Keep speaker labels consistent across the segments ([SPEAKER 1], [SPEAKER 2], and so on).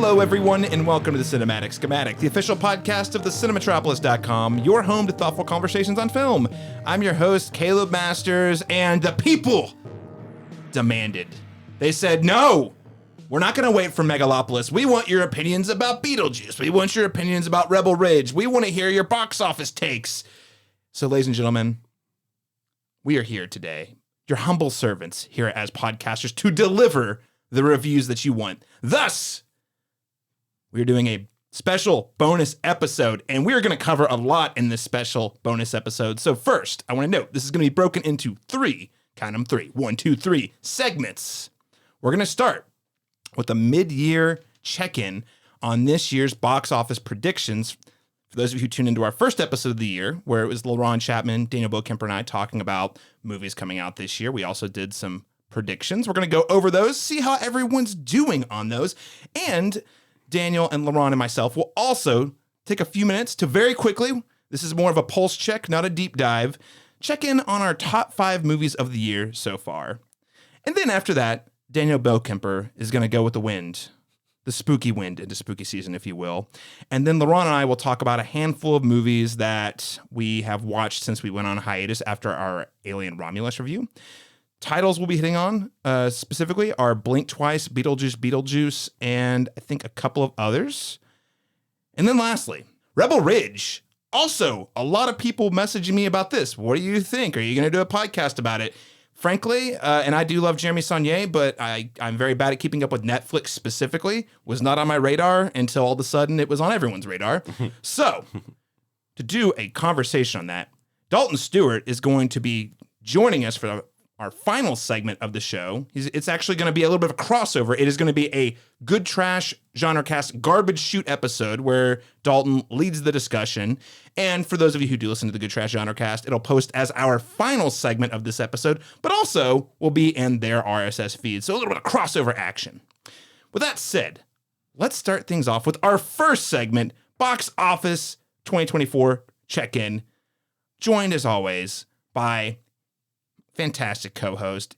[SPEAKER 1] Hello, everyone, and welcome to the Cinematic Schematic, the official podcast of the Cinematropolis.com, your home to thoughtful conversations on film. I'm your host, Caleb Masters, and the people demanded. They said, no, we're not going to wait for Megalopolis. We want your opinions about Beetlejuice. We want your opinions about Rebel Ridge. We want to hear your box office takes. So, ladies and gentlemen, we are here today, your humble servants here as podcasters, to deliver the reviews that you want. Thus, we're doing a special bonus episode, and we're going to cover a lot in this special bonus episode. So first, I want to note, this is going to be broken into three, count them three, 1, 2, 3 segments. We're going to start with a mid-year check-in on this year's box office predictions. For those of you who tuned into our first episode of the year, where it was LaRon Chapman, Daniel Bokemper, and I talking about movies coming out this year, we also did some predictions. We're going to go over those, see how everyone's doing on those, and Daniel and LaRon and myself will also take a few minutes to very quickly, this is more of a pulse check, not a deep dive, check in on our top 5 movies of the year so far. And then after that, Daniel Bokemper is going to go with the wind, the spooky wind into spooky season, if you will. And then LaRon and I will talk about a handful of movies that we have watched since we went on hiatus after our Alien Romulus review. Titles we'll be hitting on specifically are Blink Twice, Beetlejuice, and I think a couple of others. And then lastly, Rebel Ridge. Also, a lot of people messaging me about this. What do you think? Are you going to do a podcast about it? Frankly, and I do love Jeremy Saulnier, but I'm very bad at keeping up with Netflix specifically. Was not on my radar until all of a sudden it was on everyone's radar. So, to do a conversation on that, Dalton Stewart is going to be joining us for our final segment of the show. It's actually going to be a little bit of a crossover. It is going to be a good trash genre cast garbage shoot episode where Dalton leads the discussion. And for those of you who do listen to the good trash genre cast, it'll post as our final segment of this episode, but also will be in their RSS feed. So a little bit of crossover action. With that said, let's start things off with our first segment, Box Office 2024 Check-In, joined as always by fantastic co-host.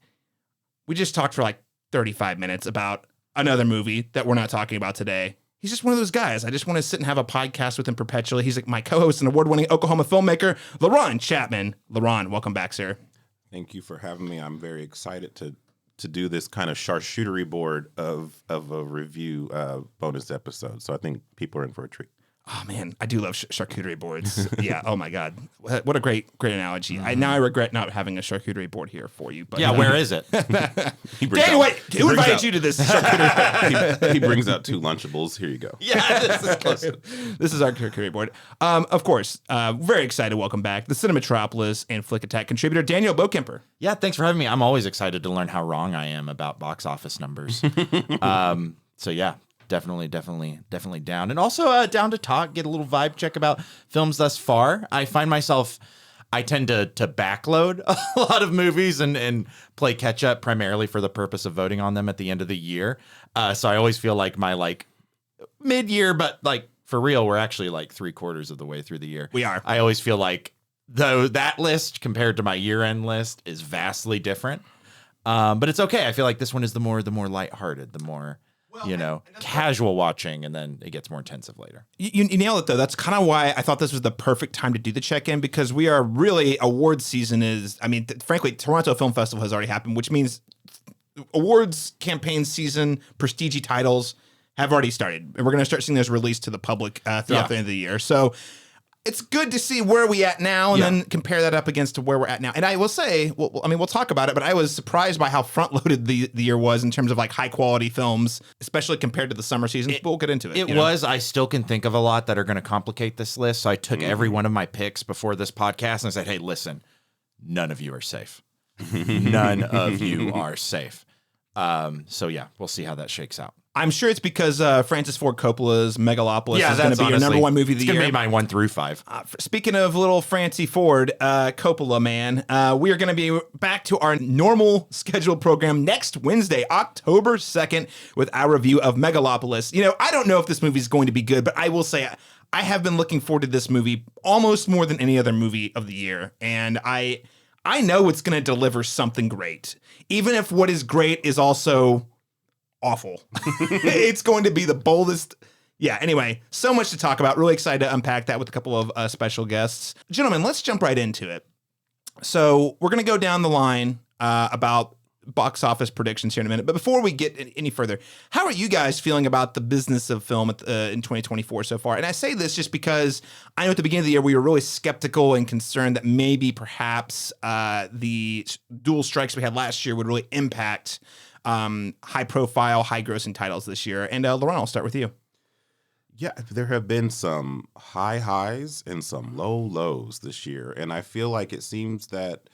[SPEAKER 1] We just talked for like 35 minutes about another movie that we're not talking about today. He's just one of those guys. I just want to sit and have a podcast with him perpetually. He's like my co-host and award-winning Oklahoma filmmaker, LaRon Chapman. LaRon, welcome back, sir.
[SPEAKER 2] Thank you for having me. I'm very excited to do this kind of charcuterie board of a review bonus episode. So I think people are in for a treat.
[SPEAKER 1] Oh man, I do love charcuterie boards. Yeah. Oh my God, what a great analogy. Mm-hmm. I regret not having a charcuterie board here for you. But
[SPEAKER 3] yeah, where is it?
[SPEAKER 1] Daniel, wait, who invited you to this charcuterie?
[SPEAKER 2] He brings out 2 Lunchables. Here you go.
[SPEAKER 3] Yeah, this is close.
[SPEAKER 1] This is our charcuterie board. Of course, very excited to welcome back the Cinematropolis and Flick Attack contributor Daniel Bokemper.
[SPEAKER 3] Yeah, thanks for having me. I'm always excited to learn how wrong I am about box office numbers. So yeah. Definitely down. And also down to talk, get a little vibe check about films thus far. I find myself, I tend to backload a lot of movies and play catch up primarily for the purpose of voting on them at the end of the year. So I always feel like my mid-year, but for real, we're actually 3/4 of the way through the year.
[SPEAKER 1] We are.
[SPEAKER 3] I always feel like though that list compared to my year-end list is vastly different. But it's okay. I feel like this one is the more lighthearted, the more... casual watching, and then it gets more intensive later.
[SPEAKER 1] You nailed it, though. That's kind of why I thought this was the perfect time to do the check-in, because we are really, award season is, frankly, Toronto Film Festival has already happened, which means awards campaign season, prestige titles have already started. And we're going to start seeing those released to the public throughout the end of the year. So it's good to see where we at now and then compare that up against to where we're at now. And I will say, we'll talk about it, but I was surprised by how front-loaded the year was in terms of high-quality films, especially compared to the summer season. But we'll get into it.
[SPEAKER 3] It was. I still can think of a lot that are going to complicate this list. So I took every one of my picks before this podcast and I said, hey, listen, none of you are safe. None of you are safe. So yeah, we'll see how that shakes out.
[SPEAKER 1] I'm sure it's because Francis Ford Coppola's Megalopolis is going to be your number 1 movie of the year.
[SPEAKER 3] It's going to be my 1 through 5.
[SPEAKER 1] Speaking of little Francie Ford, Coppola, man, we are going to be back to our normal scheduled program next Wednesday, October 2nd, with our review of Megalopolis. I don't know if this movie is going to be good, but I will say I have been looking forward to this movie almost more than any other movie of the year, and I know it's going to deliver something great, even if what is great is also awful. It's going to be the boldest. Yeah, anyway, so much to talk about. Really excited to unpack that with a couple of special guests. Gentlemen, let's jump right into it. So we're going to go down the line about box office predictions here in a minute. But before we get any further, how are you guys feeling about the business of film in 2024 so far? And I say this just because I know at the beginning of the year we were really skeptical and concerned that maybe perhaps the dual strikes we had last year would really impact high profile, high grossing titles this year. And Laurent, I'll start with you.
[SPEAKER 2] Yeah, there have been some high highs and some low lows this year. And I feel like it seems that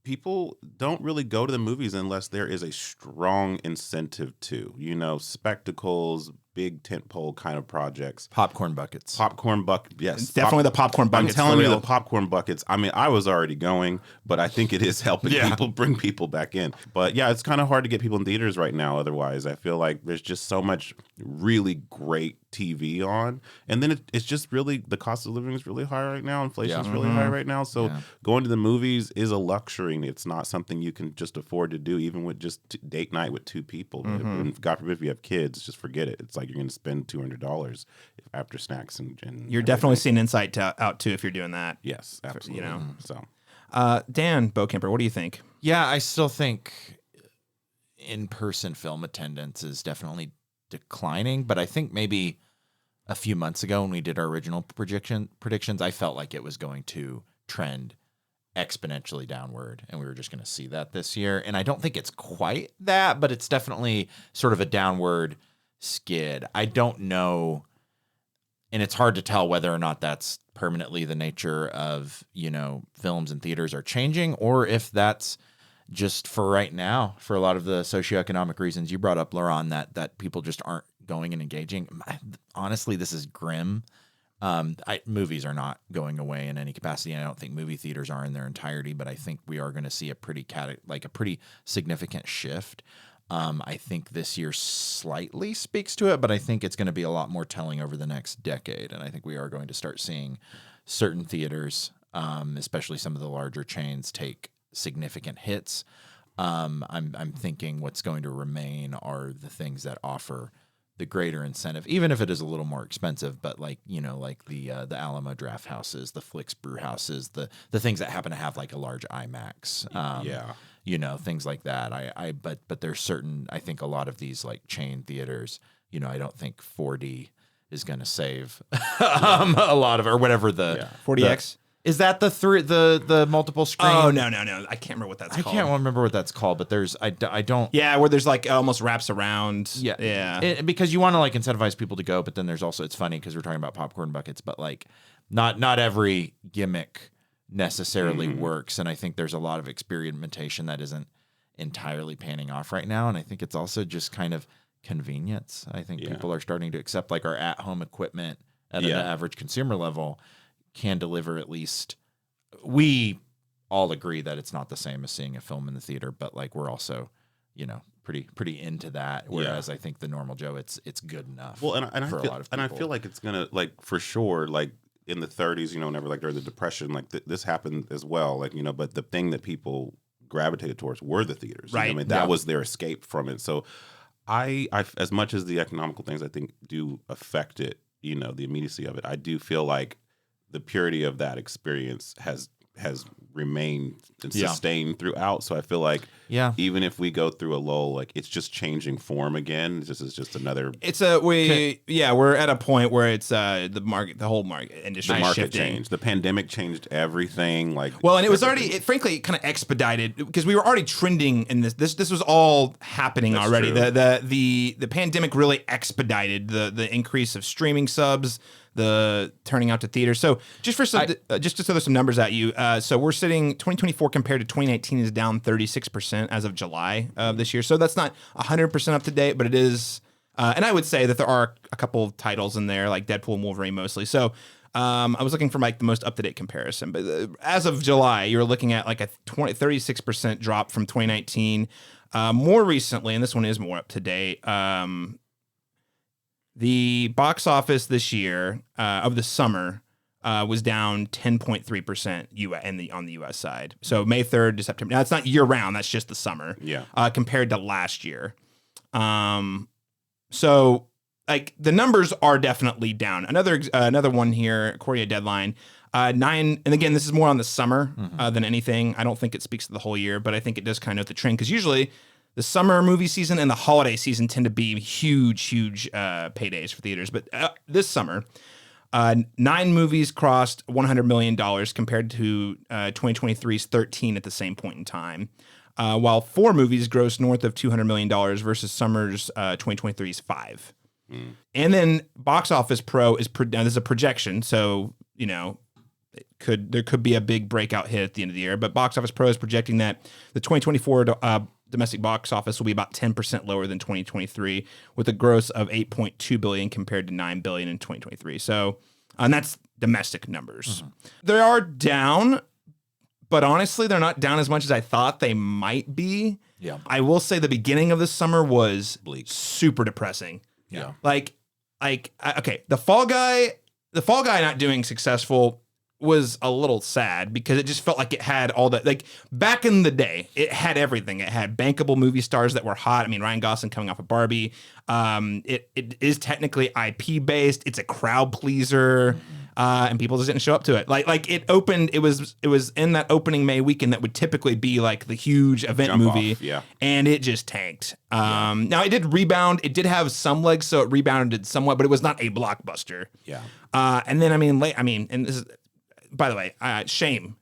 [SPEAKER 2] people don't really go to the movies unless there is a strong incentive to, spectacles, big tentpole kind of projects.
[SPEAKER 3] Popcorn buckets.
[SPEAKER 2] Yes.
[SPEAKER 1] It's definitely the popcorn buckets.
[SPEAKER 2] I'm telling
[SPEAKER 1] for
[SPEAKER 2] you,
[SPEAKER 1] real.
[SPEAKER 2] the popcorn buckets. I mean, I was already going, but I think it is helping people bring people back in. But yeah, it's kind of hard to get people in theaters right now. Otherwise, I feel like there's just so much really great TV on. And then it's just really, the cost of living is really high right now. Inflation is really high right now. So going to the movies is a luxury. It's not something you can just afford to do, even with just date night with two people. And God forbid if you have kids, just forget it. It's like you're going to spend $200 after snacks and
[SPEAKER 1] You're
[SPEAKER 2] everything.
[SPEAKER 1] definitely seeing insight out too if you're doing that.
[SPEAKER 2] Yes, absolutely. So
[SPEAKER 1] Dan Bokemper, what do you think?
[SPEAKER 3] Yeah, I still think in-person film attendance is definitely declining, but I think maybe a few months ago when we did our original predictions, I felt like it was going to trend exponentially downward, and we were just going to see that this year. And I don't think it's quite that, but it's definitely sort of a downward skid. I don't know, and it's hard to tell whether or not that's permanently the nature of, films and theaters are changing, or if that's just for right now, for a lot of the socioeconomic reasons you brought up, Laurent, that people just aren't going and engaging. Honestly, this is grim. Movies are not going away in any capacity. I don't think movie theaters are in their entirety, but I think we are going to see a pretty significant shift. I think this year slightly speaks to it, but I think it's going to be a lot more telling over the next decade. And I think we are going to start seeing certain theaters, especially some of the larger chains, take significant hits. I'm thinking what's going to remain are the things that offer the greater incentive, even if it is a little more expensive, but like the Alamo Draft Houses, the Flix Brew Houses, the things that happen to have like a large IMAX, things like that. But there's certain, I think a lot of these like chain theaters, I don't think 4D is going to save a lot of, or whatever
[SPEAKER 1] 4DX.
[SPEAKER 3] Is that the multiple screen?
[SPEAKER 1] Oh, no. I can't remember what that's called.
[SPEAKER 3] I can't remember what that's called, but I don't.
[SPEAKER 1] Yeah, where there's like almost wraps around. Yeah.
[SPEAKER 3] Because you want to like incentivize people to go, but then there's also, it's funny because we're talking about popcorn buckets, but like not every gimmick necessarily works. And I think there's a lot of experimentation that isn't entirely panning off right now. And I think it's also just kind of convenience. I think people are starting to accept like our at-home equipment at an average consumer level can deliver at least. We all agree that it's not the same as seeing a film in the theater, but like we're also, pretty into that. Whereas I think the normal Joe, it's good enough.
[SPEAKER 2] Well, and I
[SPEAKER 3] for
[SPEAKER 2] feel,
[SPEAKER 3] a lot of
[SPEAKER 2] and I
[SPEAKER 3] people.
[SPEAKER 2] feel like it's gonna like for sure like in the 30s, whenever like during the Depression, like this happened as well, like but the thing that people gravitated towards were the theaters.
[SPEAKER 1] Right.
[SPEAKER 2] That was their escape from it. So I as much as the economical things I think do affect it, the immediacy of it, I do feel like the purity of that experience has remained and sustained throughout. So I feel like even if we go through a lull, like it's just changing form again. This is just another.
[SPEAKER 1] We're at a point where it's the whole market industry
[SPEAKER 2] The market
[SPEAKER 1] shifting.
[SPEAKER 2] changed. The pandemic changed everything.
[SPEAKER 1] And it was already, frankly, kind of expedited because we were already trending in this. This was all happening
[SPEAKER 2] That's
[SPEAKER 1] already.
[SPEAKER 2] true.
[SPEAKER 1] The pandemic really expedited the increase of streaming subs, the turning out to theaters. So just to throw some numbers at you, so we're sitting 2024 compared to 2019 is down 36% as of July of this year. So that's not 100% up to date, but it is. And I would say that there are a couple of titles in there, like Deadpool and Wolverine mostly. So I was looking for like the most up-to-date comparison. But as of July, you're looking at like a 36% drop from 2019. More recently, and this one is more up-to-date, the box office this year of the summer was down 10.3% on the U.S. side. So May 3rd to September. Now, it's not year-round. That's just the summer.
[SPEAKER 2] Yeah.
[SPEAKER 1] Compared to last year. So like the numbers are definitely down. Another one here, according to Deadline, 9, and again, this is more on the summer than anything. I don't think it speaks to the whole year, but I think it does kind of the trend, because usually the summer movie season and the holiday season tend to be huge paydays for theaters. But this summer, 9 movies crossed $100 million compared to 2023's 13 at the same point in time, while 4 movies grossed north of $200 million versus summer's 2023's 5. And then Box Office Pro now this is a projection, so there could be a big breakout hit at the end of the year, but Box Office Pro is projecting that the 2024 domestic box office will be about 10% lower than 2023, with a gross of $8.2 billion compared to $9 billion in 2023. So, and that's domestic numbers. They are down, but honestly, they're not down as much as I thought they might be.
[SPEAKER 3] Yeah.
[SPEAKER 1] I will say the beginning of the summer was
[SPEAKER 2] Bleak.
[SPEAKER 1] super depressing.
[SPEAKER 3] Yeah.
[SPEAKER 1] Okay, the Fall Guy not doing successful was a little sad, because it just felt like it had all that, like back in the day, it had everything. It had bankable movie stars that were hot. I mean, Ryan Gosling coming off of Barbie. It is technically IP based. It's a crowd pleaser. And people just didn't show up to it. Like it opened, it was in that opening May weekend that would typically be like the huge event
[SPEAKER 2] Jump
[SPEAKER 1] movie.
[SPEAKER 2] off, yeah.
[SPEAKER 1] And it just tanked. Now it did rebound. It did have some legs, so it rebounded somewhat, but it was not a blockbuster.
[SPEAKER 2] Yeah.
[SPEAKER 1] And then and this is, by the way, shame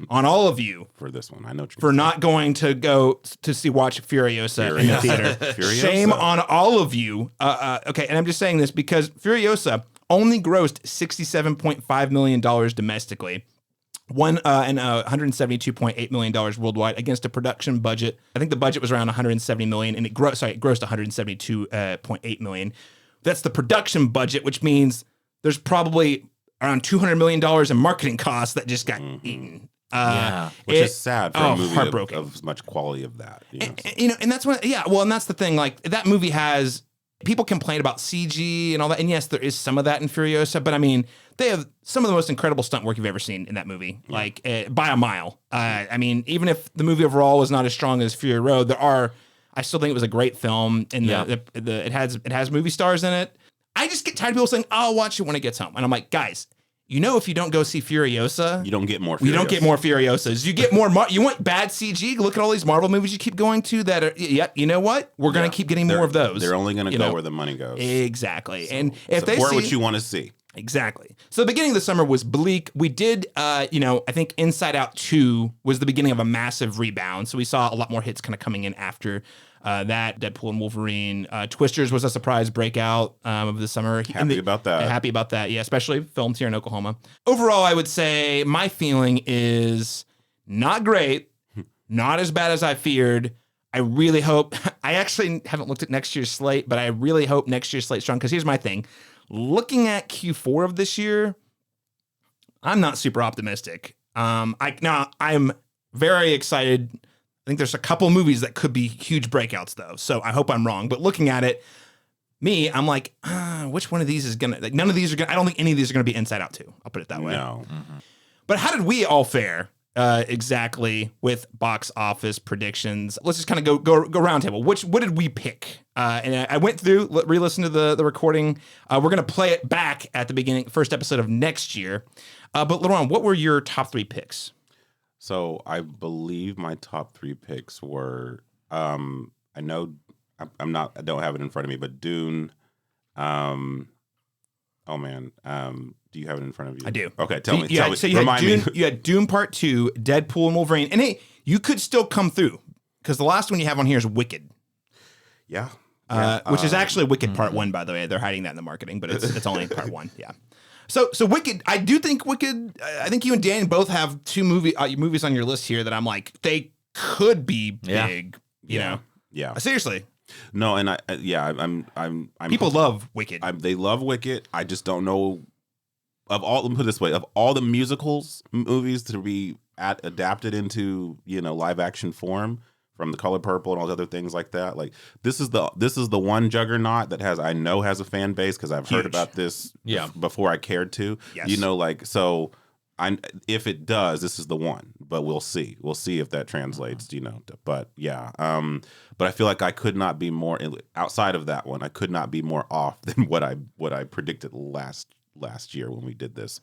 [SPEAKER 1] on all of you
[SPEAKER 2] For this one, I know what you're
[SPEAKER 1] for
[SPEAKER 2] gonna
[SPEAKER 1] not going to go to watch Furiosa in the theater.
[SPEAKER 2] Furiosa.
[SPEAKER 1] Shame on all of you. Okay, and I'm just saying this because Furiosa only grossed $67.5 million domestically, and $172.8 million worldwide against a production budget. I think the budget was around $170 million, and it grossed $172.8 million. That's the production budget, which means there's probably around $200 million in marketing costs that just got eaten.
[SPEAKER 2] Which is sad for a movie
[SPEAKER 1] heartbroken.
[SPEAKER 2] of much quality of that.
[SPEAKER 1] And that's what, and that's the thing. Like that movie has, people complain about CG and all that, and yes, there is some of that in Furiosa, but I mean, they have some of the most incredible stunt work you've ever seen in that movie, like by a mile. I mean, even if the movie overall was not as strong as Fury Road, I still think it was a great film, and it has movie stars in it. I just get tired of people saying, "Oh, I'll watch it when it gets home," and I'm like, guys. If you don't go see Furiosa,
[SPEAKER 2] you don't get more.
[SPEAKER 1] You don't get more Furiosas. You get more. You want bad CG? Look at all these Marvel movies you keep going to that are. Yeah, you know what? We're gonna keep getting more of those.
[SPEAKER 2] They're only gonna go where the money goes.
[SPEAKER 1] Exactly.
[SPEAKER 2] So
[SPEAKER 1] and if they
[SPEAKER 2] support what you want to see.
[SPEAKER 1] Exactly. So the beginning of the summer was bleak. We did, I think Inside Out 2 was the beginning of a massive rebound. So we saw a lot more hits kind of coming in after that. Deadpool and Wolverine. Twisters was a surprise breakout of the summer.
[SPEAKER 2] Happy about that.
[SPEAKER 1] Yeah, especially filmed here in Oklahoma. Overall, I would say my feeling is not great, not as bad as I feared. I really hope, I actually haven't looked at next year's slate, but I really hope next year's slate's strong, because here's my thing. Looking at Q4 of this year, I'm not super optimistic. I'm very excited. I think there's a couple movies that could be huge breakouts, though. So I hope I'm wrong. But looking at it, I'm like, which one of these is gonna? Like, none of these are gonna. I don't think any of these are gonna be Inside Out 2. I'll put it that way.
[SPEAKER 2] No.
[SPEAKER 1] But how did we all fare exactly with box office predictions? Let's just kind of go roundtable. What did we pick? And I went through, re-listened to the recording. We're going to play it back at the beginning, first episode of next year. But Laurent, what were your top 3 picks?
[SPEAKER 2] So I believe my top 3 picks were, I don't have it in front of me, but Dune. Do you have it in front of you?
[SPEAKER 1] I do.
[SPEAKER 2] Okay, tell me.
[SPEAKER 1] So you had Dune Part 2, Deadpool and Wolverine. And hey, you could still come through, because the last one you have on here is Wicked.
[SPEAKER 2] Yeah.
[SPEAKER 1] Which is actually Wicked Part 1, by the way. They're hiding that in the marketing, but it's only Part 1. Yeah. So Wicked, I do think Wicked, I think you and Dan both have 2 movies on your list here that I'm like, they could be big, you know?
[SPEAKER 2] Yeah.
[SPEAKER 1] Seriously.
[SPEAKER 2] No, and I'm
[SPEAKER 1] people love Wicked.
[SPEAKER 2] They love Wicked. I just don't know let me put it this way, of all the movies to be adapted into, live action form, from The Color Purple and all the other things like that. Like this is the one juggernaut that has a fan base, because I've heard about this before I cared to.
[SPEAKER 1] Yes.
[SPEAKER 2] So if it does, this is the one. But we'll see. We'll see if that translates. But yeah. But I feel like I could not be more outside of that one. I could not be more off than what I predicted last year when we did this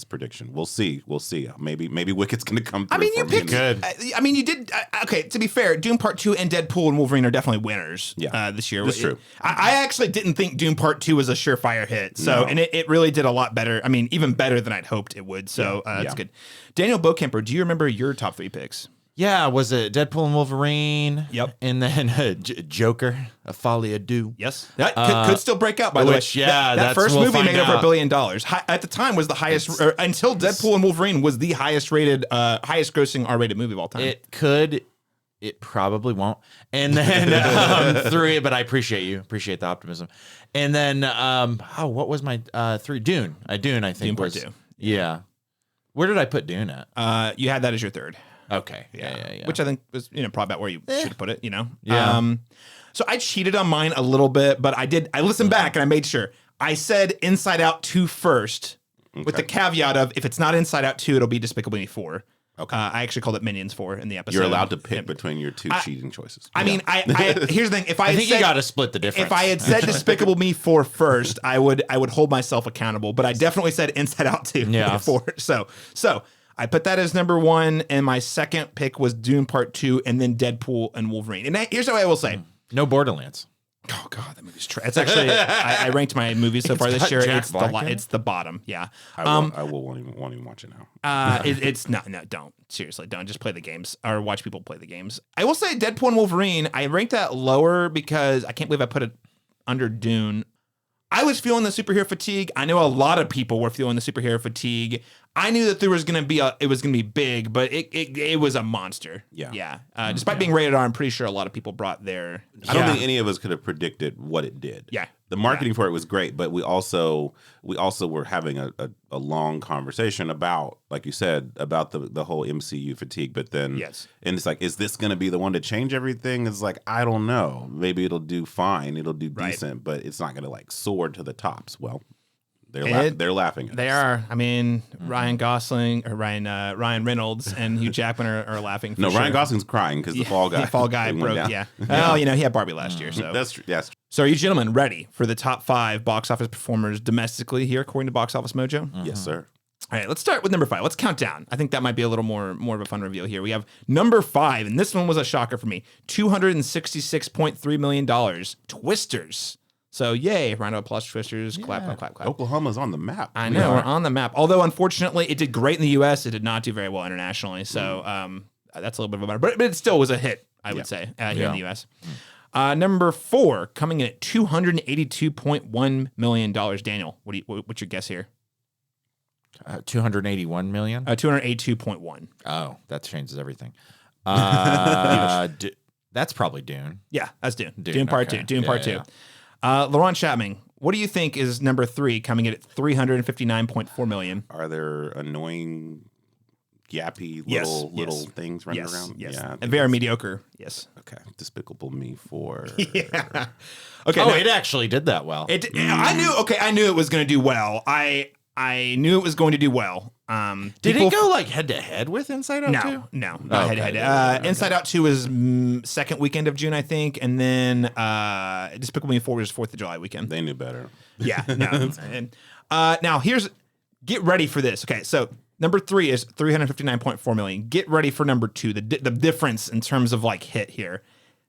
[SPEAKER 2] prediction. We'll see. Maybe Wicked's going to come through.
[SPEAKER 1] I mean, you picked
[SPEAKER 3] good.
[SPEAKER 1] I mean, you did. Okay, to be fair, Dune Part 2 and Deadpool and Wolverine are definitely winners. This year.
[SPEAKER 2] That's true.
[SPEAKER 1] I actually didn't think Dune Part 2 was a surefire hit. So,
[SPEAKER 2] No.
[SPEAKER 1] and it really did a lot better. I mean, even better than I'd hoped it would. So that's good. Daniel Bokemper, do you remember your top 3 picks?
[SPEAKER 3] Yeah, was it Deadpool and Wolverine?
[SPEAKER 1] Yep.
[SPEAKER 3] And then Joker, A Folie à Deux.
[SPEAKER 1] Yes, that could still break out. By the way, that first
[SPEAKER 3] we'll
[SPEAKER 1] movie made over $1
[SPEAKER 3] find
[SPEAKER 1] billion. At the time, was the highest until Deadpool and Wolverine was the highest rated, highest grossing R-rated movie of all time.
[SPEAKER 3] It probably won't. And then 3, but I appreciate the optimism. And then what was my 3? Dune. Dune, I think
[SPEAKER 1] Dune Part
[SPEAKER 3] was
[SPEAKER 1] 2.
[SPEAKER 3] Yeah. Where did I put Dune at?
[SPEAKER 1] You had that as your third.
[SPEAKER 3] Okay. Yeah.
[SPEAKER 1] Which I think was probably about where you should have put it.
[SPEAKER 3] Yeah.
[SPEAKER 1] So I cheated on mine a little bit, but I listened back and I made sure I said Inside Out 2 first, with the caveat of if it's not Inside Out 2, it'll be Despicable Me 4.
[SPEAKER 2] Okay.
[SPEAKER 1] I actually called it Minions 4 in the episode.
[SPEAKER 2] You're allowed to pick between your 2 cheating choices.
[SPEAKER 1] I mean, here's the thing: if I
[SPEAKER 3] think you got to split the difference.
[SPEAKER 1] If I had said Despicable Me 4 first, I would hold myself accountable. But I definitely said Inside Out 2 4. So I put that as number 1, and my second pick was Dune Part 2, and then Deadpool and Wolverine. And here's what I will say:
[SPEAKER 3] no Borderlands.
[SPEAKER 1] Oh God, that movie's trash. It's actually I ranked my movies so far this year. It's the bottom. Yeah.
[SPEAKER 2] I won't even watch it now.
[SPEAKER 1] It's not. No, don't. Seriously, don't. Just play the games or watch people play the games. I will say Deadpool and Wolverine, I ranked that lower because I can't believe I put it under Dune. I was feeling the superhero fatigue. I know a lot of people were feeling the superhero fatigue. I knew that there was going to be it was going to be big, but it was a monster. Yeah. Despite being rated R, I'm pretty sure a lot of people brought their.
[SPEAKER 2] I don't think any of us could have predicted what it did.
[SPEAKER 1] Yeah.
[SPEAKER 2] The marketing for it was great, but we also were having a long conversation about, like you said, about the whole MCU fatigue. But then, and it's like, is this going to be the one to change everything? It's like, I don't know. Maybe it'll do fine. It'll do decent, but it's not going to like soar to the tops. Well, they're laughing at
[SPEAKER 1] They
[SPEAKER 2] us.
[SPEAKER 1] are. I mean, Ryan Gosling or Ryan Reynolds and Hugh Jackman are laughing. For
[SPEAKER 2] Ryan Gosling's crying because the Fall Guy.
[SPEAKER 1] The Fall Guy broke.
[SPEAKER 2] Down.
[SPEAKER 1] Yeah. Well, he had Barbie last year, so
[SPEAKER 2] that's true. Yes.
[SPEAKER 1] So are you gentlemen ready for the top 5 box office performers domestically here, according to Box Office Mojo?
[SPEAKER 2] Yes, sir.
[SPEAKER 1] All right, let's start with number 5. Let's count down. I think that might be a little more of a fun reveal here. We have number 5, and this one was a shocker for me. $266.3 million. Twisters. So yay, round of applause, Twisters. Clap.
[SPEAKER 2] Oklahoma's on the map.
[SPEAKER 1] I know, we're on the map. Although, unfortunately, it did great in the U.S. It did not do very well internationally. So that's a little bit of a bummer. But it still was a hit, I would say, here in the U.S. Number 4, coming in at $282.1 million. Daniel, what's your guess here?
[SPEAKER 3] 281 million.
[SPEAKER 1] 282.1.
[SPEAKER 3] Oh, that changes everything. That's probably Dune.
[SPEAKER 1] Yeah, that's Dune. Dune Part 2. Dune Part 2. Laurent Chapman, what do you think is number 3, coming in at $359.4 million?
[SPEAKER 2] Are there annoying, yappy little things running around?
[SPEAKER 1] Yes.
[SPEAKER 2] Yeah,
[SPEAKER 1] And very mediocre. Yes.
[SPEAKER 2] Okay. Despicable Me 4.
[SPEAKER 1] Yeah. Okay.
[SPEAKER 3] Oh, it actually did that well.
[SPEAKER 1] I knew it was going to do well. I knew it was going to do well.
[SPEAKER 3] Did it go like head to head with Inside Out 2?
[SPEAKER 1] No, not head to head. Inside Out 2 was second weekend of June, I think, and then Despicable Me 4 was 4th of July weekend.
[SPEAKER 2] They knew better.
[SPEAKER 1] Yeah, no. And, now get ready for this. Okay, so number 3 is $359.4 million. Get ready for number 2. The difference in terms of like hit here,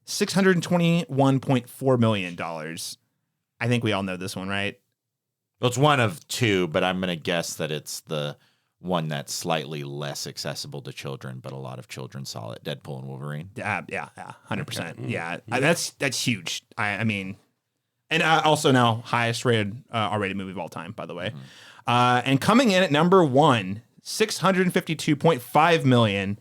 [SPEAKER 1] $621.4 million. I think we all know this one, right?
[SPEAKER 3] Well, it's one of 2, but I'm going to guess that it's the one that's slightly less accessible to children, but a lot of children saw it. Deadpool and Wolverine.
[SPEAKER 1] Yeah, 100%. Okay. Yeah, that's huge. I mean, and also now highest rated R-rated movie of all time, by the way. And coming in at number 1, $652.5 million.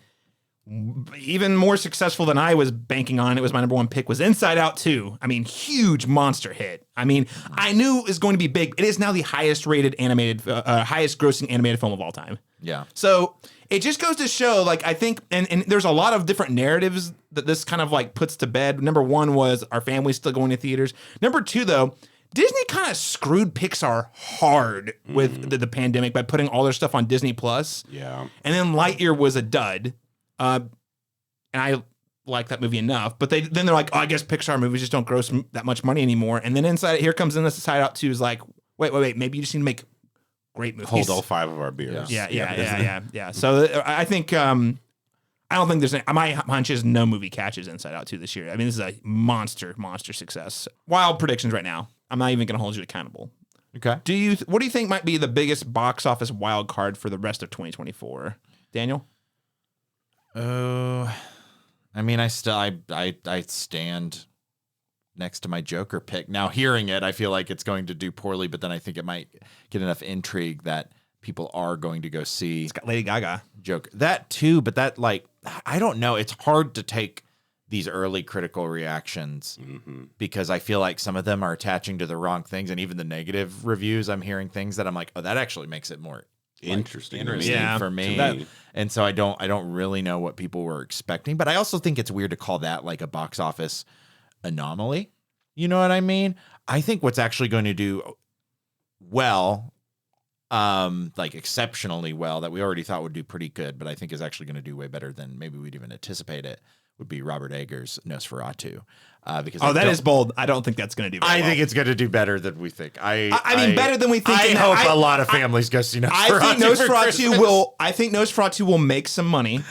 [SPEAKER 1] Even more successful than I was banking on. It was my number 1 pick. Was Inside Out 2. I mean, huge monster hit. I mean, I knew it was going to be big. It is now the highest rated highest grossing animated film of all time.
[SPEAKER 3] Yeah.
[SPEAKER 1] So it just goes to show, like, I think, and there's a lot of different narratives that this kind of like puts to bed. Number 1 was our family still going to theaters. Number 2, though, Disney kind of screwed Pixar hard with the pandemic by putting all their stuff on Disney Plus.
[SPEAKER 2] Yeah.
[SPEAKER 1] And then Lightyear was a dud. And I like that movie enough. But then they're like, oh, I guess Pixar movies just don't gross that much money anymore. And then Here Comes Inside Out 2 is like, wait. Maybe you just need to make great movies.
[SPEAKER 2] Hold all 5 of our beers.
[SPEAKER 1] Yeah. So I think... I don't think there's any, my hunch is no movie catches Inside Out 2 this year. I mean, this is a monster success. Wild predictions right now. I'm not even going to hold you accountable.
[SPEAKER 3] Okay.
[SPEAKER 1] What do you think might be the biggest box office wild card for the rest of 2024? Daniel?
[SPEAKER 3] I mean, I stand next to my Joker pick. Now, hearing it, I feel like it's going to do poorly, but then I think it might get enough intrigue that people are going to go see.
[SPEAKER 1] It's got Lady Gaga.
[SPEAKER 3] Joker. That too, but that, like, I don't know. It's hard to take these early critical reactions because I feel like some of them are attaching to the wrong things, and even the negative reviews, I'm hearing things that I'm like, oh, that actually makes it more
[SPEAKER 2] interesting
[SPEAKER 3] for me. And so I don't really know what people were expecting, but I also think it's weird to call that like a box office anomaly. You know what I mean? I think what's actually going to do well, like exceptionally well, that we already thought would do pretty good, but I think is actually going to do way better than maybe we'd even anticipate it, would be Robert Eggers' Nosferatu. Because
[SPEAKER 1] that is bold. I don't think that's going to do
[SPEAKER 3] I think it's going to do better than we think. I
[SPEAKER 1] mean, better than we think.
[SPEAKER 3] I hope a lot of families go see Nosferatu.
[SPEAKER 1] I think Nosferatu will make some money.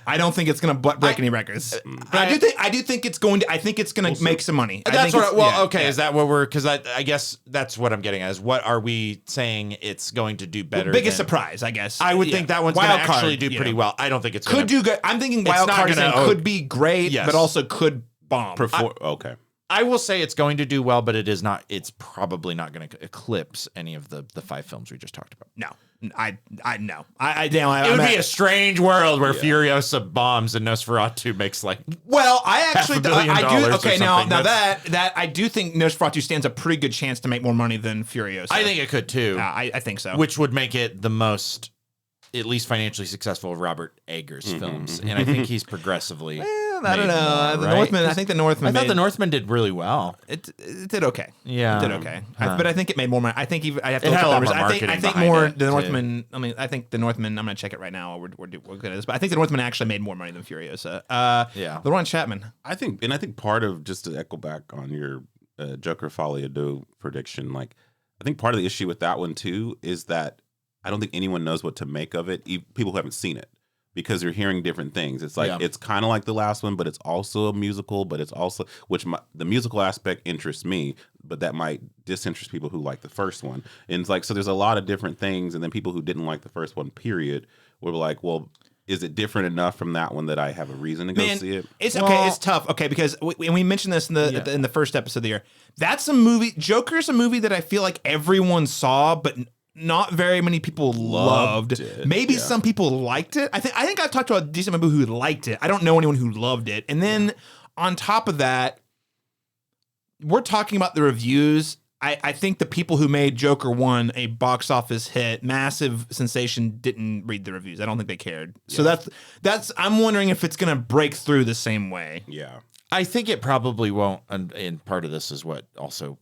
[SPEAKER 1] I don't think it's going to break any records, but I do think it's going to. I think it's going to make some money.
[SPEAKER 3] That's what. Okay. Is that what we're? Because I guess that's what I'm getting at. Is what are we saying? It's going to do better.
[SPEAKER 1] Biggest surprise, I guess.
[SPEAKER 3] I would think that one's going to actually do pretty well. I don't think it's
[SPEAKER 1] could do good. I'm thinking wild card could be great, but also could bomb.
[SPEAKER 2] Okay.
[SPEAKER 3] I will say it's going to do well, but it is not. It's probably not going to eclipse any of the 5 films we just talked about.
[SPEAKER 1] No. I know.
[SPEAKER 3] It would be a strange world where Furiosa bombs and Nosferatu makes like.
[SPEAKER 1] Well, I actually
[SPEAKER 3] $500 million.
[SPEAKER 1] Okay, now that I do think Nosferatu stands a pretty good chance to make more money than Furiosa.
[SPEAKER 3] I think it could too.
[SPEAKER 1] I think so.
[SPEAKER 3] Which would make it the most, at least financially successful, of Robert Eggers' films, and I think he's progressively.
[SPEAKER 1] I don't know. The Northman. I think the Northman.
[SPEAKER 3] I thought the Northman did really well.
[SPEAKER 1] It did okay.
[SPEAKER 3] Yeah,
[SPEAKER 1] it did okay. But I think it made more money. I think I have to
[SPEAKER 3] look
[SPEAKER 1] at
[SPEAKER 3] the numbers.
[SPEAKER 1] I think more the Northman. I mean, I think the Northman. I'm going to check it right now. We're good at this, but I think the Northman actually made more money than Furiosa. Laurent Chapman.
[SPEAKER 2] I think part of, just to echo back on your Joker Folie à Deux prediction, like I think part of the issue with that one too is that I don't think anyone knows what to make of it. People who haven't seen it. Because you're hearing different things. It's like it's kind of like the last one, but it's also a musical. But it's also the musical aspect interests me, but that might disinterest people who like the first one. And it's like, so there's a lot of different things, and then people who didn't like the first one, period, were like, well, is it different enough from that one that I have a reason to go see it?
[SPEAKER 1] It's okay. It's tough. Okay, because we mentioned this in the first episode of the year. That's a movie. Joker's a movie that I feel like everyone saw, but not very many people loved it. Maybe some people liked it. I think I've talked to a decent number who liked it. I don't know anyone who loved it. And then on top of that, we're talking about the reviews. I think the people who made Joker 1 a box office hit, massive sensation, didn't read the reviews. I don't think they cared. Yeah. So that's I'm wondering if it's going to break through the same way.
[SPEAKER 2] Yeah.
[SPEAKER 3] I think it probably won't. And part of this is what also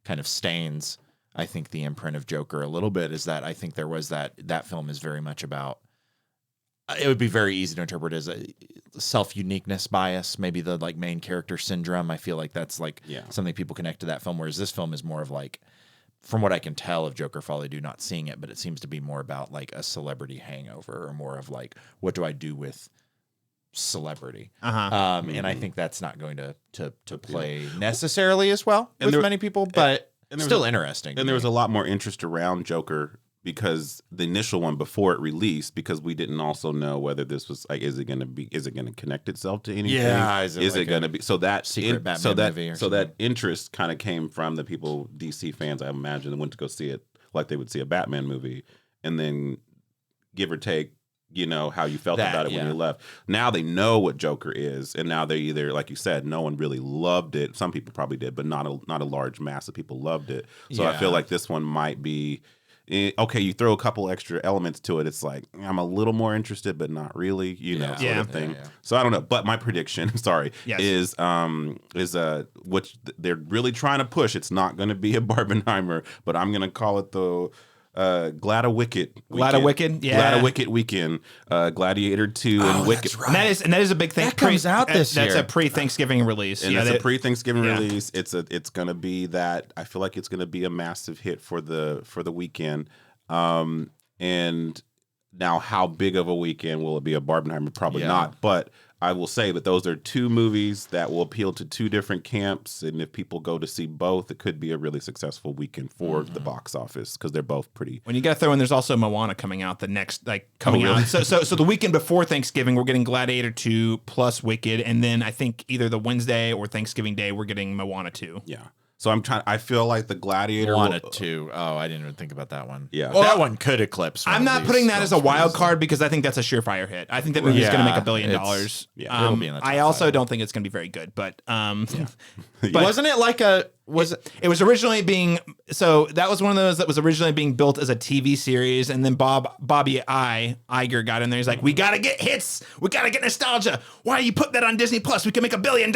[SPEAKER 3] kind of stains, I think, the imprint of Joker a little bit, is that I think there was that film is very much about, it would be very easy to interpret as a self-uniqueness bias, maybe the like main character syndrome. I feel like that's like something people connect to that film, whereas this film is more of like, from what I can tell of Joker Folie à Deux, not seeing it, but it seems to be more about like a celebrity hangover, or more of like, what do I do with celebrity? And I think that's not going to play necessarily as well with many people, but still interesting.
[SPEAKER 2] And there was a lot more interest around Joker because the initial one before it released, because we didn't also know whether this was like, is it going to connect itself to anything?
[SPEAKER 3] Yeah,
[SPEAKER 2] is it going to be so that
[SPEAKER 3] secret Batman movie?
[SPEAKER 2] So that interest kind of came from the people, DC fans, I imagine, that went to go see it like they would see a Batman movie, and then give or take, you know, how you felt about it when you left. Now they know what Joker is, and now they either, like you said, no one really loved it. Some people probably did, but not a large mass of people loved it. So I feel like this one might be, okay, you throw a couple extra elements to it, it's like I'm a little more interested, but not really, sort of thing.
[SPEAKER 3] Yeah.
[SPEAKER 2] So I don't know. But my prediction,
[SPEAKER 1] Yes.
[SPEAKER 2] is what they're really trying to push. It's not going to be a Barbenheimer, but I'm going to call it the Gladiwicket weekend, Gladiator 2 and Wicked.
[SPEAKER 3] Right.
[SPEAKER 1] And that is a big thing.
[SPEAKER 3] That comes out this year.
[SPEAKER 1] That's a pre-Thanksgiving release.
[SPEAKER 2] And it's a pre-Thanksgiving release. It's gonna be that. I feel like it's gonna be a massive hit for the weekend. And now, how big of a weekend will it be? A Barbenheimer? Probably not. But I will say that those are two movies that will appeal to two different camps, and if people go to see both, it could be a really successful weekend for the box office because they're both pretty.
[SPEAKER 1] When you got to throw in, there's also Moana coming out coming out. So the weekend before Thanksgiving, we're getting Gladiator 2 plus Wicked, and then I think either the Wednesday or Thanksgiving Day, we're getting Moana 2.
[SPEAKER 2] Yeah. So I feel like the Gladiator
[SPEAKER 3] Moana 2. Oh, I didn't even think about that one.
[SPEAKER 2] Yeah.
[SPEAKER 3] Well, that one could eclipse.
[SPEAKER 1] I'm not putting that as a wild card because I think that's a surefire hit. I think that movie's going to make $1 billion.
[SPEAKER 3] It'll be in the top
[SPEAKER 1] I also
[SPEAKER 3] five.
[SPEAKER 1] don't think it's going to be very good, but
[SPEAKER 3] But wasn't it like
[SPEAKER 1] it was originally being that was one of those that was originally being built as a TV series, and then Bobby Iger got in there. He's like, we got to get hits, we got to get nostalgia. Why you put that on Disney Plus? We can make $1 billion.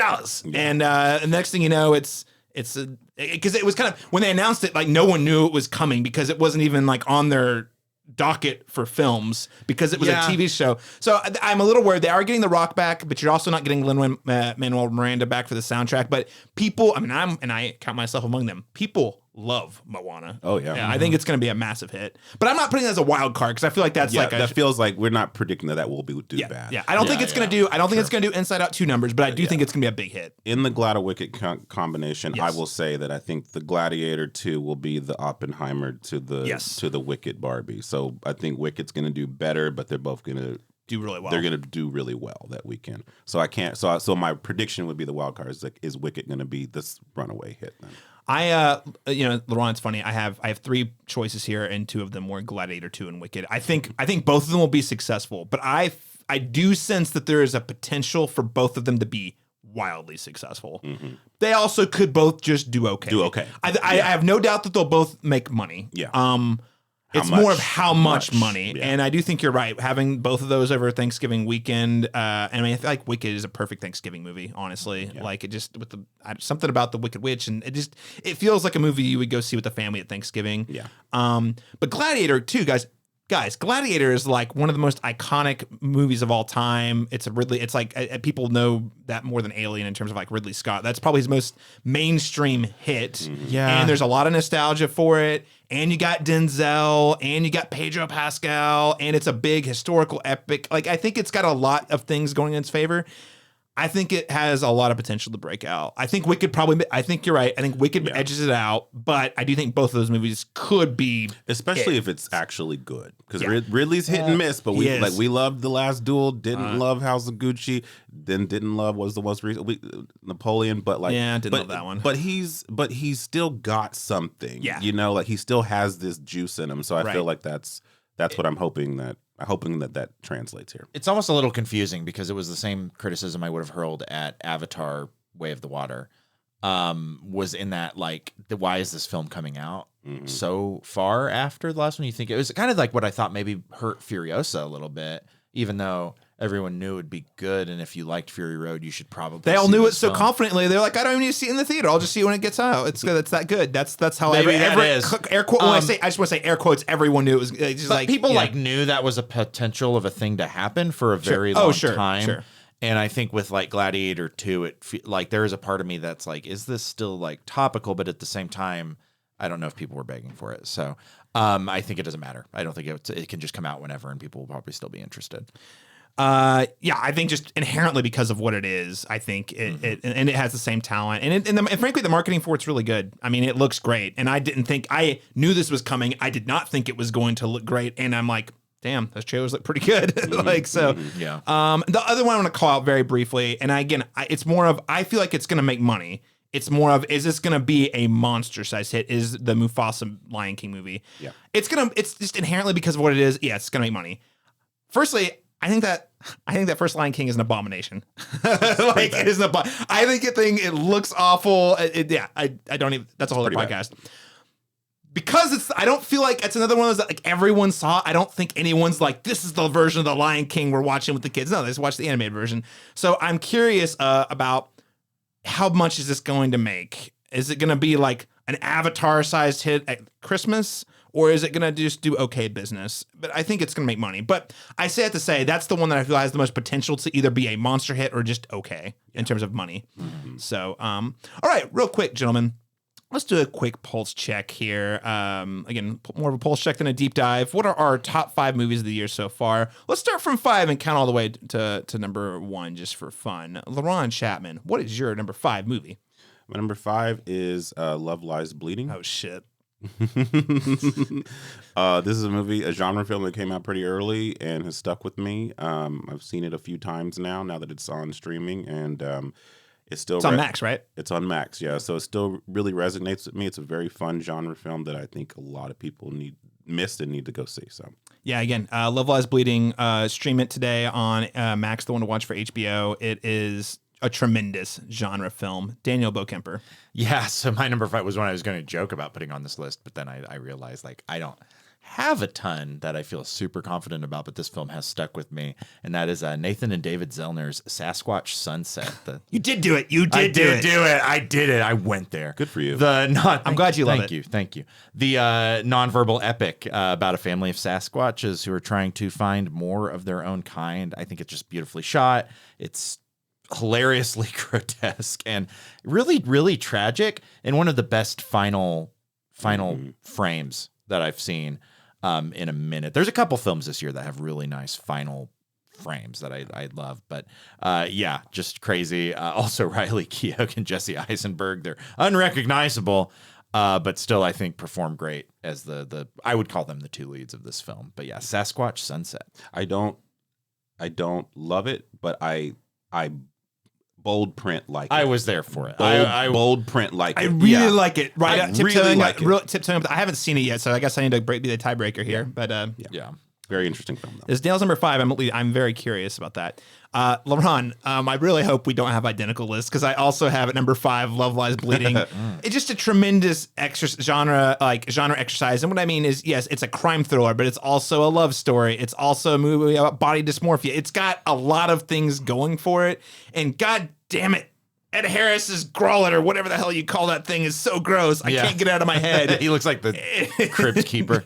[SPEAKER 1] And the next thing you know, it's because it was kind of when they announced it, like no one knew it was coming because it wasn't even like on their docket for films because it was a TV show. So I'm a little worried. They are getting The Rock back, but you're also not getting Lin-Manuel Miranda back for the soundtrack. But people, I count myself among them. People love Moana.
[SPEAKER 2] Oh yeah.
[SPEAKER 1] I think it's going to be a massive hit. But I'm not putting it as a wild card because I feel like that's
[SPEAKER 2] that feels like we're not predicting that will do bad.
[SPEAKER 1] Yeah, I don't think it's going to do. I don't think it's going to do Inside Out 2 numbers, but I do think it's going to be a big hit.
[SPEAKER 2] In the Gladiwicket combination, I will say that I think the Gladiator 2 will be the Oppenheimer to the Wicked Barbie. So I think Wicked's going to do better, but they're both going to
[SPEAKER 1] do really well.
[SPEAKER 2] They're going to do really well that weekend. So I can't. So my prediction would be the wild card is Wicked going to be this runaway hit then?
[SPEAKER 1] Laurent, it's funny. I have 3 choices here, and 2 of them were Gladiator 2 and Wicked. I think both of them will be successful, but I do sense that there is a potential for both of them to be wildly successful. Mm-hmm. They also could both just do okay. I have no doubt that they'll both make money.
[SPEAKER 2] Yeah.
[SPEAKER 1] It's more of how much money. Yeah. And I do think you're right. Having both of those over Thanksgiving weekend, I feel like Wicked is a perfect Thanksgiving movie, honestly. Yeah. Like, it just, with something about the Wicked Witch, and it feels like a movie you would go see with the family at Thanksgiving.
[SPEAKER 2] Yeah.
[SPEAKER 1] But Gladiator 2, guys, Gladiator is like one of the most iconic movies of all time. It's like people know that more than Alien in terms of like Ridley Scott. That's probably his most mainstream hit. Mm-hmm.
[SPEAKER 3] Yeah.
[SPEAKER 1] And there's a lot of nostalgia for it. And you got Denzel, and you got Pedro Pascal, and it's a big historical epic. Like, I think it's got a lot of things going in its favor. I think it has a lot of potential to break out. I think Wicked I think you're right. I think Wicked edges it out, but I do think both of those movies could be,
[SPEAKER 2] especially if it's actually good. Because Ridley's hit and miss, but we loved The Last Duel, didn't love House of Gucci, then didn't love was the most recent Napoleon, but like
[SPEAKER 1] didn't love that one.
[SPEAKER 2] But he's still got something. Yeah, like he still has this juice in him. So I feel like that's what I'm hoping that translates here.
[SPEAKER 3] It's almost a little confusing because it was the same criticism I would have hurled at Avatar: Way of the Water. Was in that, like, why is this film coming out so far after the last one? You think it was kind of like what I thought maybe hurt Furiosa a little bit, even though everyone knew it would be good, and if you liked Fury Road, you should probably.
[SPEAKER 1] They all knew it so confidently. They're like, I don't even need to see it in the theater. I'll just see it when it gets out. It's good. It's that good. That's how
[SPEAKER 3] maybe that is.
[SPEAKER 1] Air quote. I just want to say air quotes. Everyone knew it was just
[SPEAKER 3] but
[SPEAKER 1] like
[SPEAKER 3] people knew that was a potential of a thing to happen for a very long time. Sure. And I think with like Gladiator 2, like there is a part of me that's like, is this still like topical? But at the same time, I don't know if people were begging for it. So I think it doesn't matter. I don't think it can just come out whenever, and people will probably still be interested.
[SPEAKER 1] I think just inherently because of what it is, I think it has the same talent, and frankly, the marketing for it's really good. I mean, it looks great, and I knew this was coming. I did not think it was going to look great, and I'm like, damn, those trailers look pretty good. The other one I want to call out very briefly, and again, it's more of, I feel like it's going to make money. It's more of, is this going to be a monster size hit? Is the Mufasa Lion King movie? Yeah, it's just inherently because of what it is. Yeah, it's going to make money. Firstly, I think that first Lion King is an abomination. It is I think it looks awful. I don't even. That's a whole other podcast. because I don't feel like it's another one of those that like everyone saw. I don't think anyone's like, this is the version of The Lion King we're watching with the kids. No, they just watch the animated version. So I'm curious about how much is this going to make? Is it going to be like an Avatar-sized hit at Christmas? Or is it going to just do okay business? But I think it's going to make money. But I say it to say that's the one that I feel has the most potential to either be a monster hit or just okay in terms of money. Mm-hmm. So, all right, real quick, gentlemen. Let's do a quick pulse check here. Again, more of a pulse check than a deep dive. What are our top 5 movies of the year so far? Let's start from 5 and count all the way to number 1 just for fun. LaRon Chapman, what is your number 5 movie?
[SPEAKER 2] My number 5 is Love Lies Bleeding.
[SPEAKER 1] Oh, shit.
[SPEAKER 2] This is a genre film that came out pretty early and has stuck with me. I've seen it a few times now that it's on streaming, and it's on
[SPEAKER 1] Max, right?
[SPEAKER 2] It's on Max, yeah. So it still really resonates with me. It's a very fun genre film that I think a lot of people missed and need to go see. So
[SPEAKER 1] yeah, again, Love Lies Bleeding. Stream it today on Max, the one to watch for HBO. It is a tremendous genre film. Daniel Bokemper.
[SPEAKER 3] Yeah, so my number 5 was one I was going to joke about putting on this list, but then I realized like I don't have a ton that I feel super confident about, but this film has stuck with me, and that is Nathan and David Zellner's Sasquatch Sunset.
[SPEAKER 1] You did do it. You
[SPEAKER 3] I
[SPEAKER 1] did do it.
[SPEAKER 3] I did it. I went there.
[SPEAKER 2] Good for you.
[SPEAKER 1] I'm glad you love it.
[SPEAKER 3] Thank you. The nonverbal epic about a family of Sasquatches who are trying to find more of their own kind. I think it's just beautifully shot. It's hilariously grotesque and really, really tragic, and one of the best final frames that I've seen in a minute. There's a couple films this year that have really nice final frames that I love, but yeah, just crazy. Also Riley Keough and Jesse Eisenberg, they're unrecognizable, but still I think perform great as the I would call them the 2 leads of this film. But yeah, Sasquatch Sunset.
[SPEAKER 2] I don't love it, but I bold print like it.
[SPEAKER 3] I was there for it.
[SPEAKER 2] Bold print like it.
[SPEAKER 1] I really like it. Right,
[SPEAKER 2] I really like it.
[SPEAKER 1] Tiptoeing up. I haven't seen it yet, so I guess I need to be the tiebreaker here. But
[SPEAKER 3] yeah,
[SPEAKER 2] very interesting film though.
[SPEAKER 1] It's Dale's number 5. I'm very curious about that. LaRon, I really hope we don't have identical lists because I also have at number 5 Love Lies Bleeding. It's just a tremendous genre exercise, and what I mean is, yes, it's a crime thriller, but it's also a love story. It's also a movie about body dysmorphia. It's got a lot of things going for it, and god damn it, Ed Harris's Growlet or whatever the hell you call that thing is so gross. I can't get it out of my head.
[SPEAKER 3] He looks like the crypt keeper.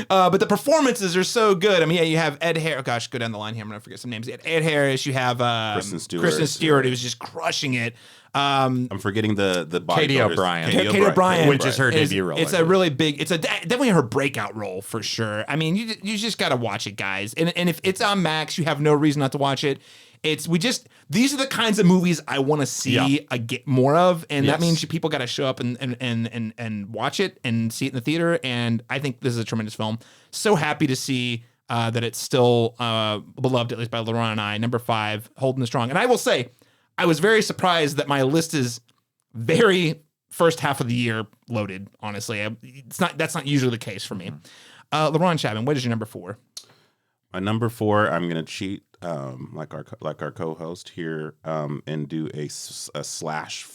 [SPEAKER 1] But the performances are so good. I mean, yeah, you have Ed Harris. Oh, gosh, go down the line here. I'm going to forget some names. Ed Harris. You have Kristen Stewart, who was just crushing it.
[SPEAKER 2] I'm forgetting the
[SPEAKER 3] Katie O'Brien.
[SPEAKER 1] Katie O'Brien,
[SPEAKER 3] which is her debut role.
[SPEAKER 1] It's a really big. It's definitely her breakout role for sure. I mean, you just got to watch it, guys. And if it's on Max, you have no reason not to watch it. These are the kinds of movies I want to see get more of, and that means people got to show up and watch it and see it in the theater. And I think this is a tremendous film. So happy to see that it's still beloved, at least by LaRon and I. Number 5, holding it strong. And I will say, I was very surprised that my list is very first half of the year loaded. Honestly, that's not usually the case for me. LaRon Chapman, what is your number 4?
[SPEAKER 2] My number 4, I'm gonna cheat, like our co-host here, and do a slash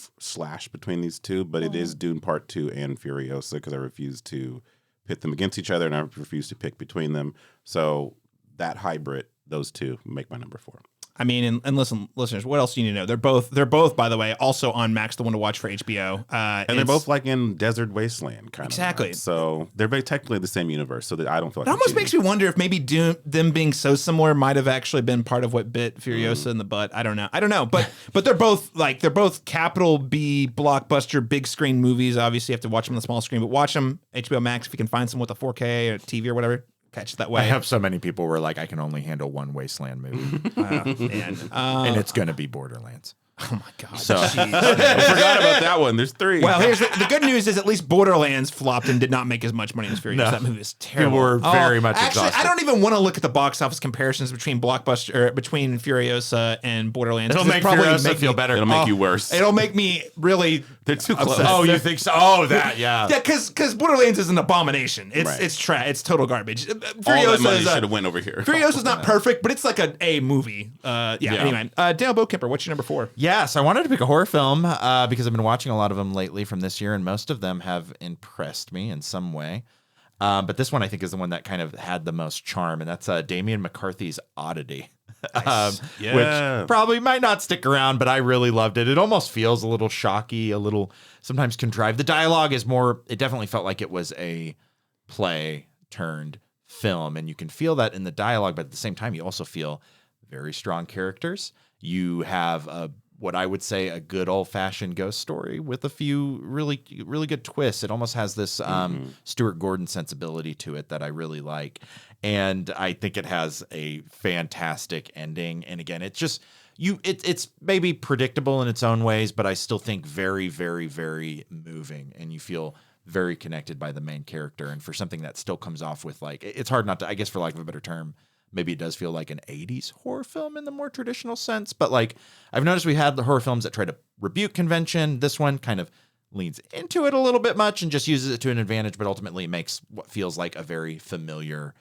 [SPEAKER 2] between these two. But it is Dune Part 2 and Furiosa because I refuse to pit them against each other, and I refuse to pick between them. So that hybrid, those two, make my number 4.
[SPEAKER 1] I mean, and listen, listeners, what else do you need to know? They're both, by the way, also on Max, the one to watch for HBO.
[SPEAKER 2] And they're both like in desert wasteland, kind of.
[SPEAKER 1] Exactly.
[SPEAKER 2] So they're very technically the same universe. So that I don't feel like
[SPEAKER 1] it almost makes me wonder if maybe them being so similar might have actually been part of what bit Furiosa in the butt. I don't know. But they're both capital B blockbuster big screen movies. Obviously, you have to watch them on the small screen, but watch them HBO Max if you can find some with a 4K or TV or whatever. Catch that way.
[SPEAKER 3] I have so many people who are like, I can only handle one Wasteland movie. And it's going to be Borderlands.
[SPEAKER 1] Oh my God.
[SPEAKER 3] So
[SPEAKER 2] I forgot about that one. There's 3.
[SPEAKER 1] Well, here's the good news is at least Borderlands flopped and did not make as much money as Furiosa. No. That movie is terrible.
[SPEAKER 3] People were very much
[SPEAKER 1] actually,
[SPEAKER 3] exhausted.
[SPEAKER 1] I don't even want to look at the box office comparisons between between Furiosa and Borderlands.
[SPEAKER 3] It'll make Furiosa feel better.
[SPEAKER 2] It'll make you worse.
[SPEAKER 1] It'll make me really.
[SPEAKER 2] They're too close.
[SPEAKER 3] Oh, you think so? Oh, that, yeah.
[SPEAKER 1] Yeah, because Borderlands is an abomination. It's total garbage.
[SPEAKER 2] Furiosa all that money should have went over here.
[SPEAKER 1] Furiosa's not perfect, but it's like a movie. Anyway, Dale Bokemper, what's your number 4?
[SPEAKER 3] Yeah. Yes, I wanted to pick a horror film because I've been watching a lot of them lately from this year, and most of them have impressed me in some way. But this one I think is the one that kind of had the most charm, and that's Damian McCarthy's Oddity.
[SPEAKER 1] Nice.
[SPEAKER 2] Yeah.
[SPEAKER 3] Which probably might not stick around, but I really loved it. It almost feels a little shocky, a little sometimes contrived. The dialogue is more, it definitely felt like it was a play turned film, and you can feel that in the dialogue, but at the same time, you also feel very strong characters. You have what I would say a good old-fashioned ghost story with a few really, really good twists. It almost has this Stuart Gordon sensibility to it that I really like. And I think it has a fantastic ending. And again, it's just it's maybe predictable in its own ways, but I still think very, very, very moving. And you feel very connected by the main character. And for something that still comes off with like, it's hard not to, I guess for lack of a better term, maybe it does feel like an 80s horror film in the more traditional sense. But like I've noticed we had the horror films that try to rebuke convention. This one kind of leans into it a little bit much and just uses it to an advantage, but ultimately makes what feels like a very familiar,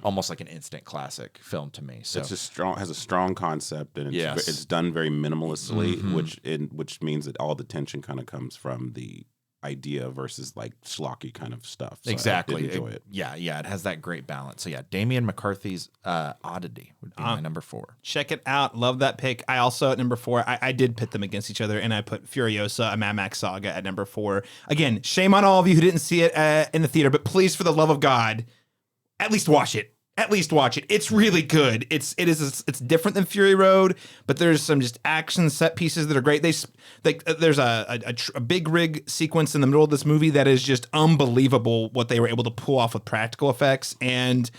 [SPEAKER 3] almost like an instant classic film to me. So
[SPEAKER 2] it's has a strong concept, and it's done very minimalistically, which means that all the tension kind of comes from the idea versus like schlocky kind of stuff. So
[SPEAKER 3] exactly.
[SPEAKER 2] I did enjoy it.
[SPEAKER 3] Yeah, it has that great balance. So yeah, Damian McCarthy's Oddity would be my number 4.
[SPEAKER 1] Check it out. Love that pick. I also at number 4, I did pit them against each other, and I put Furiosa, a Mad Max saga, at number 4. Again, shame on all of you who didn't see it in the theater, but please, for the love of God, at least watch it. At least watch it. It's really good. It's different than Fury Road, but there's some just action set pieces that are great. There's a big rig sequence in the middle of this movie that is just unbelievable what they were able to pull off with practical effects. And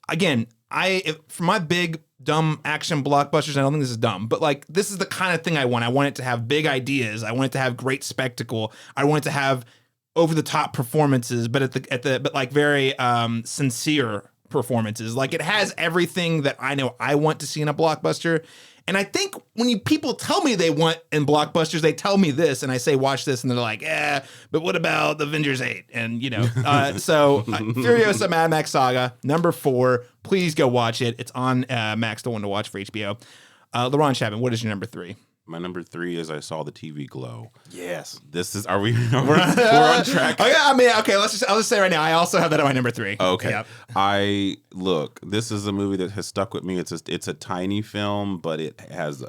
[SPEAKER 1] again, for my big dumb action blockbusters, I don't think this is dumb, but like this is the kind of thing I want. I want it to have big ideas. I want it to have great spectacle. I want it to have over the top performances, but but like very sincere performances. Like it has everything that I know I want to see in a blockbuster. And I think when people tell me they want in blockbusters, they tell me this, and I say watch this, and they're like, but what about the Avengers 8? And Furiosa Mad Max Saga, number 4. Please go watch it. It's on Max, the one to watch for HBO. LaRon Chapman, what is your number 3?
[SPEAKER 2] My number 3 is I saw the TV glow.
[SPEAKER 3] Yes.
[SPEAKER 2] This is, we're on track.
[SPEAKER 1] I'll just say right now, I also have that on my number 3.
[SPEAKER 2] Okay.
[SPEAKER 1] Yep.
[SPEAKER 2] This is a movie that has stuck with me. It's a tiny film, but it has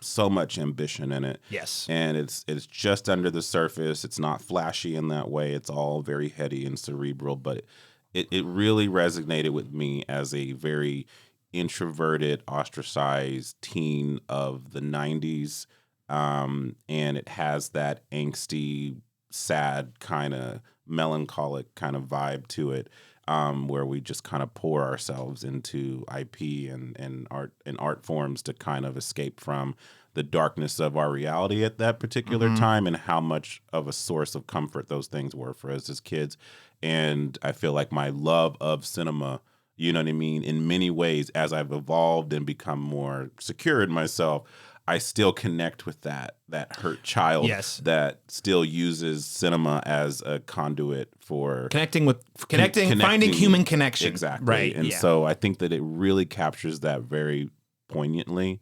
[SPEAKER 2] so much ambition in it.
[SPEAKER 1] Yes.
[SPEAKER 2] And it's just under the surface. It's not flashy in that way. It's all very heady and cerebral, but it really resonated with me as a very introverted, ostracized teen of the 90s. And it has that angsty, sad, kind of melancholic kind of vibe to it, where we just kind of pour ourselves into IP and art forms to kind of escape from the darkness of our reality at that particular time, and how much of a source of comfort those things were for us as kids. And I feel like my love of cinema, you know what I mean, in many ways, as I've evolved and become more secure in myself, I still connect with that hurt child that still uses cinema as a conduit for
[SPEAKER 1] connecting, finding human connection.
[SPEAKER 2] Exactly.
[SPEAKER 1] Right.
[SPEAKER 2] And so I think that it really captures that very poignantly.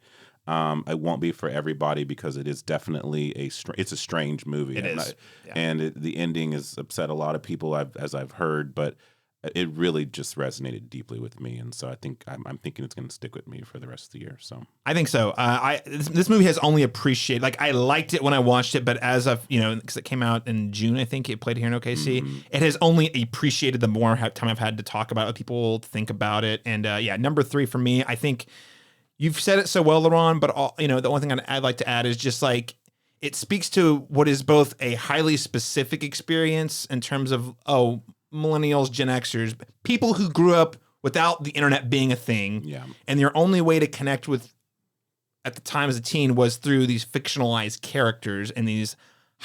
[SPEAKER 2] It won't be for everybody because it is definitely it's a strange movie.
[SPEAKER 1] It is.
[SPEAKER 2] And the ending has upset a lot of people, as I've heard, but it really just resonated deeply with me, and so I think I'm thinking it's going to stick with me for the rest of the year. So
[SPEAKER 1] I think so. This movie has only appreciated. Like I liked it when I watched it, but as of because it came out in June, I think it played here in OKC. It has only appreciated the more time I've had to talk about it, people think about it, and number 3 for me. I think you've said it so well, LaRon. But the only thing I'd like to add is just like it speaks to what is both a highly specific experience in terms of millennials, Gen Xers, people who grew up without the internet being a thing.
[SPEAKER 2] Yeah.
[SPEAKER 1] And their only way to connect with at the time as a teen was through these fictionalized characters and these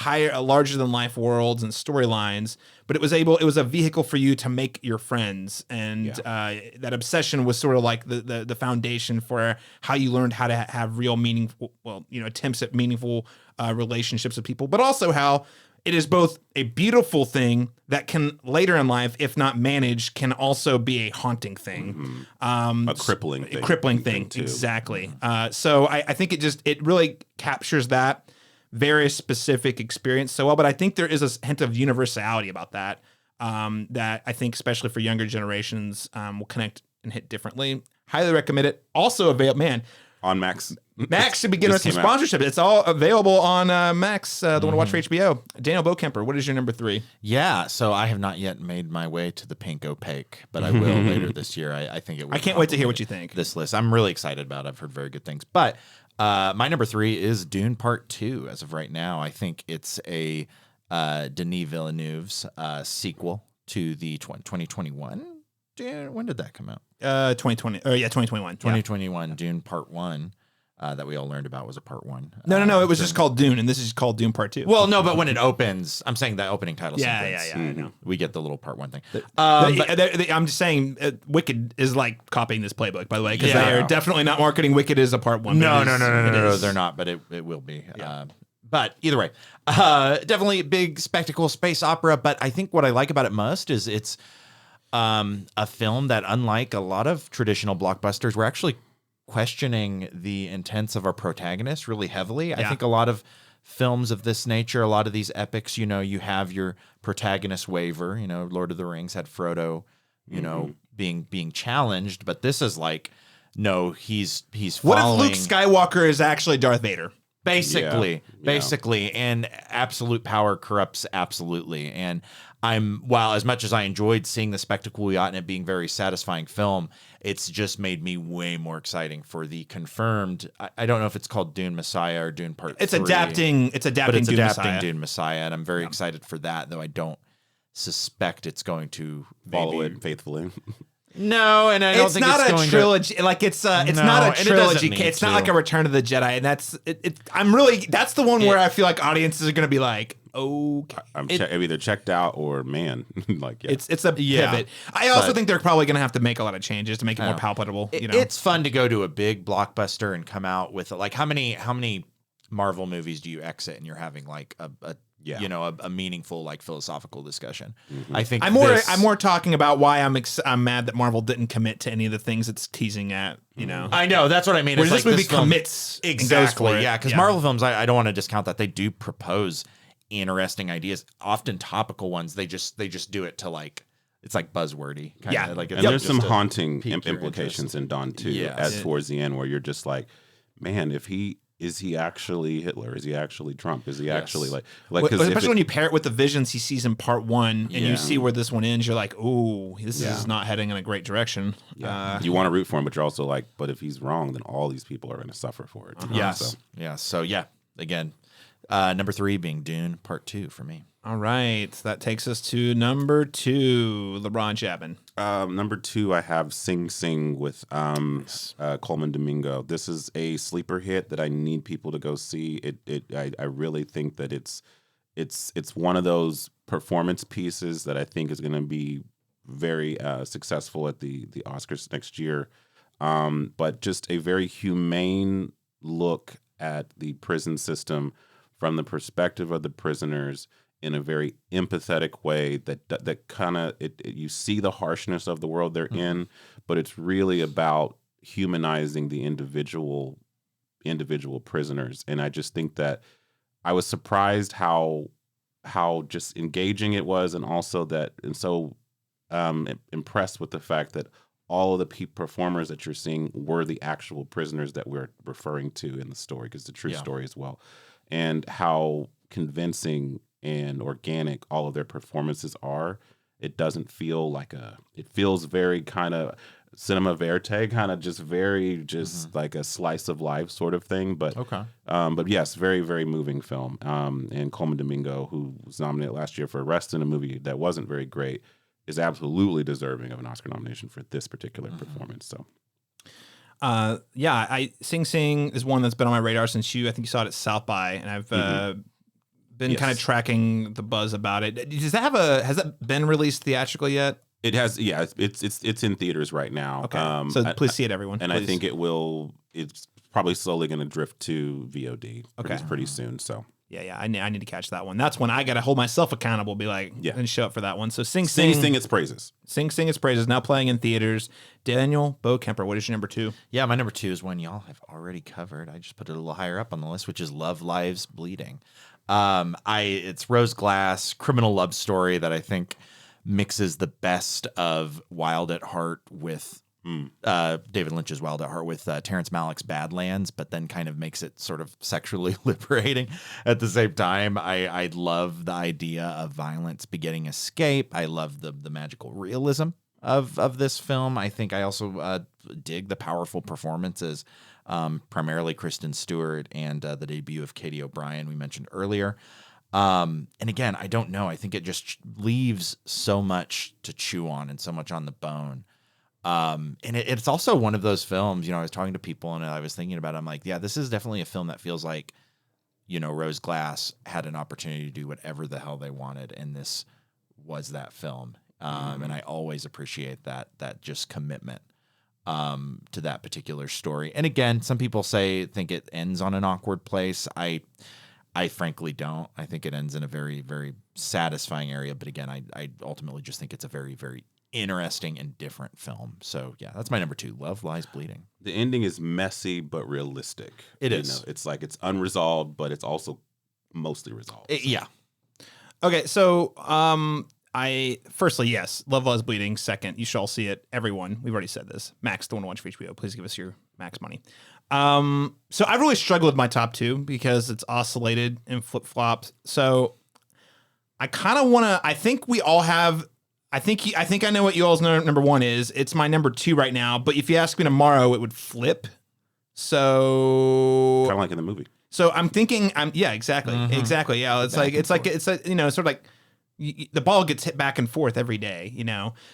[SPEAKER 1] larger than life worlds and storylines. But it was a vehicle for you to make your friends. And that obsession was sort of like the foundation for how you learned how to have real meaningful, attempts at meaningful relationships with people, but also how it is both a beautiful thing that can later in life, if not managed, can also be a haunting thing.
[SPEAKER 2] A crippling thing. Too.
[SPEAKER 1] Exactly. So I think it really captures that very specific experience so well. But I think there is a hint of universality about that, that I think, especially for younger generations, will connect and hit differently. Highly recommend it. Also available, man.
[SPEAKER 2] On Max.
[SPEAKER 1] Max should be giving us some sponsorship. It's all available on Max, the one to watch for HBO. Daniel Bokemper, what is your number 3?
[SPEAKER 3] Yeah, so I have not yet made my way to the pink opaque, but I will later this year. I think it will.
[SPEAKER 1] I can't wait to hear what you think.
[SPEAKER 3] This list, I'm really excited about. I've heard very good things. But my number 3 is Dune Part 2 as of right now. I think it's a Denis Villeneuve's sequel to the 2021. When did that come out?
[SPEAKER 1] 2020. Oh, yeah, 2021.
[SPEAKER 3] 2021 Dune Part 1 that we all learned about was a Part 1.
[SPEAKER 1] No. It was just called Dune, and this is called Dune Part 2.
[SPEAKER 3] Well, no, but when it opens, I'm saying that opening title
[SPEAKER 1] Yeah,
[SPEAKER 3] sequence.
[SPEAKER 1] I know.
[SPEAKER 3] We get the little Part 1 thing.
[SPEAKER 1] I'm just saying, Wicked is like copying this playbook, by the way, because they are definitely not marketing Wicked as a Part 1.
[SPEAKER 3] No, they're not, but it will be. Yeah. But either way, definitely a big spectacle space opera. But I think what I like about it most is it's a film that, unlike a lot of traditional blockbusters, we're actually questioning the intents of our protagonist really heavily. I think a lot of films of this nature, a lot of these epics, you have your protagonist waver. Lord of the Rings had Frodo, being challenged, but this is like, no, he's
[SPEAKER 1] What
[SPEAKER 3] following.
[SPEAKER 1] if Luke Skywalker is actually Darth Vader?
[SPEAKER 3] Basically, and absolute power corrupts absolutely. And while as much as I enjoyed seeing the spectacle we got and it being a very satisfying film, it's just made me way more exciting for the confirmed. I don't know if it's called Dune Messiah or Dune Part 3.
[SPEAKER 1] It's adapting Dune Messiah.
[SPEAKER 3] Dune Messiah, and I'm very excited for that, though I don't suspect it's going to
[SPEAKER 2] follow it faithfully.
[SPEAKER 3] No, and I don't think it's
[SPEAKER 1] not a trilogy. Like it's not a trilogy. It's not like a Return of the Jedi, and that's it. That's the one where I feel like audiences are going to be like, okay,
[SPEAKER 2] I'm either checked out or man,
[SPEAKER 1] it's a pivot. I also think they're probably going to have to make a lot of changes to make it more palatable.
[SPEAKER 3] It's fun to go to a big blockbuster and come out with like how many Marvel movies do you exit and you're having like a meaningful like philosophical discussion. I think
[SPEAKER 1] I'm more talking about why I'm mad that Marvel didn't commit to any of the things it's teasing at.
[SPEAKER 3] I know, that's what I mean.
[SPEAKER 1] Whereas
[SPEAKER 3] it's
[SPEAKER 1] this
[SPEAKER 3] like
[SPEAKER 1] movie commits
[SPEAKER 3] exactly.
[SPEAKER 1] And goes for it.
[SPEAKER 3] Because Marvel films, I don't want to discount that they do propose interesting ideas, often topical ones. They just do it to like. It's like buzzwordy.
[SPEAKER 2] And there's some haunting implications in Dawn too. As towards the end, where you're just like, man, is he actually Hitler? Is he actually Trump? Is he actually like
[SPEAKER 1] especially when you pair it with the visions he sees in Part 1 and you see where this one ends, you're like, ooh, this is not heading in a great direction.
[SPEAKER 2] You want to root for him, but you're also like, but if he's wrong, then all these people are going to suffer for it.
[SPEAKER 3] So again, number 3 being Dune Part 2 for me.
[SPEAKER 1] All right, that takes us to number 2, LeBron Chapman.
[SPEAKER 2] Number 2, I have Sing Sing with Coleman Domingo. This is a sleeper hit that I need people to go see. I really think that it's one of those performance pieces that I think is going to be very successful at the Oscars next year. But just a very humane look at the prison system from the perspective of the prisoners, in a very empathetic way that kind of you see the harshness of the world they're in, but it's really about humanizing the individual prisoners. And I just think that I was surprised how just engaging it was, and also so impressed with the fact that all of the performers that you're seeing were the actual prisoners that we're referring to in the story, because it's a true story as well, and how convincing and organic all of their performances are. It doesn't feel like it feels very kind of cinema verite, kind of just very like a slice of life sort of thing. But but yes, very, very moving film. And Coleman Domingo, who was nominated last year for Arrest in a movie that wasn't very great, is absolutely deserving of an Oscar nomination for this particular performance. So
[SPEAKER 1] Sing Sing is one that's been on my radar since I think you saw it at South by, and I've been kind of tracking the buzz about it. Has that been released theatrically yet?
[SPEAKER 2] It has, it's in theaters right now.
[SPEAKER 1] Okay. So please see it, everyone.
[SPEAKER 2] And
[SPEAKER 1] please.
[SPEAKER 2] I think it's probably slowly going to drift to VOD pretty soon. So
[SPEAKER 1] Yeah. I need to catch that one. That's when I got to hold myself accountable, be like, and show up for that one. So Sing
[SPEAKER 2] Sing its praises.
[SPEAKER 1] Sing its praises, now playing in theaters. Daniel Bo Kemper, what is your number 2?
[SPEAKER 3] Yeah, my number 2 is one y'all have already covered. I just put it a little higher up on the list, which is Love Lies Bleeding. It's rose glass criminal love story that I think mixes the best of Wild at Heart with David Lynch's Wild at Heart with Terrence Malick's Badlands, but then kind of makes it sort of sexually liberating at the same time. I love the idea of violence begetting escape. I love the magical realism of this film. I think I also dig the powerful performances, primarily Kristen Stewart and the debut of Katie O'Brien we mentioned earlier. And again, I don't know. I think it just leaves so much to chew on and so much on the bone. And it's also one of those films, I was talking to people and I was thinking about it. I'm like, yeah, this is definitely a film that feels like, Rose Glass had an opportunity to do whatever the hell they wanted. And this was that film. And I always appreciate that just commitment to that particular story. And again, some people think it ends on an awkward place. I frankly don't. I think it ends in a very, very satisfying area. But again, I ultimately just think it's a very, very interesting and different film. So yeah, that's my number 2, Love Lies Bleeding.
[SPEAKER 2] The ending is messy but realistic.
[SPEAKER 3] It is.
[SPEAKER 2] It's like it's unresolved, but it's also mostly resolved.
[SPEAKER 3] Yeah.
[SPEAKER 1] Okay, so firstly, yes, Love Lies Bleeding. Second, you should all see it. Everyone, we've already said this. Max, the one to watch for HBO. Please give us your Max money. So I really struggled with my top 2 because it's oscillated and flip-flopped. So I kind of want to. I think we all have. I think I know what you all's number 1 is. It's my number 2 right now. But if you ask me tomorrow, it would flip. So
[SPEAKER 2] kind of like in the movie.
[SPEAKER 1] So I'm thinking. Yeah, exactly. Exactly. Yeah, it's sort of like. The ball gets hit back and forth every day,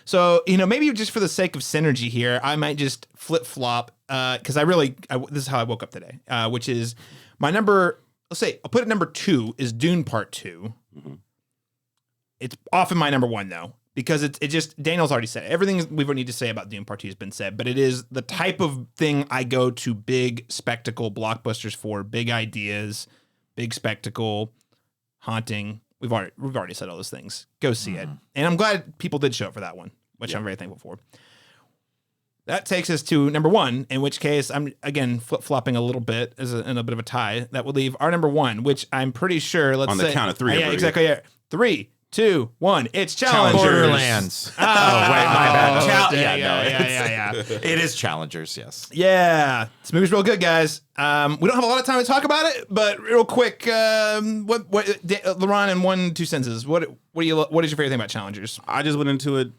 [SPEAKER 1] So, maybe just for the sake of synergy here, I might just flip flop because this is how I woke up today, which is my number. Let's say I'll put it number 2 is Dune Part 2. Mm-hmm. It's often my number 1 though, because it just Daniel's already said it. Everything we would need to say about Dune Part 2 has been said, but it is the type of thing I go to big spectacle blockbusters for, big ideas, big spectacle, haunting. We've already said all those things. Go see it. And I'm glad people did show up for that one, which I'm very thankful for. That takes us to number 1, in which case I'm, again, flip-flopping a little bit in a bit of a tie. That would leave our number 1, which I'm pretty sure,
[SPEAKER 2] on the count of 3.
[SPEAKER 1] Yeah, exactly. Yeah. 3, 2, 1. It's Challengers.
[SPEAKER 3] Borderlands.
[SPEAKER 1] Oh, wait, my bad.
[SPEAKER 3] Yeah. It is Challengers, yes.
[SPEAKER 1] Yeah. This movie's real good, guys. We don't have a lot of time to talk about it, but real quick, LaRon, in 1-2 sentences, what is your favorite thing about Challengers?
[SPEAKER 2] I just went into it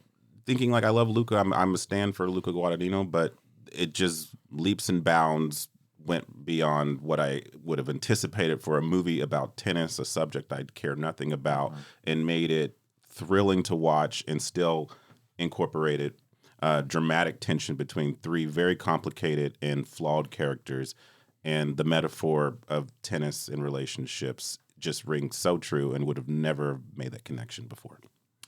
[SPEAKER 2] thinking like I love Luca. I'm a stan for Luca Guadagnino, but it just leaps and bounds went beyond what I would have anticipated for a movie about tennis, a subject I'd care nothing about, and made it thrilling to watch and still incorporated dramatic tension between 3 very complicated and flawed characters. And the metaphor of tennis and relationships just rings so true and would have never made that connection before.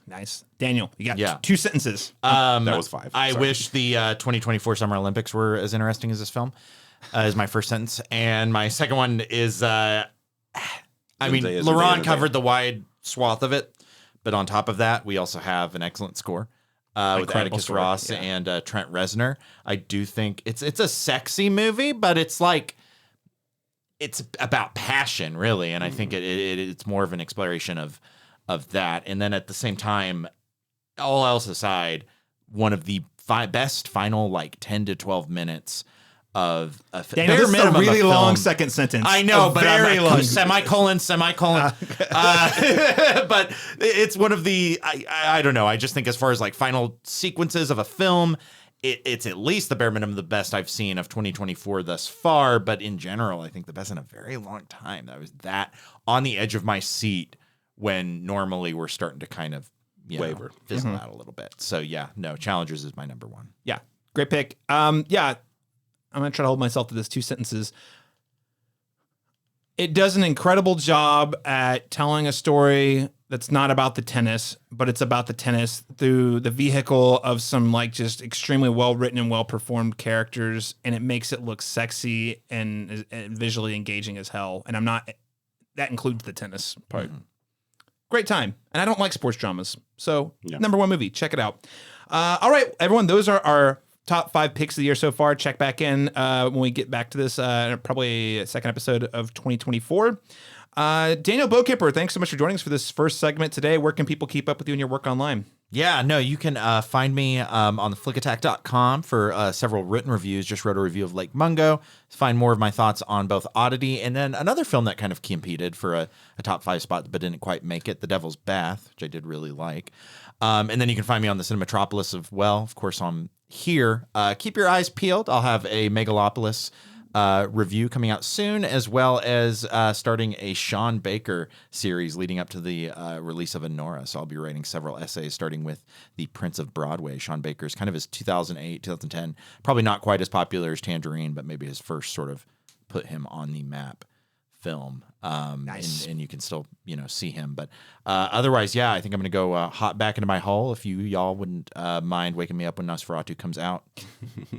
[SPEAKER 1] Nice. Daniel, you got 2 sentences.
[SPEAKER 2] That was 5.
[SPEAKER 3] I wish the 2024 Summer Olympics were as interesting as this film. Is my first sentence. And my second one is, LaRon covered the wide swath of it. But on top of that, we also have an excellent score with Atticus Ross and Trent Reznor. I do think it's a sexy movie, but it's like, it's about passion, really. And I think it's more of an exploration of that. And then at the same time, all else aside, one of the best final 10 to 12 minutes of a
[SPEAKER 1] Daniel, this is a really long second sentence.
[SPEAKER 3] I know, but
[SPEAKER 1] very long.
[SPEAKER 3] Semicolon. But it's one of the, I don't know. I just think as far as final sequences of a film, it's at least the bare minimum the best I've seen of 2024 thus far. But in general, I think the best in a very long time. That was that on the edge of my seat when normally we're starting to kind of
[SPEAKER 2] waver,
[SPEAKER 3] fizzle out a little bit. So Challengers is my number 1.
[SPEAKER 1] Yeah, great pick. I'm going to try to hold myself to this 2 sentences. It does an incredible job at telling a story that's not about the tennis, but it's about the tennis through the vehicle of some just extremely well-written and well-performed characters, and it makes it look sexy and visually engaging as hell. And I'm not that includes the tennis part. Great time. And I don't like sports dramas. So,
[SPEAKER 2] Yeah.
[SPEAKER 1] number one movie. Check it out. All right, everyone. Those are our top 5 picks of the year so far. Check back in when we get back to this, probably a second episode of 2024. Daniel Bokipper, thanks so much for joining us for this first segment today. Where can people keep up with you and your work online?
[SPEAKER 3] Yeah, no, you can find me on the flickattack.com for several written reviews. Just wrote a review of Lake Mungo. Find more of my thoughts on both Oddity and then another film that kind of competed for a top 5 spot but didn't quite make it, The Devil's Bath, which I did really like. And then you can find me on the Cinematropolis of course, on here. Keep your eyes peeled. I'll have a Megalopolis review coming out soon, as well as starting a Sean Baker series leading up to the release of Anora. So I'll be writing several essays, starting with The Prince of Broadway. Sean Baker's kind of his 2008, 2010, probably not quite as popular as Tangerine, but maybe his first sort of put him on the map film.
[SPEAKER 1] Nice.
[SPEAKER 3] And you can still, see him. But otherwise, yeah, I think I'm going to go hop back into my hole. If y'all wouldn't mind waking me up when Nosferatu comes out,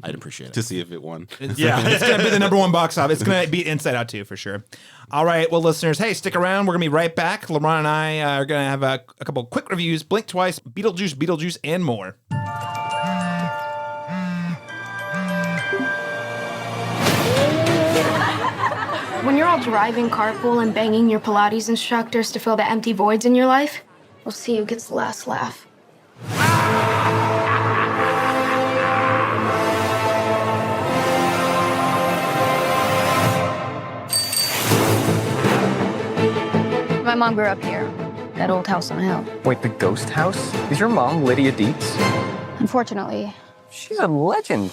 [SPEAKER 3] I'd appreciate it.
[SPEAKER 2] To see if it won.
[SPEAKER 1] Yeah, it's going to be the number one box office. It's going to beat Inside Out 2 for sure. All right, well, listeners, hey, stick around. We're going to be right back. LeBron and I are going to have a couple quick reviews, Blink Twice, Beetlejuice, and more.
[SPEAKER 4] When you're all driving carpool and banging your Pilates instructors to fill the empty voids in your life, we'll see who gets the last laugh. My mom grew up here, that old house on the hill.
[SPEAKER 5] Wait, the ghost house? Is your mom Lydia Dietz?
[SPEAKER 4] Unfortunately.
[SPEAKER 5] She's a legend.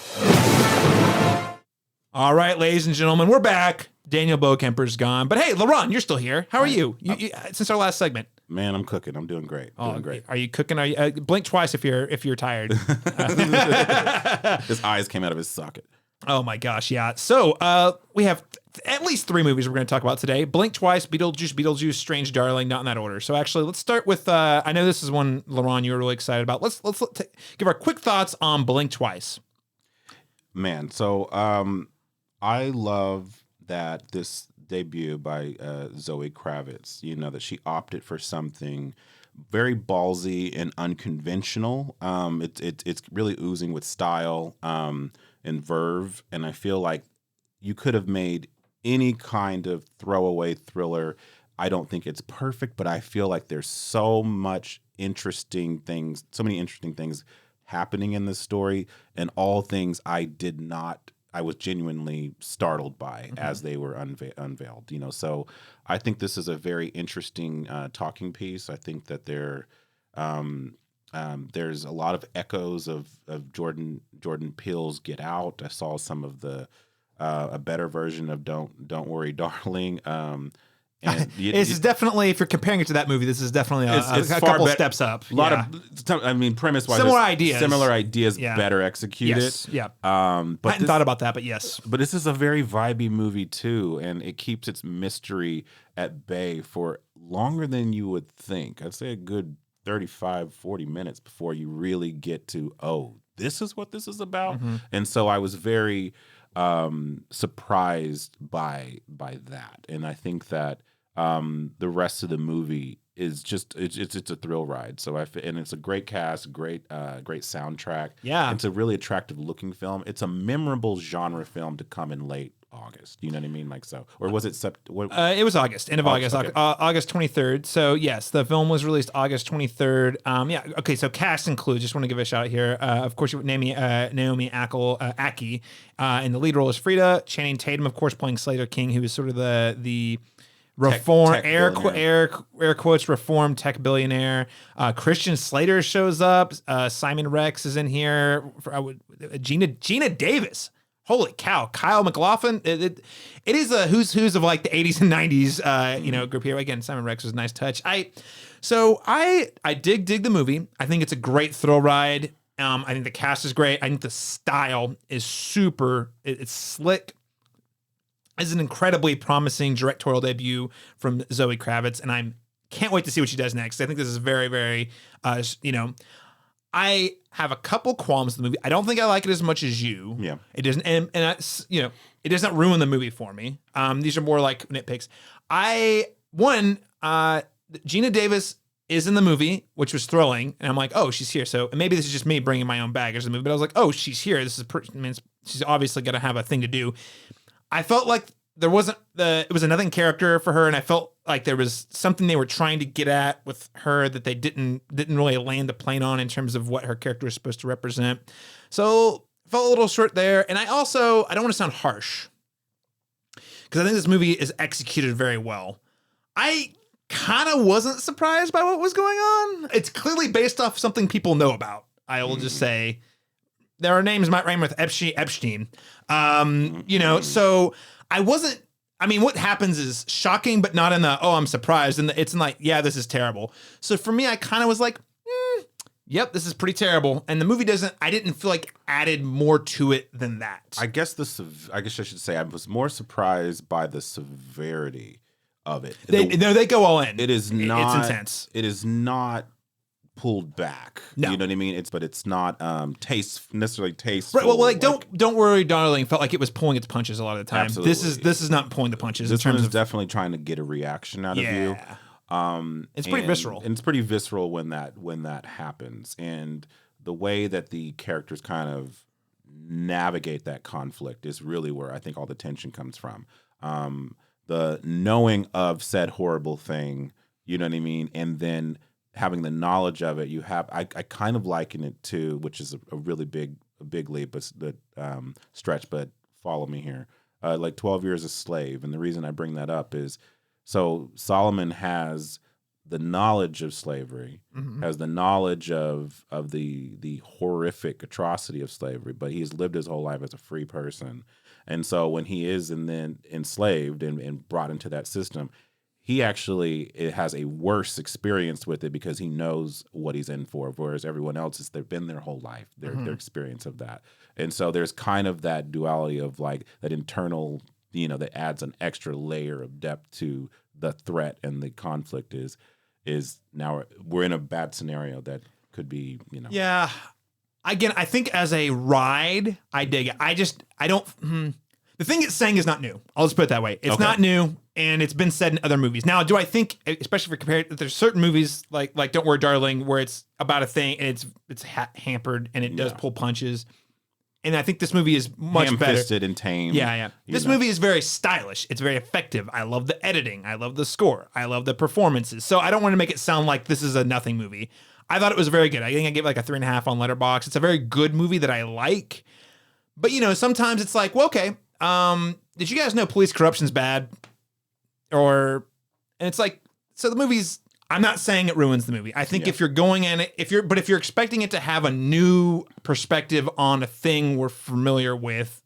[SPEAKER 1] All right, ladies and gentlemen, we're back. Daniel Bokemper's gone. But hey, LaRon, you're still here. How are you? Since our last segment?
[SPEAKER 2] Man, I'm cooking. I'm doing great. Doing great.
[SPEAKER 1] Are you cooking? Are you blink twice if you're tired?
[SPEAKER 2] His eyes came out of his socket.
[SPEAKER 1] Oh my gosh, yeah. So we have at least 3 movies we're going to talk about today. Blink Twice, Beetlejuice, Strange Darling, not in that order. So actually, let's start with, I know this is one, LaRon, you were really excited about. Let's give our quick thoughts on Blink Twice.
[SPEAKER 2] Man, so I love that this debut by Zoe Kravitz, that she opted for something very ballsy and unconventional. It's really oozing with style and verve, and I feel like you could have made any kind of throwaway thriller. I don't think it's perfect, but I feel like there's so many interesting things happening in this story, and all things I was genuinely startled by as they were unveiled. So I think this is a very interesting talking piece. I think that there's a lot of echoes of Jordan Peele's Get Out. I saw some of a better version of Don't Worry, Darling. And
[SPEAKER 1] this is definitely, if you're comparing it to that movie, this is definitely a couple steps up.
[SPEAKER 2] A lot of premise-wise,
[SPEAKER 1] similar ideas,
[SPEAKER 2] better executed.
[SPEAKER 1] Yes, yeah.
[SPEAKER 2] But
[SPEAKER 1] I hadn't thought about that, but yes.
[SPEAKER 2] But this is a very vibey movie too, and it keeps its mystery at bay for longer than you would think. I'd say a good 35, 40 minutes before you really get to, oh, this is what this is about. Mm-hmm. And so I was very surprised by that, and I think that the rest of the movie is just it's a thrill ride. So and it's a great cast, great soundtrack.
[SPEAKER 1] Yeah,
[SPEAKER 2] it's a really attractive looking film. It's a memorable genre film to come in late August. You know what I mean? Like so, or was it
[SPEAKER 1] it was August, end of August, okay. August 23rd. So yes, the film was released August 23rd. Yeah. Okay. So cast includes. Just want to give a shout out here. Of course, you have Naomi Ackie in the lead role as Frida. Channing Tatum, of course, playing Slater King, who is sort of the reform
[SPEAKER 2] tech
[SPEAKER 1] air quotes reform tech billionaire. Christian Slater shows up. Simon Rex is in here. Gina Davis. Holy cow, Kyle MacLachlan. It is a who's of like the 80s and 90s group here. Again, Simon Rex was a nice touch. I dig the movie. I think it's a great thrill ride. I think the cast is great. I think the style is super. It's slick. It's an incredibly promising directorial debut from Zoe Kravitz, and I can't wait to see what she does next. I think this is very, very, I have a couple qualms with the movie. I don't think I like it as much as you.
[SPEAKER 2] Yeah.
[SPEAKER 1] It doesn't, and it doesn't ruin the movie for me. These are more like nitpicks. I one, Gina Davis is in the movie, which was thrilling, and I'm like, oh, she's here. So and maybe this is just me bringing my own baggage to the movie, but I was like, oh, she's here. This is she's obviously gonna have a thing to do. I felt like it was a nothing character for her, and I felt like there was something they were trying to get at with her that they didn't really land the plane on in terms of what her character was supposed to represent. So felt a little short there, and I don't want to sound harsh because I think this movie is executed very well. I kind of wasn't surprised by what was going on. It's clearly based off something people know about. I will just say there are names might rhyme with Epstein. So I wasn't. I mean, what happens is shocking, but not in the I'm surprised. And it's like, yeah, this is terrible. So for me, I kind of was like, yep, this is pretty terrible. And the movie I didn't feel like added more to it than that.
[SPEAKER 2] I guess I should say I was more surprised by the severity of it.
[SPEAKER 1] They go all in.
[SPEAKER 2] It is not.
[SPEAKER 1] It's intense.
[SPEAKER 2] It is not pulled back.
[SPEAKER 1] No.
[SPEAKER 2] You know what I mean? But it's not necessarily tasteful.
[SPEAKER 1] Right. Well, like don't worry, darling. Felt like it was pulling its punches a lot of the time.
[SPEAKER 2] Absolutely.
[SPEAKER 1] This is not pulling the punches.
[SPEAKER 2] This
[SPEAKER 1] in terms
[SPEAKER 2] one is
[SPEAKER 1] of
[SPEAKER 2] definitely trying to get a reaction out of you.
[SPEAKER 1] It's pretty visceral.
[SPEAKER 2] And it's pretty visceral when that happens. And the way that the characters kind of navigate that conflict is really where I think all the tension comes from. The knowing of said horrible thing, you know what I mean? And then having the knowledge of it, I kind of liken it to, which is a really big leap, but stretch, but follow me here. Like 12 Years a Slave. And the reason I bring that up is, so Solomon has the knowledge of slavery, has the knowledge of the horrific atrocity of slavery, but he's lived his whole life as a free person. And so when he is then enslaved and brought into that system, he actually has a worse experience with it because he knows what he's in for, whereas everyone else they've been their whole life, their experience of that. And so there's kind of that duality of like that internal, that adds an extra layer of depth to the threat and the conflict is now we're in a bad scenario that could be,
[SPEAKER 1] Yeah. Again, I think as a ride, I dig it. I don't. The thing it's saying is not new. I'll just put it that way. It's not new, and it's been said in other movies. Now, do I think, especially for compared, that there's certain movies like Don't Worry, Darling, where it's about a thing and it's hampered and it does pull punches. And I think this movie is much better.
[SPEAKER 2] Ham-fisted and tame.
[SPEAKER 1] Yeah. This movie is very stylish. It's very effective. I love the editing. I love the score. I love the performances. So I don't want to make it sound like this is a nothing movie. I thought it was very good. I think I gave it like a 3.5 on Letterboxd. It's a very good movie that I like. But, sometimes it's like, well, okay, did you guys know police corruption's bad? And it's like, so the movie's, I'm not saying it ruins the movie. I think if you're going in it, if you're expecting it to have a new perspective on a thing we're familiar with,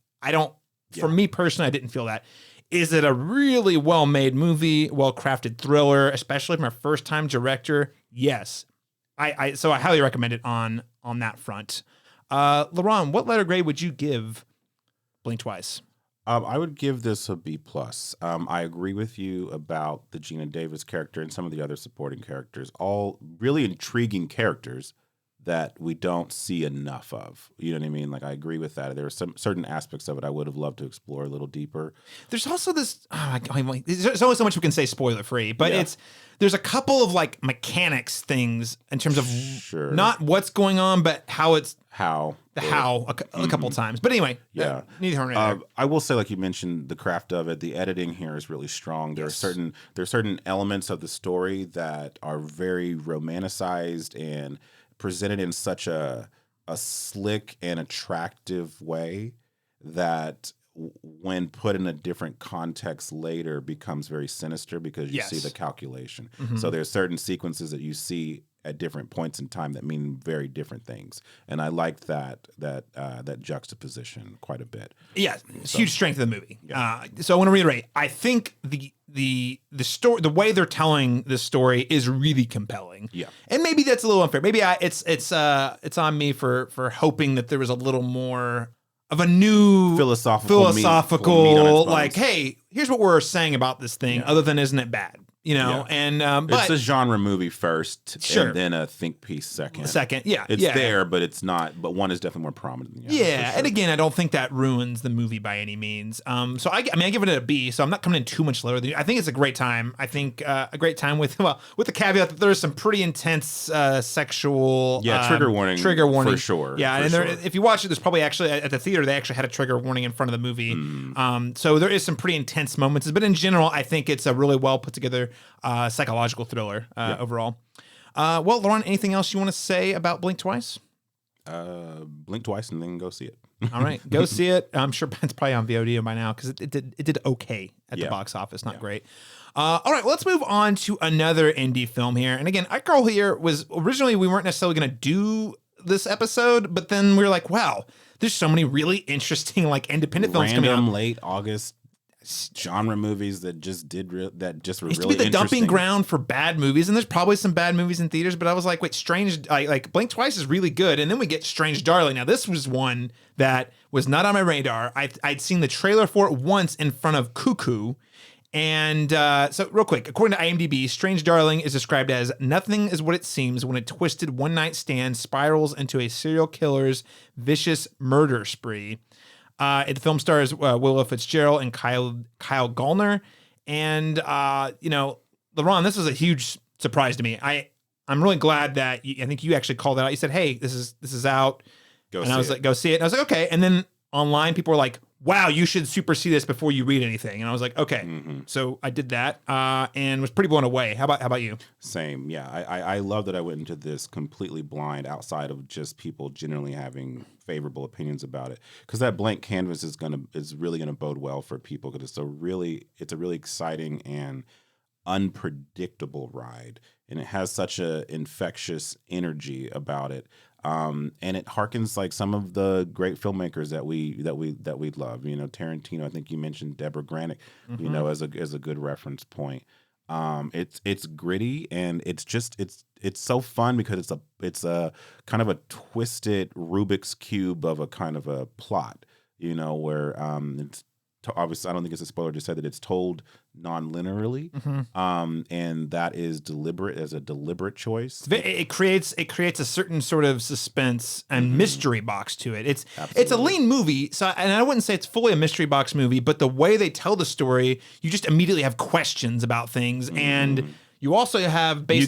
[SPEAKER 1] for me personally, I didn't feel that. Is it a really well-made movie, well-crafted thriller, especially from a first-time director? Yes. So I highly recommend it on that front. LaRon, what letter grade would you give Blink Twice?
[SPEAKER 2] I would give this a B+. I agree with you about the Gina Davis character and some of the other supporting characters. All really intriguing characters that we don't see enough of. You know what I mean? Like, I agree with that. There are some certain aspects of it I would have loved to explore a little deeper.
[SPEAKER 1] There's also this, there's only so much we can say spoiler free, but there's a couple of like mechanics things in terms of not what's going on, but how a couple times. But anyway, neither here nor there.
[SPEAKER 2] I will say, like you mentioned, the craft of it, the editing here is really strong. There are certain elements of the story that are very romanticized and presented in such a slick and attractive way that when put in a different context later becomes very sinister because you see the calculation. So there's certain sequences that you see at different points in time that mean very different things. And I liked that juxtaposition quite a bit.
[SPEAKER 1] Yeah, it's huge strength of the movie. Yeah. So I want to reiterate, I think the story, the way they're telling this story is really compelling. Yeah. And maybe that's a little unfair. Maybe it's on me for hoping that there was a little more of a new philosophical
[SPEAKER 2] meat
[SPEAKER 1] like, hey, here's what we're saying about this thing, other than isn't it bad? you know,
[SPEAKER 2] Yeah.
[SPEAKER 1] and
[SPEAKER 2] It's
[SPEAKER 1] but
[SPEAKER 2] a genre movie first,
[SPEAKER 1] Sure.
[SPEAKER 2] and then a think piece second.
[SPEAKER 1] it's
[SPEAKER 2] It's there, but it's not. But one is definitely more prominent than the other.
[SPEAKER 1] Yeah,
[SPEAKER 2] for sure.
[SPEAKER 1] and again, I don't think that ruins the movie by any means. So I mean, I give it a B. So I'm not coming in too much lower than you. I think it's a great time. I think a great time with with the caveat that there's some pretty intense sexual
[SPEAKER 2] trigger warning.
[SPEAKER 1] Trigger warning
[SPEAKER 2] for sure.
[SPEAKER 1] Yeah,
[SPEAKER 2] for
[SPEAKER 1] and
[SPEAKER 2] sure.
[SPEAKER 1] if you watch it, there's probably actually at the theater they actually had a trigger warning in front of the movie. So there is some pretty intense moments, but in general, I think it's a really well put together psychological thriller overall. Well, Lauren, anything else you want to say about Blink Twice?
[SPEAKER 2] Blink twice and then go see it.
[SPEAKER 1] All right, go see it. I'm sure it's probably on VOD by now because it did okay at the box office, not great. All right, well, let's move on to another indie film here. And again, our goal here was originally we weren't necessarily going to do this episode, but then we were like, wow, there's so many really interesting like independent films coming out.
[SPEAKER 2] Late August genre movies that just were
[SPEAKER 1] Used
[SPEAKER 2] really
[SPEAKER 1] to be the dumping
[SPEAKER 2] interesting.
[SPEAKER 1] ground for bad movies, and there's probably some bad movies in theaters. But I was like, wait, Strange, like Blink Twice is really good, and then we get Strange Darling. Now this was one that was not on my radar. I'd seen the trailer for it once in front of Cuckoo, and so real quick, according to IMDb, Strange Darling is described as nothing is what it seems when a twisted one-night stand spirals into a serial killer's vicious murder spree. The film stars Willa Fitzgerald and Kyle Gallner, and LeBron, this was a huge surprise to me. I'm really glad that I think you actually called it out. You said, "Hey, this is out," and I was like, "Go see it." And I was like, "Okay." And then online, people were like, "Wow, you should super see this before you read anything." And I was like, "Okay." So I did that and was pretty blown away. How about you?
[SPEAKER 2] Same, yeah. I love that I went into this completely blind, outside of just people generally having favorable opinions about it, because that blank canvas is really gonna bode well for people, because it's a really exciting and unpredictable ride, and it has such a infectious energy about it. And it harkens like some of the great filmmakers that we love. You know, Tarantino. I think you mentioned Deborah Granick. You know, as a good reference point. It's gritty, and it's so fun because it's a kind of a twisted Rubik's cube of a kind of a plot. You know, where it's obviously, I don't think it's a spoiler to say that it's told non-linearly, and that is deliberate, as a deliberate choice.
[SPEAKER 1] It creates a certain sort of suspense and mystery box to it. It's a lean movie, so, and I wouldn't say it's fully a mystery box movie, but the way they tell the story, you just immediately have questions about things, and you also have
[SPEAKER 2] you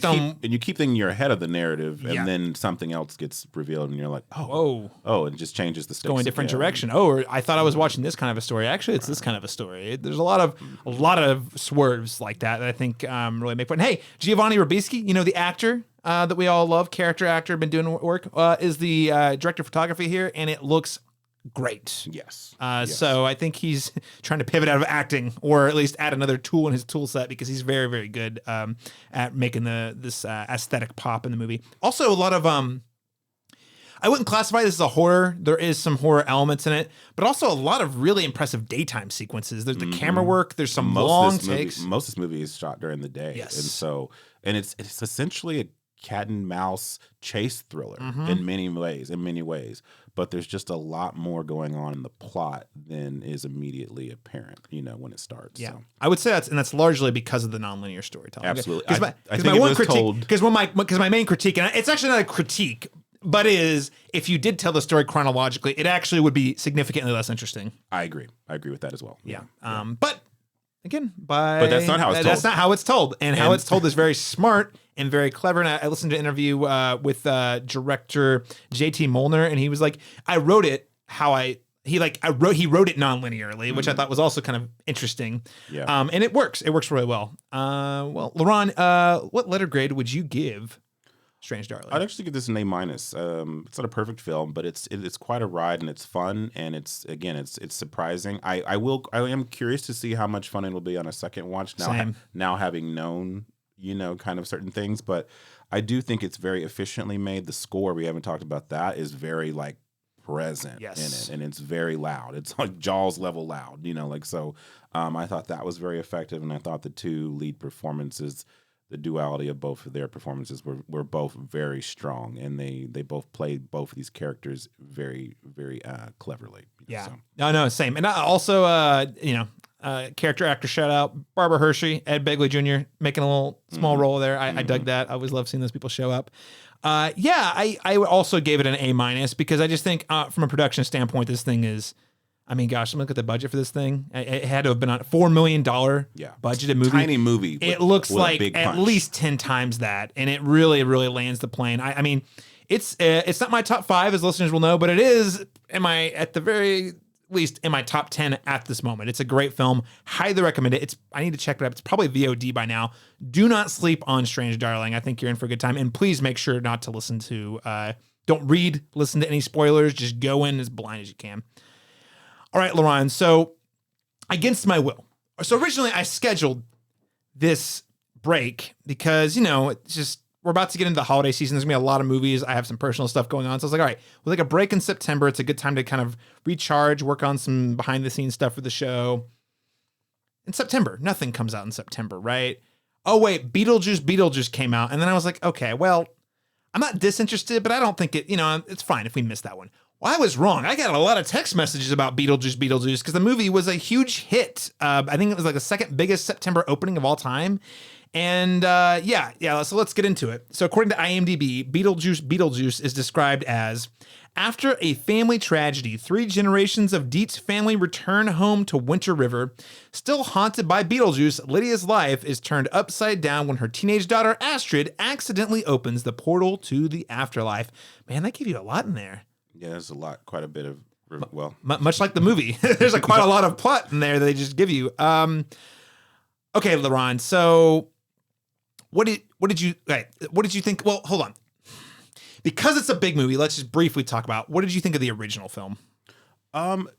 [SPEAKER 2] keep thinking you're ahead of the narrative, and
[SPEAKER 1] Yeah.
[SPEAKER 2] then something else gets revealed, and you're like,
[SPEAKER 1] whoa.
[SPEAKER 2] it just changes the stakes.
[SPEAKER 1] Go in a different
[SPEAKER 2] again.
[SPEAKER 1] direction. Oh, or I thought I was watching this kind of a story. Actually, it's this kind of a story. There's a lot of swerves like that I think really make fun. Hey, Giovanni Ribisi, you know, the actor that we all love, character actor, been doing work, is the director of photography here, and it looks great.
[SPEAKER 2] Yes.
[SPEAKER 1] So I think he's trying to pivot out of acting, or at least add another tool in his tool set, because he's very, very good at making this aesthetic pop in the movie. Also, a lot of I wouldn't classify this as a horror. There is some horror elements in it, but also a lot of really impressive daytime sequences. There's the camera work. There's some long takes.
[SPEAKER 2] Most of this movie is shot during the day.
[SPEAKER 1] Yes.
[SPEAKER 2] And it's essentially a cat and mouse chase thriller in many ways. But there's just a lot more going on in the plot than is immediately apparent, you know, when it starts.
[SPEAKER 1] Yeah,
[SPEAKER 2] So.
[SPEAKER 1] I would say that's largely because of the nonlinear storytelling.
[SPEAKER 2] Absolutely.
[SPEAKER 1] Because
[SPEAKER 2] I think it was told.
[SPEAKER 1] Because my main critique, and it's actually not a critique, but is if you did tell the story chronologically, it actually would be significantly less interesting.
[SPEAKER 2] I agree with that as well.
[SPEAKER 1] Yeah. But again, but
[SPEAKER 2] that's not how it's told.
[SPEAKER 1] That's not how it's told, and how it's told is very smart and very clever. And I listened to an interview with director J.T. Molnar, and he was like, "I wrote it how he wrote it non-linearly," which I thought was also kind of interesting.
[SPEAKER 2] Yeah.
[SPEAKER 1] And it works. It works really well. Well, LaRon, what letter grade would you give Strange Darling?
[SPEAKER 2] I'd actually give this an A-. It's not a perfect film, but it's quite a ride, and it's fun, and it's surprising. I am curious to see how much fun it'll be on a second watch now. Now having known, you know, kind of certain things, but I do think it's very efficiently made. The score, we haven't talked about that, is very like present in it, and it's very loud. It's like Jaws level loud, you know, like so. I thought that was very effective, and I thought the two lead performances, the duality of both of their performances were both very strong, and they both played both of these characters very, very cleverly.
[SPEAKER 1] Yeah.
[SPEAKER 2] So.
[SPEAKER 1] No, same. And I also, you know, character actor shout out. Barbara Hershey, Ed Begley Jr. making a little small role there. I dug that. I always love seeing those people show up. I also gave it an A- because I just think from a production standpoint, this thing is, I mean, gosh, look at the budget for this thing. It had to have been on a $4 million budgeted movie.
[SPEAKER 2] Tiny movie.
[SPEAKER 1] It looks
[SPEAKER 2] with a
[SPEAKER 1] like
[SPEAKER 2] big
[SPEAKER 1] at
[SPEAKER 2] punch.
[SPEAKER 1] least 10 times that. And it really, really lands the plane. I mean, it's not my top 5, as listeners will know, but it is at the very least in my top 10 at this moment. It's a great film. Highly recommend it. I need to check it out. It's probably VOD by now. Do not sleep on Strange Darling. I think you're in for a good time. And please make sure not to listen to, listen to any spoilers. Just go in as blind as you can. All right, Lauren. So against my will. So originally I scheduled this break because, it's just, we're about to get into the holiday season. There's going to be a lot of movies. I have some personal stuff going on. So I was like, all right, we'll take a break in September. It's a good time to kind of recharge, work on some behind the scenes stuff for the show. In September, nothing comes out in September, right? Oh, wait, Beetlejuice came out. And then I was like, okay, well, I'm not disinterested, but I don't think it's fine if we miss that one. Well, I was wrong. I got a lot of text messages about Beetlejuice because the movie was a huge hit. I think it was like the second biggest September opening of all time. And so let's get into it. So according to IMDb, Beetlejuice is described as, after a family tragedy, 3 generations of Dietz family return home to Winter River. Still haunted by Beetlejuice, Lydia's life is turned upside down when her teenage daughter Astrid accidentally opens the portal to the afterlife. Man, that gave you a lot in there.
[SPEAKER 2] Yeah, there's quite a bit of, well.
[SPEAKER 1] Much like the movie. There's quite a lot of plot in there that they just give you. Okay, Laron, so what did you think? Well, hold on. Because it's a big movie, let's just briefly talk about, what did you think of the original film?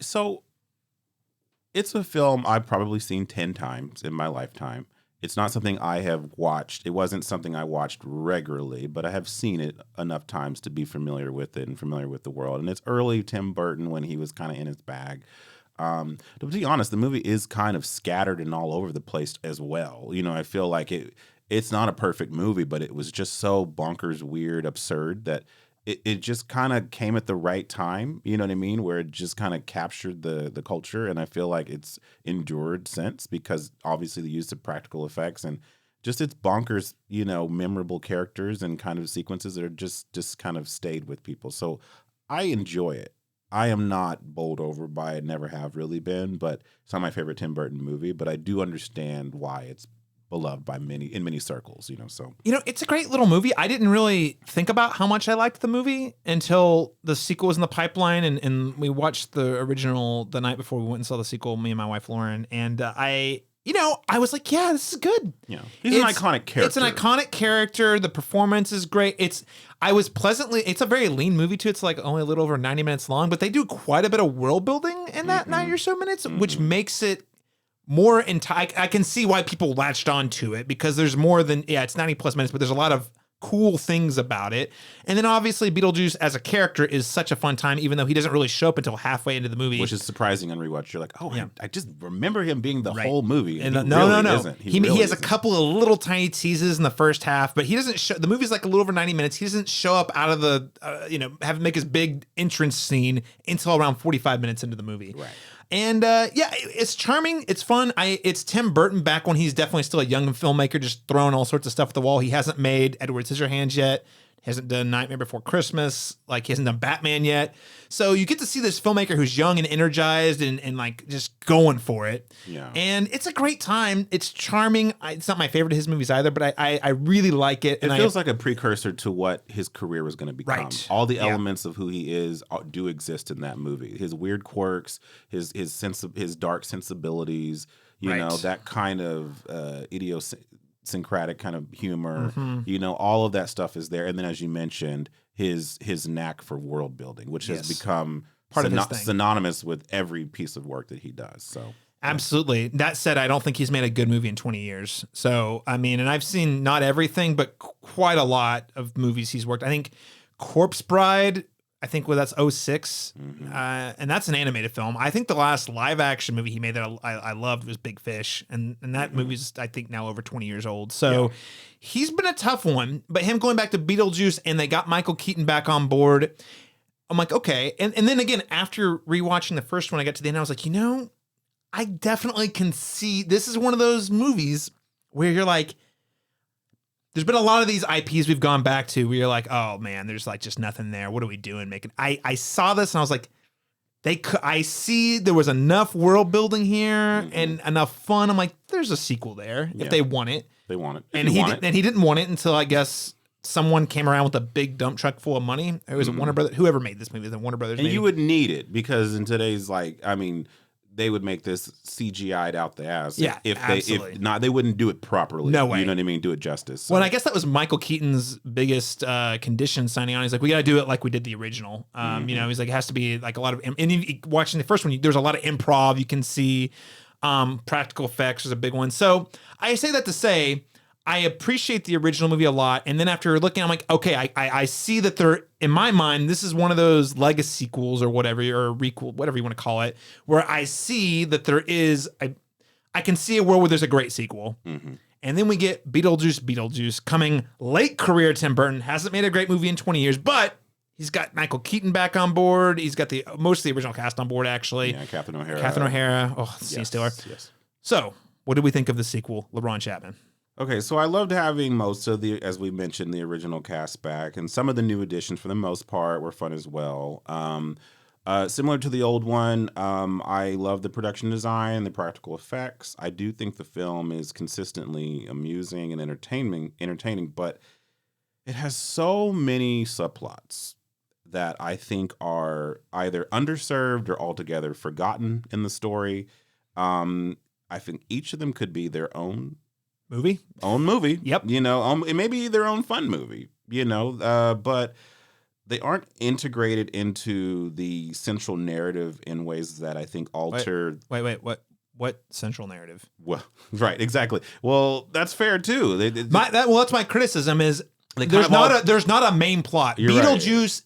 [SPEAKER 2] So it's a film I've probably seen 10 times in my lifetime. It's not something I have watched. It wasn't something I watched regularly, but I have seen it enough times to be familiar with it and familiar with the world. And it's early Tim Burton when he was kind of in his bag. To be honest, the movie is kind of scattered and all over the place as well. I feel like it's not a perfect movie, but it was just so bonkers, weird, absurd that it just kind of came at the right time, you know what I mean? Where it just kind of captured the culture. And I feel like it's endured since, because obviously the use of practical effects and just its bonkers, memorable characters and kind of sequences that are just kind of stayed with people. So I enjoy it. I am not bowled over by it, never have really been, but it's not my favorite Tim Burton movie, but I do understand why it's beloved by many circles, so.
[SPEAKER 1] It's a great little movie. I didn't really think about how much I liked the movie until the sequel was in the pipeline, and we watched the original the night before we went and saw the sequel, me and my wife Lauren, and I was like, yeah, this is good.
[SPEAKER 2] Yeah. He's an iconic character.
[SPEAKER 1] It's an iconic character. The performance is great. It's a very lean movie too. It's like only a little over 90 minutes long, but they do quite a bit of world building in that 90 or so minutes, which makes it more I can see why people latched on to it, because there's more than, it's 90 plus minutes, but there's a lot of cool things about it. And then obviously Beetlejuice as a character is such a fun time, even though he doesn't really show up until halfway into the movie.
[SPEAKER 2] Which is surprising on rewatch. You're like, oh, yeah. I just remember him being the whole movie.
[SPEAKER 1] And
[SPEAKER 2] he
[SPEAKER 1] no.
[SPEAKER 2] Really isn't.
[SPEAKER 1] He has a couple of little tiny teases in the first half, but he doesn't show, the movie's like a little over 90 minutes. He doesn't show up out of the, make his big entrance scene until around 45 minutes into the movie.
[SPEAKER 2] Right.
[SPEAKER 1] And it's charming. It's fun. It's Tim Burton back when he's definitely still a young filmmaker, just throwing all sorts of stuff at the wall. He hasn't made Edward Scissorhands yet. He hasn't done Nightmare Before Christmas. Like, he hasn't done Batman yet. So you get to see this filmmaker who's young and energized and like just going for it.
[SPEAKER 2] Yeah.
[SPEAKER 1] And it's a great time. It's charming. It's not my favorite of his movies either, but I really like it.
[SPEAKER 2] It feels like a precursor to what his career was going to become.
[SPEAKER 1] Right.
[SPEAKER 2] All the elements of who he is do exist in that movie. His weird quirks, his dark sensibilities, you know, that kind of idiosyncratic kind of humor, all of that stuff is there. And then, as you mentioned, his knack for world building, which has become
[SPEAKER 1] part of his thing,
[SPEAKER 2] synonymous with every piece of work that he does. So
[SPEAKER 1] absolutely. That said, I don't think he's made a good movie in 20 years. So, I mean, and I've seen not everything, but quite a lot of movies he's worked. I think Corpse Bride, that's 06. And that's an animated film. I think the last live action movie he made that I loved was Big Fish. And that movie's, I think, now over 20 years old. So he's been a tough one, but him going back to Beetlejuice and they got Michael Keaton back on board, I'm like, okay. And then again, after rewatching the first one, I got to the end, I was like, I definitely can see this is one of those movies where you're like, there's been a lot of these IPs we've gone back to where you're like, oh man, there's like just nothing there. What are we doing? I saw this and I was like, I see there was enough world building here and enough fun. I'm like, there's a sequel there if they want it.
[SPEAKER 2] They want it.
[SPEAKER 1] And he didn't want it until I guess someone came around with a big dump truck full of money. It was a Warner Brothers. Whoever made this movie, the Warner Brothers.
[SPEAKER 2] And
[SPEAKER 1] made
[SPEAKER 2] you would need it because in today's they would make this CGI'd out the ass.
[SPEAKER 1] Yeah, absolutely.
[SPEAKER 2] If not, they wouldn't do it properly.
[SPEAKER 1] No way.
[SPEAKER 2] You know what I mean? Do it justice. So.
[SPEAKER 1] Well, I guess that was Michael Keaton's biggest condition signing on. He's like, we got to do it like we did the original. You know, he's like, it has to be like a lot of, and watching the first one, there's a lot of improv. You can see practical effects is a big one. So I say that to say, I appreciate the original movie a lot. And then after looking, I'm like, okay, I see that there, in my mind, this is one of those legacy sequels or whatever, or requel, whatever you want to call it, where I see that there is, I can see a world where there's a great sequel. And then we get Beetlejuice coming late career. Tim Burton hasn't made a great movie in 20 years, but he's got Michael Keaton back on board. He's got most of the original cast on board, actually.
[SPEAKER 2] Yeah, Catherine O'Hara.
[SPEAKER 1] Scene stealer.
[SPEAKER 2] Yes.
[SPEAKER 1] So what did we think of the sequel, LeBron Chapman?
[SPEAKER 2] Okay, so I loved having most of the, as we mentioned, the original cast back, and some of the new additions, for the most part, were fun as well. Similar to the old one, I love the production design, the practical effects. I do think the film is consistently amusing and entertaining, but it has so many subplots that I think are either underserved or altogether forgotten in the story. I think each of them could be their own movie.
[SPEAKER 1] Yep.
[SPEAKER 2] You know, it may be their own fun movie, you know, but they aren't integrated into the central narrative in ways that I think alter.
[SPEAKER 1] Wait, what central narrative?
[SPEAKER 2] Well, right, exactly. Well, that's fair too.
[SPEAKER 1] That's my criticism is there's not a main plot. Beetlejuice,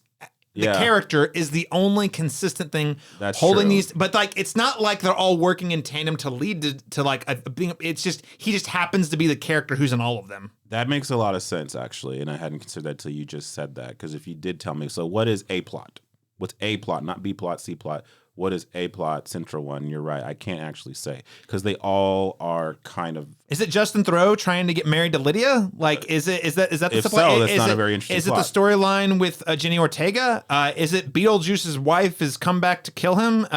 [SPEAKER 1] the character, is the only consistent thing
[SPEAKER 2] that's
[SPEAKER 1] holding
[SPEAKER 2] true.
[SPEAKER 1] these. But like, it's not like they're all working in tandem to lead to like being. It's just he just happens to be the character who's in all of them.
[SPEAKER 2] That makes a lot of sense, actually, and I hadn't considered that till you just said that. Because if you did tell me, so what is a plot? What's a plot? Not B plot, C plot. What is a plot, central one? You're right. I can't actually say because they all are kind of.
[SPEAKER 1] Is it Justin Theroux trying to get married to Lydia? Like, is that the
[SPEAKER 2] if
[SPEAKER 1] supply?
[SPEAKER 2] so, that's not a very interesting
[SPEAKER 1] Is
[SPEAKER 2] plot.
[SPEAKER 1] it the storyline with Jenny Ortega? Is it Beetlejuice's wife has come back to kill him?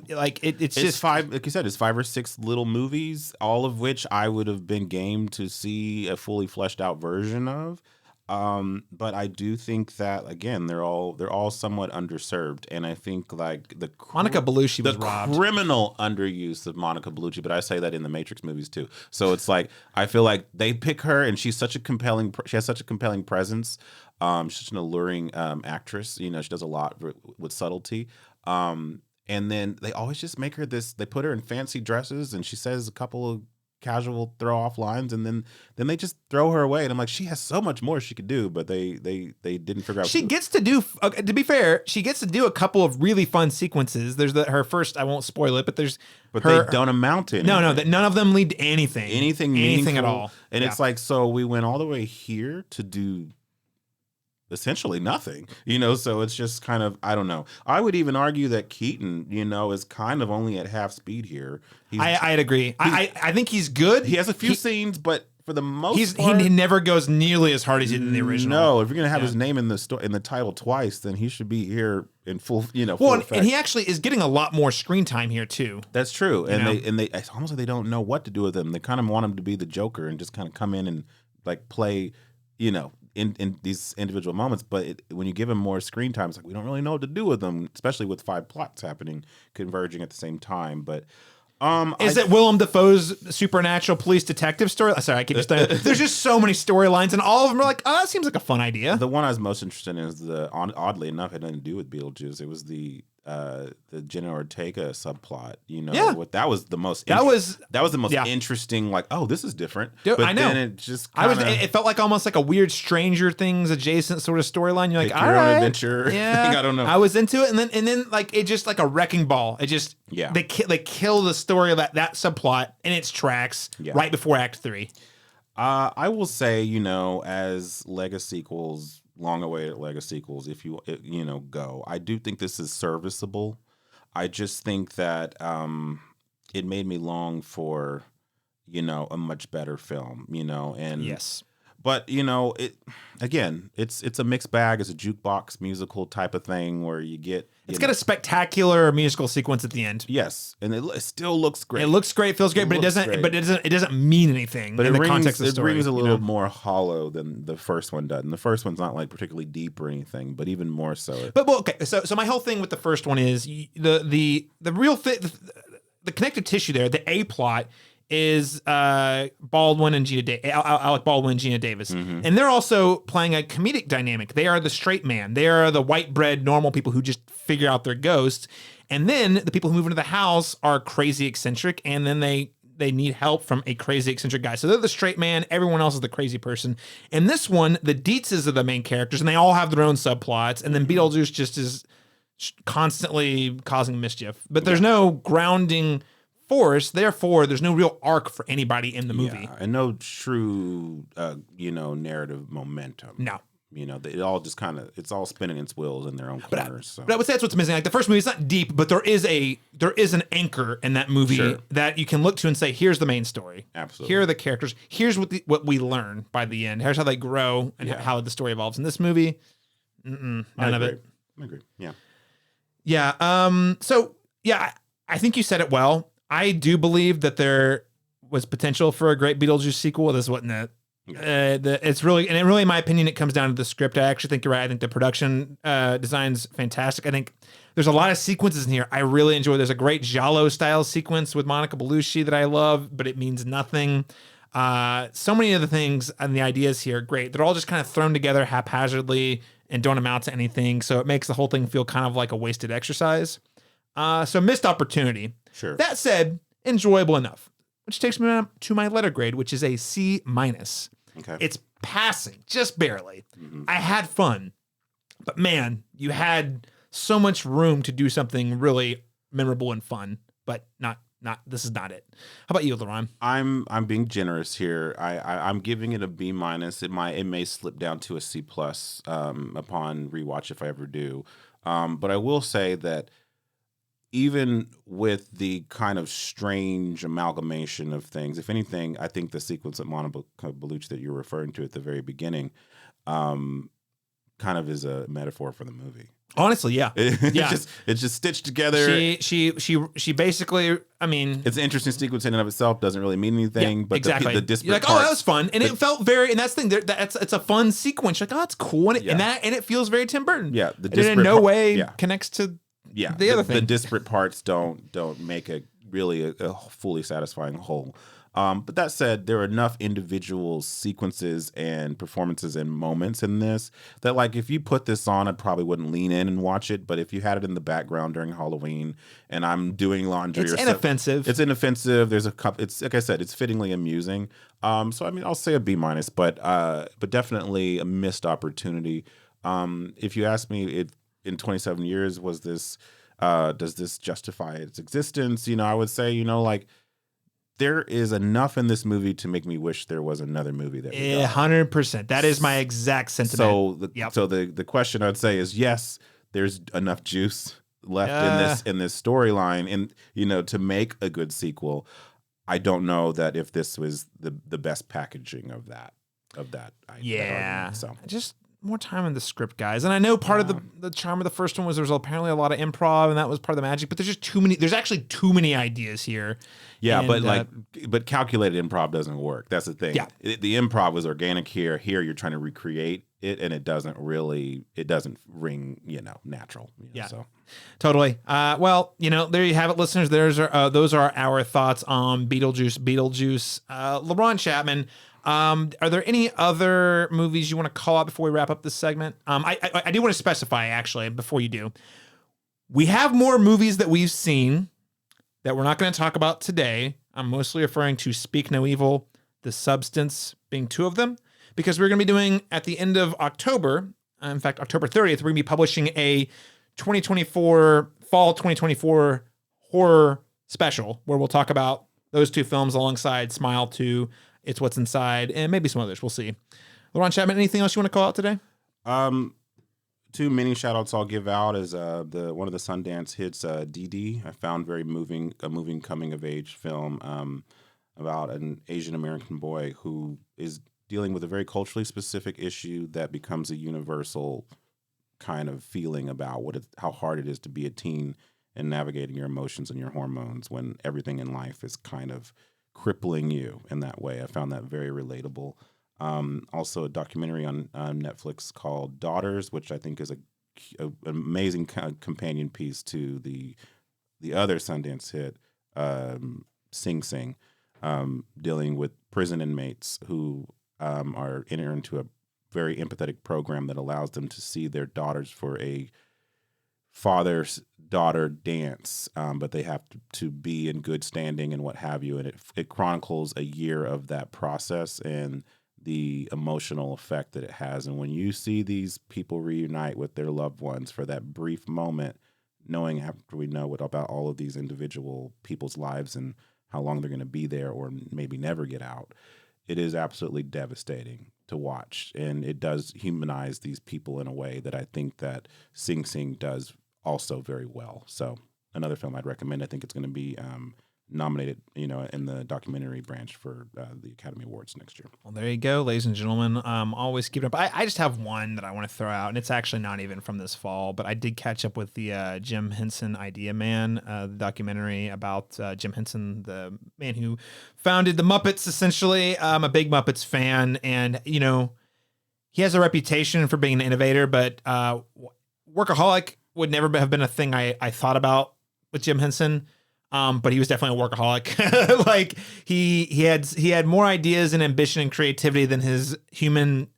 [SPEAKER 1] It's just
[SPEAKER 2] five. Like you said, it's 5 or 6 little movies, all of which I would have been game to see a fully fleshed out version of. But I do think that again, they're all somewhat underserved, and I think like
[SPEAKER 1] Monica Bellucci was robbed.
[SPEAKER 2] Criminal underuse of Monica Bellucci, but I say that in the Matrix movies too. So it's like I feel like they pick her, and she has such a compelling presence. She's such an alluring actress. You know, she does a lot with subtlety. And then they always just make her this. They put her in fancy dresses, and she says a couple of casual throw off lines, and then they just throw her away, and I'm like, she has so much more she could do, but they didn't figure out.
[SPEAKER 1] She gets to do. To be fair, she gets to do a couple of really fun sequences. There's her first. I won't spoil it, but there's.
[SPEAKER 2] But they don't amount to anything.
[SPEAKER 1] No, that none of them lead to anything.
[SPEAKER 2] Anything
[SPEAKER 1] at all.
[SPEAKER 2] And it's like, so we went all the way here to do essentially nothing, you know, so it's just kind of, I don't know. I would even argue that Keaton, you know, is kind of only at half speed here.
[SPEAKER 1] I'd agree. I think he's good.
[SPEAKER 2] He has a few scenes, but for the most part,
[SPEAKER 1] he never goes nearly as hard as he did in the original.
[SPEAKER 2] No, if you're gonna have his name in the title twice, then he should be here in full, you know.
[SPEAKER 1] Well, and he actually is getting a lot more screen time here too.
[SPEAKER 2] That's true, and they it's almost like they don't know what to do with him. They kind of want him to be the Joker and just kind of come in and like play, you know, in these individual moments, but when you give him more screen time, it's like we don't really know what to do with them, especially with 5 plots happening, converging at the same time. But is it Willem Dafoe's supernatural police detective story? Sorry, I keep just there's just so many storylines, and all of them are like, oh, that seems like a fun idea. The one I was most interested in is oddly enough, had nothing to do with Beetlejuice. It was the Jenna Ortega subplot, you know.
[SPEAKER 1] Yeah.
[SPEAKER 2] That was the most interesting, like, oh, this is different.
[SPEAKER 1] Dude,
[SPEAKER 2] but
[SPEAKER 1] I know.
[SPEAKER 2] then it just kinda,
[SPEAKER 1] it felt like almost like a weird Stranger Things adjacent sort of storyline. You're like,
[SPEAKER 2] pick
[SPEAKER 1] all
[SPEAKER 2] your own
[SPEAKER 1] right,
[SPEAKER 2] adventure
[SPEAKER 1] yeah.
[SPEAKER 2] thing, I don't know.
[SPEAKER 1] I was into it, and then like it just like a wrecking ball. It just they kill the story of that subplot in its tracks right before Act 3.
[SPEAKER 2] I will say, you know, as Lego sequels, long-awaited Lego sequels, if you go, I do think this is serviceable. I just think that it made me long for, you know, a much better film, you know, and
[SPEAKER 1] Yes.
[SPEAKER 2] but you know, it's a mixed bag. It's a jukebox musical type of thing where you get
[SPEAKER 1] It's got a spectacular musical sequence at the end.
[SPEAKER 2] yes, and it still looks great.
[SPEAKER 1] It looks great, feels great, but it
[SPEAKER 2] looks
[SPEAKER 1] doesn't.
[SPEAKER 2] great.
[SPEAKER 1] But it doesn't mean anything
[SPEAKER 2] but
[SPEAKER 1] in
[SPEAKER 2] it
[SPEAKER 1] the
[SPEAKER 2] rings,
[SPEAKER 1] context of the story.
[SPEAKER 2] it rings a
[SPEAKER 1] you
[SPEAKER 2] little
[SPEAKER 1] know?
[SPEAKER 2] more hollow than the first one does. And the first one's not like particularly deep or anything, but even more so.
[SPEAKER 1] But well, okay. So my whole thing with the first one is the real the connective tissue there. The A plot is Baldwin and Alec Baldwin and Gina Davis, and they're also playing a comedic dynamic. They are the straight man. They are the white bread normal people who just figure out their ghosts, and then the people who move into the house are crazy eccentric, and then they need help from a crazy eccentric guy. So they're the straight man. Everyone else is the crazy person. And this one, the Dietzes are the main characters, and they all have their own subplots. And then Beetlejuice just is constantly causing mischief. But there's no grounding force. Therefore, there's no real arc for anybody in the movie.
[SPEAKER 2] Yeah, and no true, you know, narrative momentum.
[SPEAKER 1] No.
[SPEAKER 2] You know, it all just kind of, it's all spinning its wheels in their own corners. So.
[SPEAKER 1] But I would say that's what's missing. Like the first movie, it's not deep, but there is an anchor in that movie
[SPEAKER 2] Sure.
[SPEAKER 1] that you can look to and say, here's the main story.
[SPEAKER 2] Absolutely.
[SPEAKER 1] Here are the characters. Here's what we learn by the end. Here's how they grow and how the story evolves. In this movie, none of it.
[SPEAKER 2] I agree. Yeah.
[SPEAKER 1] Yeah. So yeah, I think you said it well. I do believe that there was potential for a great Beetlejuice sequel. This wasn't it's really, and in my opinion, it comes down to the script. I actually think you're right. I think the production design's fantastic. I think there's a lot of sequences in here I really enjoy. There's a great Giallo style sequence with Monica Bellucci that I love, but it means nothing. So many of the things and the ideas here are great. They're all just kind of thrown together haphazardly and don't amount to anything. So it makes the whole thing feel kind of like a wasted exercise. So missed opportunity.
[SPEAKER 2] Sure.
[SPEAKER 1] That said, enjoyable enough, which takes me to my letter grade, which is a C-.
[SPEAKER 2] Okay.
[SPEAKER 1] It's passing, just barely. I had fun, but man, you had so much room to do something really memorable and fun, but not. This is not it. How about you, LaRon?
[SPEAKER 2] I'm being generous here. I'm giving it a B-. It may slip down to a C+ upon rewatch if I ever do. But I will say that even with the kind of strange amalgamation of things, if anything, I think the sequence of Monica Bellucci that you're referring to at the very beginning kind of is a metaphor for the movie.
[SPEAKER 1] Honestly, yeah.
[SPEAKER 2] It's just stitched together.
[SPEAKER 1] She basically, I mean,
[SPEAKER 2] it's an interesting sequence in and of itself. Doesn't really mean anything, but
[SPEAKER 1] exactly.
[SPEAKER 2] the disparate
[SPEAKER 1] You're like,
[SPEAKER 2] parts,
[SPEAKER 1] that was fun, and it felt very. And that's the thing. It's a fun sequence. You're like, that's cool, and it feels very Tim Burton.
[SPEAKER 2] Yeah,
[SPEAKER 1] it in no way connects to the other thing.
[SPEAKER 2] The disparate parts don't make a really a fully satisfying whole. But that said, there are enough individual sequences and performances and moments in this that, like, if you put this on, I probably wouldn't lean in and watch it. But if you had it in the background during Halloween and I'm doing laundry,
[SPEAKER 1] it's inoffensive.
[SPEAKER 2] It's inoffensive. There's a couple. It's like I said, it's fittingly amusing. So I mean, I'll say a B-, but definitely a missed opportunity. If you ask me, in 27 years, was this does this justify its existence? You know, I would say, you know, like, there is enough in this movie to make me wish there was another movie that
[SPEAKER 1] 100%. That is my exact sentiment.
[SPEAKER 2] So the question I'd say is, yes, there's enough juice left in this storyline, and you know, to make a good sequel. I don't know that if this was the best packaging of that.
[SPEAKER 1] Yeah.
[SPEAKER 2] So
[SPEAKER 1] just more time in the script, guys. And I know part of the charm of the first one was there was apparently a lot of improv, and that was part of the magic. But there's just too many. There's actually too many ideas here.
[SPEAKER 2] Yeah,
[SPEAKER 1] and,
[SPEAKER 2] but calculated improv doesn't work. That's the thing.
[SPEAKER 1] Yeah,
[SPEAKER 2] the improv was organic here. Here you're trying to recreate it, and it doesn't ring, you know, natural. You know,
[SPEAKER 1] yeah,
[SPEAKER 2] so.
[SPEAKER 1] Totally. Well, you know, there you have it, listeners. Those are our thoughts on Beetlejuice. LaRon Chapman. Are there any other movies you want to call out before we wrap up this segment? I do want to specify, actually, before you do. We have more movies that we've seen that we're not going to talk about today. I'm mostly referring to Speak No Evil, The Substance being two of them, because we're going to be doing, at the end of October, in fact, October 30th, we're going to be publishing a fall 2024 horror special where we'll talk about those two films alongside Smile 2, It's What's Inside, and maybe some others. We'll see. LaRon Chapman, anything else you want to call out today?
[SPEAKER 2] two mini shout outs I'll give out is the one of the Sundance hits, DD. I found a moving coming of age film about an Asian American boy who is dealing with a very culturally specific issue that becomes a universal kind of feeling about how hard it is to be a teen and navigating your emotions and your hormones when everything in life is kind of crippling you in that way. I found that very relatable. Also, a documentary on Netflix called Daughters, which I think is an amazing companion piece to the other Sundance hit, Sing Sing, dealing with prison inmates who are entering into a very empathetic program that allows them to see their daughters for a father-daughter dance, but they have to be in good standing and what have you. And it chronicles a year of that process and the emotional effect that it has. And when you see these people reunite with their loved ones for that brief moment, knowing after we know about all of these individual people's lives and how long they're going to be there or maybe never get out, it is absolutely devastating to watch. And it does humanize these people in a way that I think that Sing Sing does also very well. So another film I'd recommend. I think it's going to be nominated, in the documentary branch for the Academy Awards next year.
[SPEAKER 1] Well, there you go, ladies and gentlemen. Always keep it up. I just have one that I want to throw out, and it's actually not even from this fall, but I did catch up with the Jim Henson Idea Man, the documentary about Jim Henson, the man who founded the Muppets, essentially. I'm a big Muppets fan, and, he has a reputation for being an innovator, but workaholic would never have been a thing I thought about with Jim Henson. But he was definitely a workaholic. Like he had more ideas and ambition and creativity than his human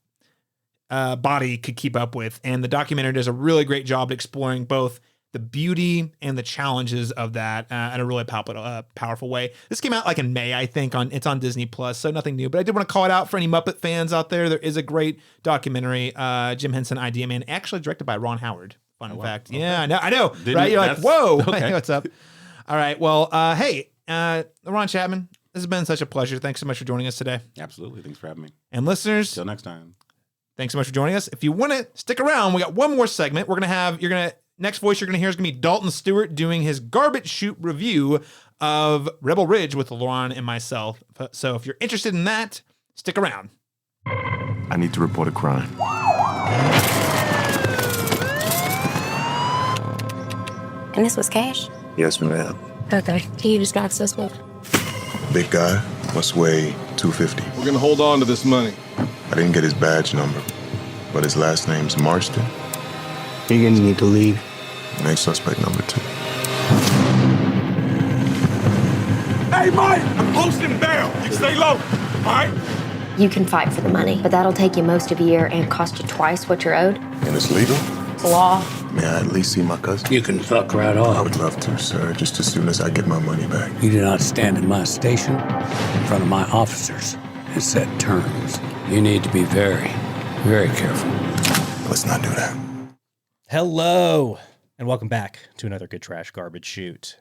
[SPEAKER 1] body could keep up with. And the documentary does a really great job at exploring both the beauty and the challenges of that in a really powerful way. This came out like in May, I think. It's on Disney Plus, so nothing new. But I did want to call it out for any Muppet fans out there. There is a great documentary, Jim Henson Idea Man, actually directed by Ron Howard. Fun fact. Okay. Yeah, I know. Right? You're like, whoa, okay. What's up? All right. Well, hey, Ron Chapman, this has been such a pleasure. Thanks so much for joining us today.
[SPEAKER 2] Absolutely. Thanks for having me.
[SPEAKER 1] And listeners,
[SPEAKER 2] till next time.
[SPEAKER 1] Thanks so much for joining us. If you want to stick around, we got one more segment. Next voice you're going to hear is going to be Dalton Stewart doing his garbage chute review of Rebel Ridge with Lauren and myself. So if you're interested in that, stick around.
[SPEAKER 6] I need to report a crime.
[SPEAKER 7] And this was cash?
[SPEAKER 6] Yes, ma'am.
[SPEAKER 7] Okay. Can you describe the suspect?
[SPEAKER 6] Big guy, must weigh 250.
[SPEAKER 8] We're gonna hold on to this money.
[SPEAKER 6] I didn't get his badge number, but his last name's Marston.
[SPEAKER 5] You're gonna need to leave.
[SPEAKER 6] Next suspect number 2.
[SPEAKER 8] Hey, Mike! I'm posting bail. You stay low, all right?
[SPEAKER 7] You can fight for the money, but that'll take you most of a year and cost you twice what you're owed.
[SPEAKER 6] And it's legal?
[SPEAKER 7] It's law.
[SPEAKER 6] May I at least see my cousin?
[SPEAKER 9] You can fuck right off.
[SPEAKER 6] I would love to, sir, just as soon as I get my money back.
[SPEAKER 9] You do not stand in my station in front of my officers and set terms. You need to be very, very careful.
[SPEAKER 6] Let's not do that.
[SPEAKER 10] Hello, and welcome back to another Good Trash Garbage Shoot.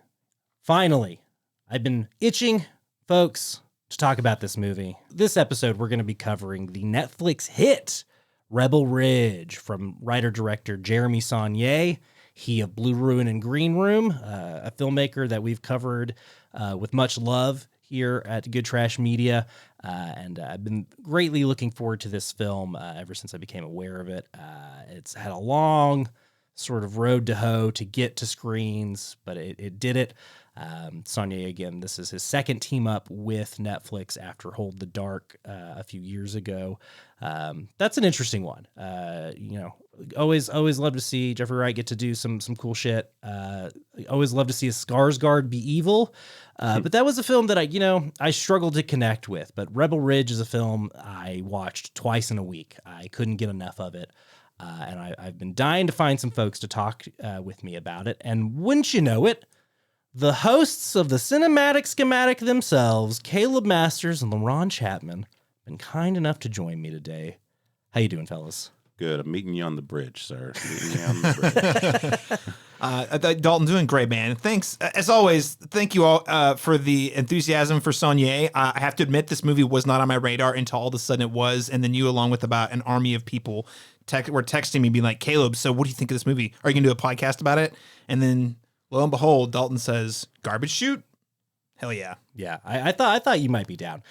[SPEAKER 10] Finally, I've been itching, folks, to talk about this movie. This episode, we're going to be covering the Netflix hit Rebel Ridge from writer-director Jeremy Saulnier, he of Blue Ruin and Green Room, a filmmaker that we've covered with much love here at Good Trash Media, and I've been greatly looking forward to this film ever since I became aware of it. It's had a long sort of road to hoe to get to screens, but it did it. Saulnier, again, this is his second team up with Netflix after Hold the Dark a few years ago. That's an interesting one. Always love to see Jeffrey Wright get to do some cool shit. Always love to see a Skarsgård be evil. But that was a film that I struggled to connect with. But Rebel Ridge is a film I watched twice in a week. I couldn't get enough of it. And I've been dying to find some folks to talk with me about it. And wouldn't you know it, the hosts of the Cinematic Schematic themselves, Caleb Masters and LaRon Chapman, have been kind enough to join me today. How you doing, fellas?
[SPEAKER 2] Good. I'm meeting you on the bridge, sir. Meeting you on the bridge.
[SPEAKER 1] Dalton, doing great, man. Thanks. As always, thank you all for the enthusiasm for Saulnier. I have to admit, this movie was not on my radar until all of a sudden it was. And then you, along with about an army of people, were texting me being like, Caleb, so what do you think of this movie? Are you going to do a podcast about it? And then, lo and behold, Dalton says, garbage shoot? Hell yeah.
[SPEAKER 10] Yeah, I thought you might be down.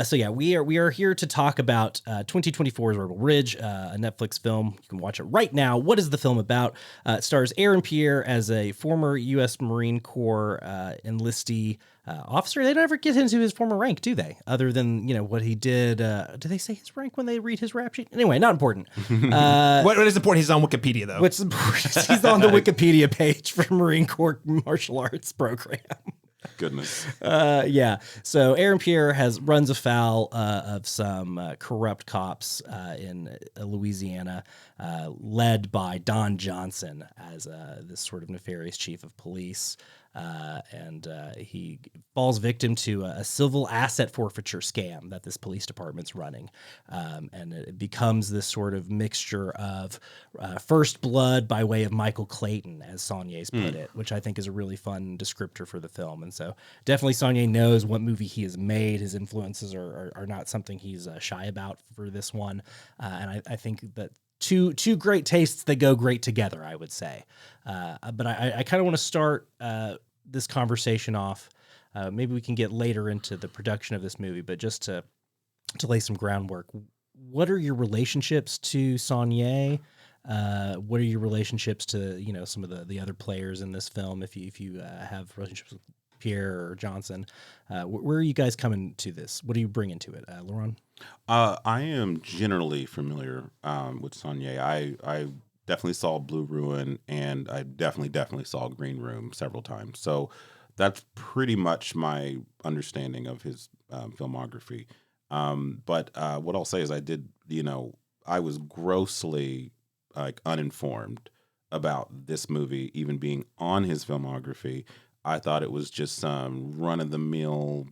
[SPEAKER 10] So yeah, we are here to talk about 2024's Myrtle Ridge, a Netflix film. You can watch it right now. What is the film about? It stars Aaron Pierre as a former U.S. Marine Corps enlistee officer. They never get into his former rank, do they? Other than what he did. Do they say his rank when they read his rap sheet? Anyway, not important.
[SPEAKER 1] What is important? He's on Wikipedia though.
[SPEAKER 10] What's important? He's on the Wikipedia page for Marine Corps martial arts program.
[SPEAKER 2] Goodness.
[SPEAKER 10] Yeah. So Aaron Pierre runs afoul of some corrupt cops in Louisiana, led by Don Johnson as this sort of nefarious chief of police. And he falls victim to a civil asset forfeiture scam that this police department's running. And it becomes this sort of mixture of first blood by way of Michael Clayton, as Saulnier's put it, which I think is a really fun descriptor for the film. And so definitely Saulnier knows what movie he has made. His influences are not something he's shy about for this one. And I think that two great tastes that go great together, I would say. But I kind of want to start this conversation off. Maybe we can get later into the production of this movie, but just to lay some groundwork. What are your relationships to Saulnier? What are your relationships to some of the other players in this film? If you have relationships with Pierre or Johnson, where are you guys coming to this? What are you bringing to it, Laurent?
[SPEAKER 2] I am generally familiar with Saulnier. I definitely saw Blue Ruin, and I definitely saw Green Room several times. So that's pretty much my understanding of his filmography. But what I'll say is I was grossly uninformed about this movie, even being on his filmography. I thought it was just some run-of-the-mill,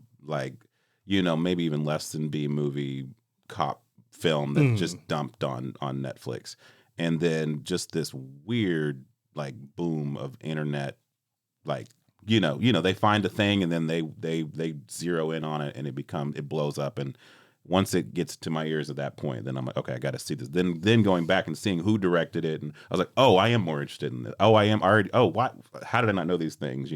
[SPEAKER 2] maybe even less than B movie cop film that just dumped on Netflix. And then just this weird boom of internet, they find a thing and then they zero in on it and it blows up. And once it gets to my ears at that point, then I'm like, okay, I got to see this. Then going back and seeing who directed it, and I was like, oh, I am more interested in this. Oh, I am already. Oh, what? How did I not know these things?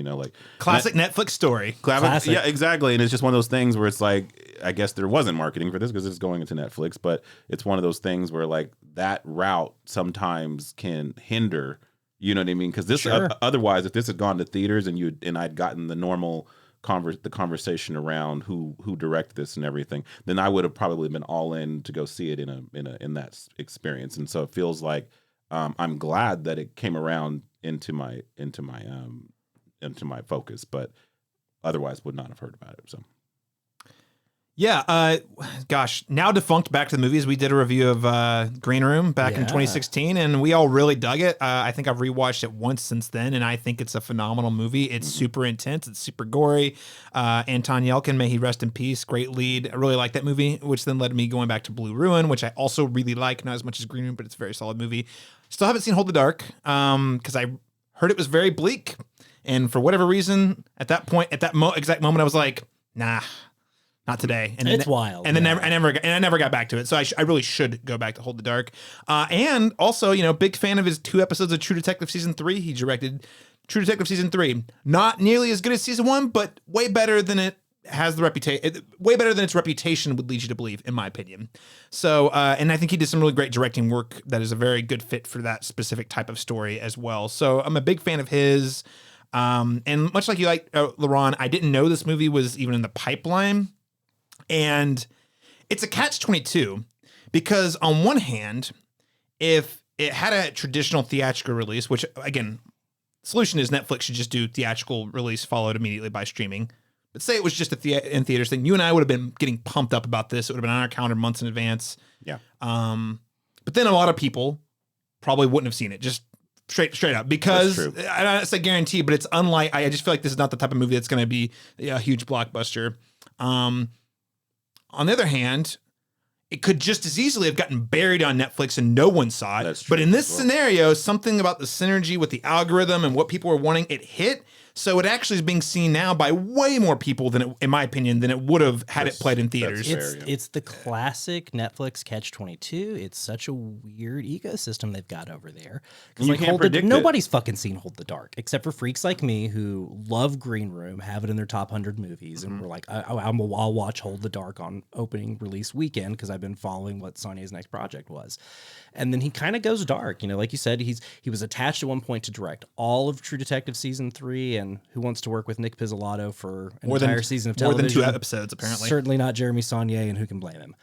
[SPEAKER 1] Classic Netflix story.
[SPEAKER 2] Classic. Yeah, exactly. And it's just one of those things where it's like, I guess there wasn't marketing for this because it's going into Netflix, but it's one of those things where that route sometimes can hinder. You know what I mean? Because this otherwise, if this had gone to theaters and I'd gotten the normal the conversation around who directed this and everything, then I would have probably been all in to go see it in that experience. And so it feels like I'm glad that it came around into my focus, but otherwise would not have heard about it. So.
[SPEAKER 1] Yeah, now defunct Back to the Movies. We did a review of Green Room back in 2016, and we all really dug it. I think I've rewatched it once since then, and I think it's a phenomenal movie. It's super intense. It's super gory. Anton Yelchin, may he rest in peace, great lead. I really like that movie, which then led me going back to Blue Ruin, which I also really like, not as much as Green Room, but it's a very solid movie. Still haven't seen Hold the Dark, because I heard it was very bleak, and for whatever reason, at that point, at that exact moment, I was like, nah. Not today, and
[SPEAKER 10] it's wild.
[SPEAKER 1] And then I never got back to it. So I really should go back to Hold the Dark. And also, big fan of his 2 episodes of True Detective season 3. He directed True Detective season 3. Not nearly as good as season 1, but way better than it has the reputation. Way better than its reputation would lead you to believe, in my opinion. So, and I think he did some really great directing work that is a very good fit for that specific type of story as well. So I'm a big fan of his. And much like you like Laurent, I didn't know this movie was even in the pipeline. And it's a catch-22 because on one hand, if it had a traditional theatrical release, which again, solution is Netflix should just do theatrical release followed immediately by streaming. But say it was just in theaters thing, you and I would have been getting pumped up about this. It would have been on our calendar months in advance.
[SPEAKER 2] Yeah.
[SPEAKER 1] But then a lot of people probably wouldn't have seen it, just straight up, because I don't say guarantee, but it's unlike. I just feel like this is not the type of movie that's going to be a huge blockbuster. On the other hand, it could just as easily have gotten buried on Netflix and no one saw it.
[SPEAKER 2] That's true
[SPEAKER 1] But in this
[SPEAKER 2] as well.
[SPEAKER 1] scenario, something about the synergy with the algorithm and what people were wanting, it hit. So it actually is being seen now by way more people than it, in my opinion, than it would have had it played in theaters.
[SPEAKER 10] It's the classic Netflix catch-22. It's such a weird ecosystem they've got over there.
[SPEAKER 2] You
[SPEAKER 10] Like,
[SPEAKER 2] can't predict it.
[SPEAKER 10] nobody's fucking seen Hold the Dark except for freaks like me who love Green Room, have it in their top 100 movies, and we're like, I'll watch Hold the Dark on opening release weekend because I've been following what Sonya's next project was. And then he kind of goes dark, like you said, he was attached at one point to direct all of True Detective season 3 and Who Wants to Work with Nick Pizzolatto for an entire season of television.
[SPEAKER 1] More than 2 episodes, apparently.
[SPEAKER 10] Certainly not Jeremy Saulnier, and who can blame him?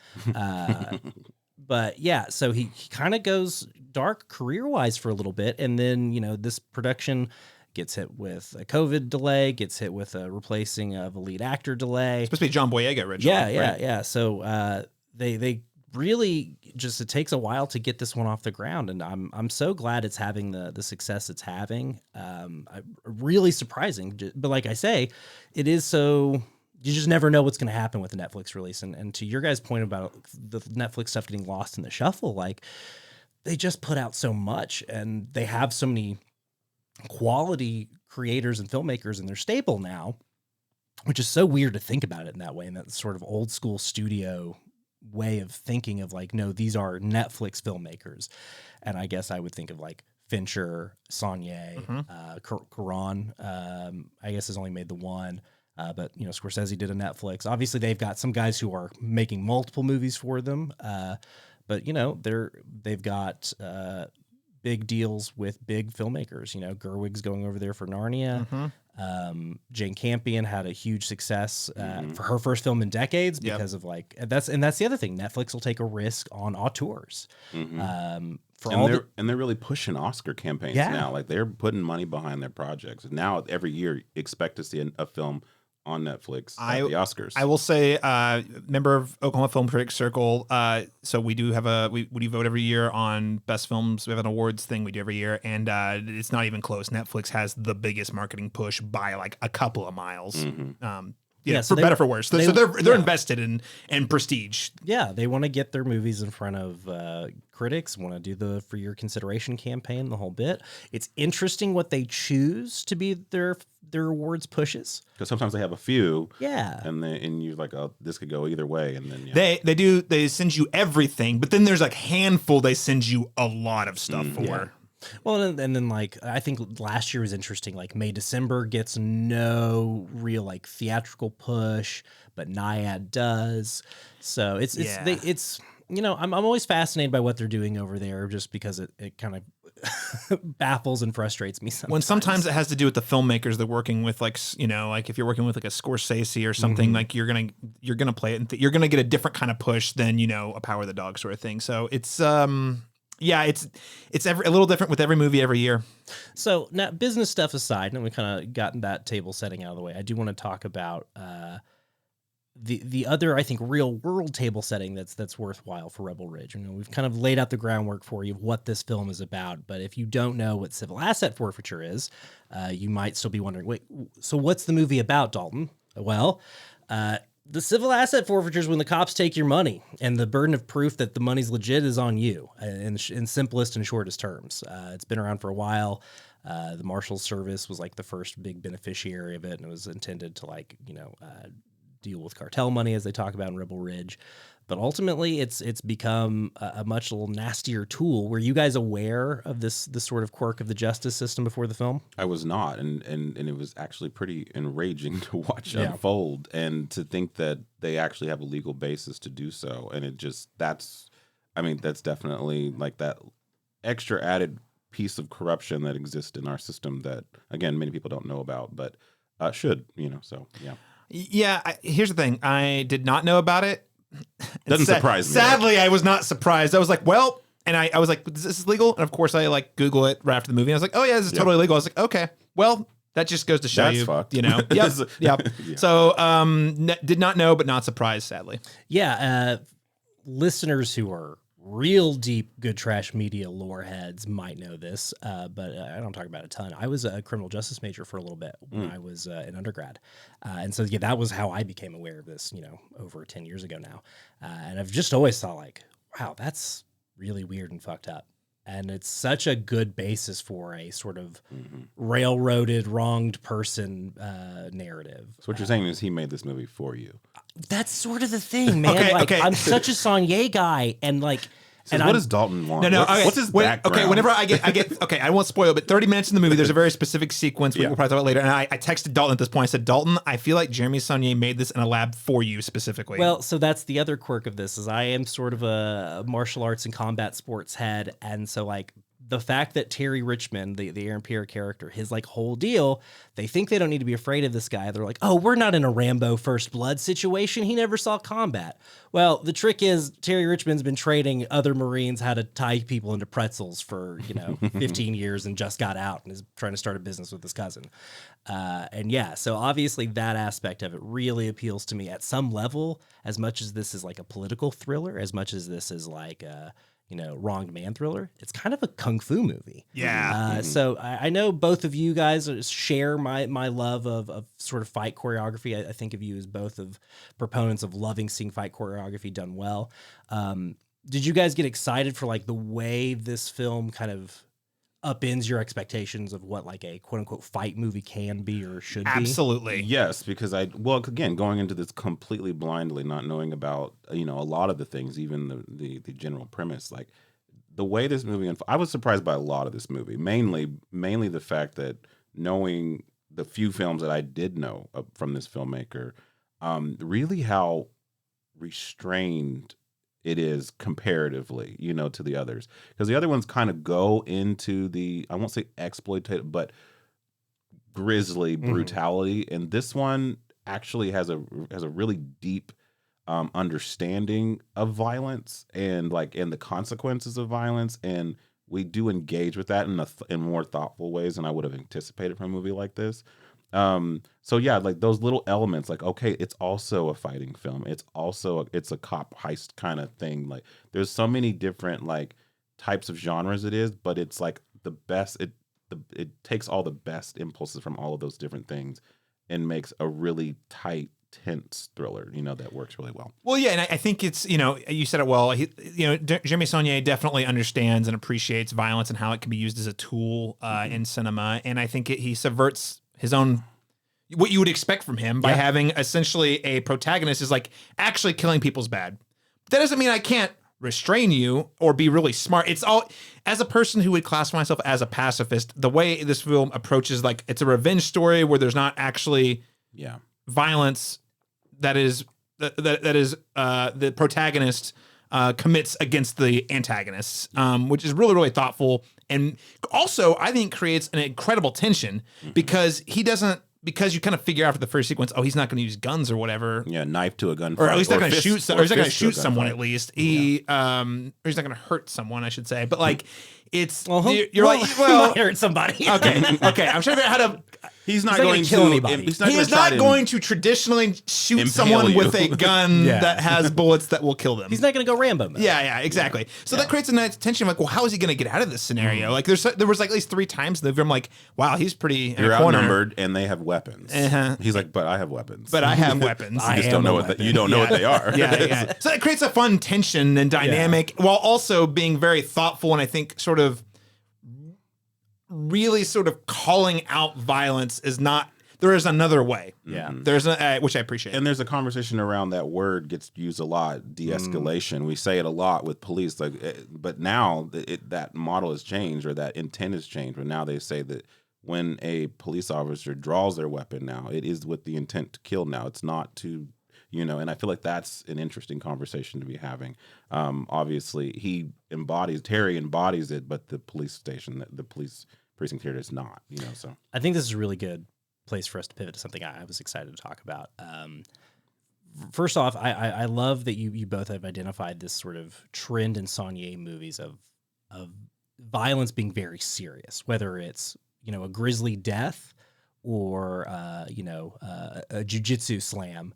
[SPEAKER 10] But yeah, so he kind of goes dark career-wise for a little bit, and then this production gets hit with a COVID delay, gets hit with a replacing of a lead actor delay.
[SPEAKER 1] It's supposed to be John Boyega originally.
[SPEAKER 10] Yeah. So they really just, it takes a while to get this one off the ground, and I'm so glad it's having the success it's having. Really surprising, but like I say, it is so. You just never know what's going to happen with the Netflix release. And to your guys' point about the Netflix stuff getting lost in the shuffle, like they just put out so much and they have so many quality creators and filmmakers in their stable now, which is so weird to think about it in that way, in that sort of old school studio way of thinking of like, no, these are Netflix filmmakers. And I guess I would think of like Fincher, Saulnier, Cuarón, I guess has only made the one. But Scorsese did a Netflix. Obviously, they've got some guys who are making multiple movies for them. But they've got big deals with big filmmakers. Gerwig's going over there for Narnia. Jane Campion had a huge success for her first film in decades because of like that's the other thing. Netflix will take a risk on auteurs.
[SPEAKER 2] And they're really pushing Oscar campaigns now. Like they're putting money behind their projects. Now every year expect to see a film on Netflix at the Oscars.
[SPEAKER 1] I will say, member of Oklahoma Film Critics Circle. So we do have we vote every year on best films. We have an awards thing we do every year, and it's not even close. Netflix has the biggest marketing push by like a couple of miles.
[SPEAKER 10] So
[SPEAKER 1] for better for worse. So they're invested in prestige.
[SPEAKER 10] Yeah, they want to get their movies in front of critics, want to do the For Your Consideration campaign, the whole bit. It's interesting what they choose to be their awards pushes.
[SPEAKER 2] Because sometimes they have a few.
[SPEAKER 10] Yeah.
[SPEAKER 2] And you're like, oh, this could go either way. And then
[SPEAKER 1] they send you everything, but then there's like handful they send you a lot of stuff for.
[SPEAKER 10] Yeah. Well, and then like I think last year was interesting. Like December gets no real like theatrical push, but Naiad does. So it's I'm always fascinated by what they're doing over there, just because it kind of baffles and frustrates me sometimes.
[SPEAKER 1] When sometimes it has to do with the filmmakers they're working with, like like if you're working with like a Scorsese or something, like you're gonna play it, and you're gonna get a different kind of push than a Power of the Dog sort of thing. So it's it's a little different with every movie every year.
[SPEAKER 10] So now, business stuff aside, and we kind of gotten that table setting out of the way, I do want to talk about the other, I think, real world table setting that's worthwhile for Rebel Ridge. We've kind of laid out the groundwork for you of what this film is about, but if you don't know what civil asset forfeiture is, you might still be wondering, wait, so what's the movie about, Dalton? Well, the civil asset forfeiture is when the cops take your money, and the burden of proof that the money's legit is on you, in simplest and shortest terms. It's been around for a while. The Marshals Service was like the first big beneficiary of it, and it was intended to deal with cartel money, as they talk about in Rebel Ridge. But ultimately, it's become a much little nastier tool. Were you guys aware of this sort of quirk of the justice system before the film? I
[SPEAKER 2] was not, and it was actually pretty enraging to watch unfold, and to think that they actually have a legal basis to do so. And that's definitely like that extra added piece of corruption that exists in our system that, again, many people don't know about, but should, so yeah.
[SPEAKER 1] Yeah, here's the thing. I did not know about it.
[SPEAKER 2] Doesn't surprise me.
[SPEAKER 1] Sadly, I was not surprised. I was like, well, and I was like, is this legal? And of course, I Google it right after the movie. And I was like, oh yeah, this is totally legal. I was like, okay, well, that just goes to show
[SPEAKER 2] That's fucked.
[SPEAKER 1] Yep.
[SPEAKER 2] Yeah.
[SPEAKER 1] So, did not know, but not surprised, sadly.
[SPEAKER 10] Yeah. Listeners who are real deep good trash media lore heads might know this, but I don't talk about it a ton. I was a criminal justice major for a little bit when I was in undergrad. And so, yeah, that was how I became aware of this, over 10 years ago now. And I've just always thought like, wow, that's really weird and fucked up. And it's such a good basis for a sort of railroaded, wronged person narrative.
[SPEAKER 2] So what you're saying is he made this movie for you.
[SPEAKER 10] That's sort of the thing, man. I'm such a Saunier guy, and like,
[SPEAKER 2] So what does Dalton want?
[SPEAKER 1] No.
[SPEAKER 2] What's his background?
[SPEAKER 1] Okay, whenever I get, okay, I won't spoil, but 30 minutes in the movie, there's a very specific sequence we'll probably talk about later. And I texted Dalton at this point. I said, Dalton, I feel like Jeremy Saunier made this in a lab for you specifically.
[SPEAKER 10] Well, so that's the other quirk of this is I am sort of a martial arts and combat sports head, and so like the fact that Terry Richmond, the Aaron Pierre character, his like whole deal, they think they don't need to be afraid of this guy. They're like, oh, we're not in a Rambo First Blood situation. He never saw combat. Well, the trick is Terry Richmond's been training other Marines how to tie people into pretzels for, 15 years and just got out and is trying to start a business with his cousin. And yeah, so obviously that aspect of it really appeals to me at some level, as much as this is like a political thriller, as much as this is like wronged man thriller. It's kind of a kung fu movie.
[SPEAKER 1] Yeah.
[SPEAKER 10] So I know both of you guys share my love of sort of fight choreography. I think of you as both of proponents of loving seeing fight choreography done well. Did you guys get excited for like the way this film kind of upends your expectations of what like a quote unquote fight movie can be or should be?
[SPEAKER 1] Absolutely.
[SPEAKER 2] Yes, because again, going into this completely blindly, not knowing about, a lot of the things, even the general premise, like the way this movie, I was surprised by a lot of this movie, mainly the fact that knowing the few films that I did know from this filmmaker, really how restrained it is comparatively, to the others, because the other ones kind of go into the, I won't say exploitative, but grisly brutality, and this one actually has a really deep understanding of violence and the consequences of violence, and we do engage with that in more thoughtful ways than I would have anticipated from a movie like this. So yeah, like those little elements, like, okay, it's also a fighting film. It's a cop heist kind of thing. Like there's so many different like types of genres it is, but it's like the best, it takes all the best impulses from all of those different things and makes a really tight, tense thriller, that works really well.
[SPEAKER 1] Well, yeah, and I think it's, you said it well. Jeremy Saunier definitely understands and appreciates violence and how it can be used as a tool in cinema, and I think he subverts his own, what you would expect from him by having essentially a protagonist is like actually killing people's bad. That doesn't mean I can't restrain you or be really smart. It's all, as a person who would classify myself as a pacifist, the way this film approaches, like it's a revenge story where there's not actually violence that is the protagonist commits against the antagonists, which is really, really thoughtful. And also, I think creates an incredible tension because because you kind of figure out for the first sequence, oh, he's not going to use guns or whatever.
[SPEAKER 2] Yeah, knife to a gunfight.
[SPEAKER 1] Or he's not going to shoot, or he's not going to shoot someone at least. Or he's not going to hurt someone, I should say. But like, it's, you're like, well,
[SPEAKER 10] might hurt somebody.
[SPEAKER 1] Okay. I'm trying to figure out how to.
[SPEAKER 2] He's not going to
[SPEAKER 10] kill anybody.
[SPEAKER 2] He's
[SPEAKER 1] not going to traditionally shoot someone with a gun that has bullets that will kill them.
[SPEAKER 10] He's not going to go Rambo mode.
[SPEAKER 1] Yeah, exactly. So that creates a nice tension. Like, well, how is he going to get out of this scenario? Like, there was like at least 3 times in the film, like, wow, he's pretty.
[SPEAKER 2] You're outnumbered, and they have weapons. He's like, but I have weapons.
[SPEAKER 1] But I have weapons.
[SPEAKER 2] You just don't know you don't know what they are.
[SPEAKER 1] Yeah. So it creates a fun tension and dynamic while also being very thoughtful, and I think sort of really sort of calling out violence is not. There is another way.
[SPEAKER 10] Yeah.
[SPEAKER 1] There's which I appreciate.
[SPEAKER 2] And there's a conversation around that word gets used a lot, de-escalation. We say it a lot with police, like, but now that model has changed, or that intent has changed. But now they say that when a police officer draws their weapon now, it is with the intent to kill now. It's not to, and I feel like that's an interesting conversation to be having. Obviously, Terry embodies it, but the police station, the police precinct here is not, so.
[SPEAKER 10] I think this is a really good place for us to pivot to something I was excited to talk about. First off, I love that you both have identified this sort of trend in Saunier movies of violence being very serious, whether it's, a grisly death or, a jujitsu slam.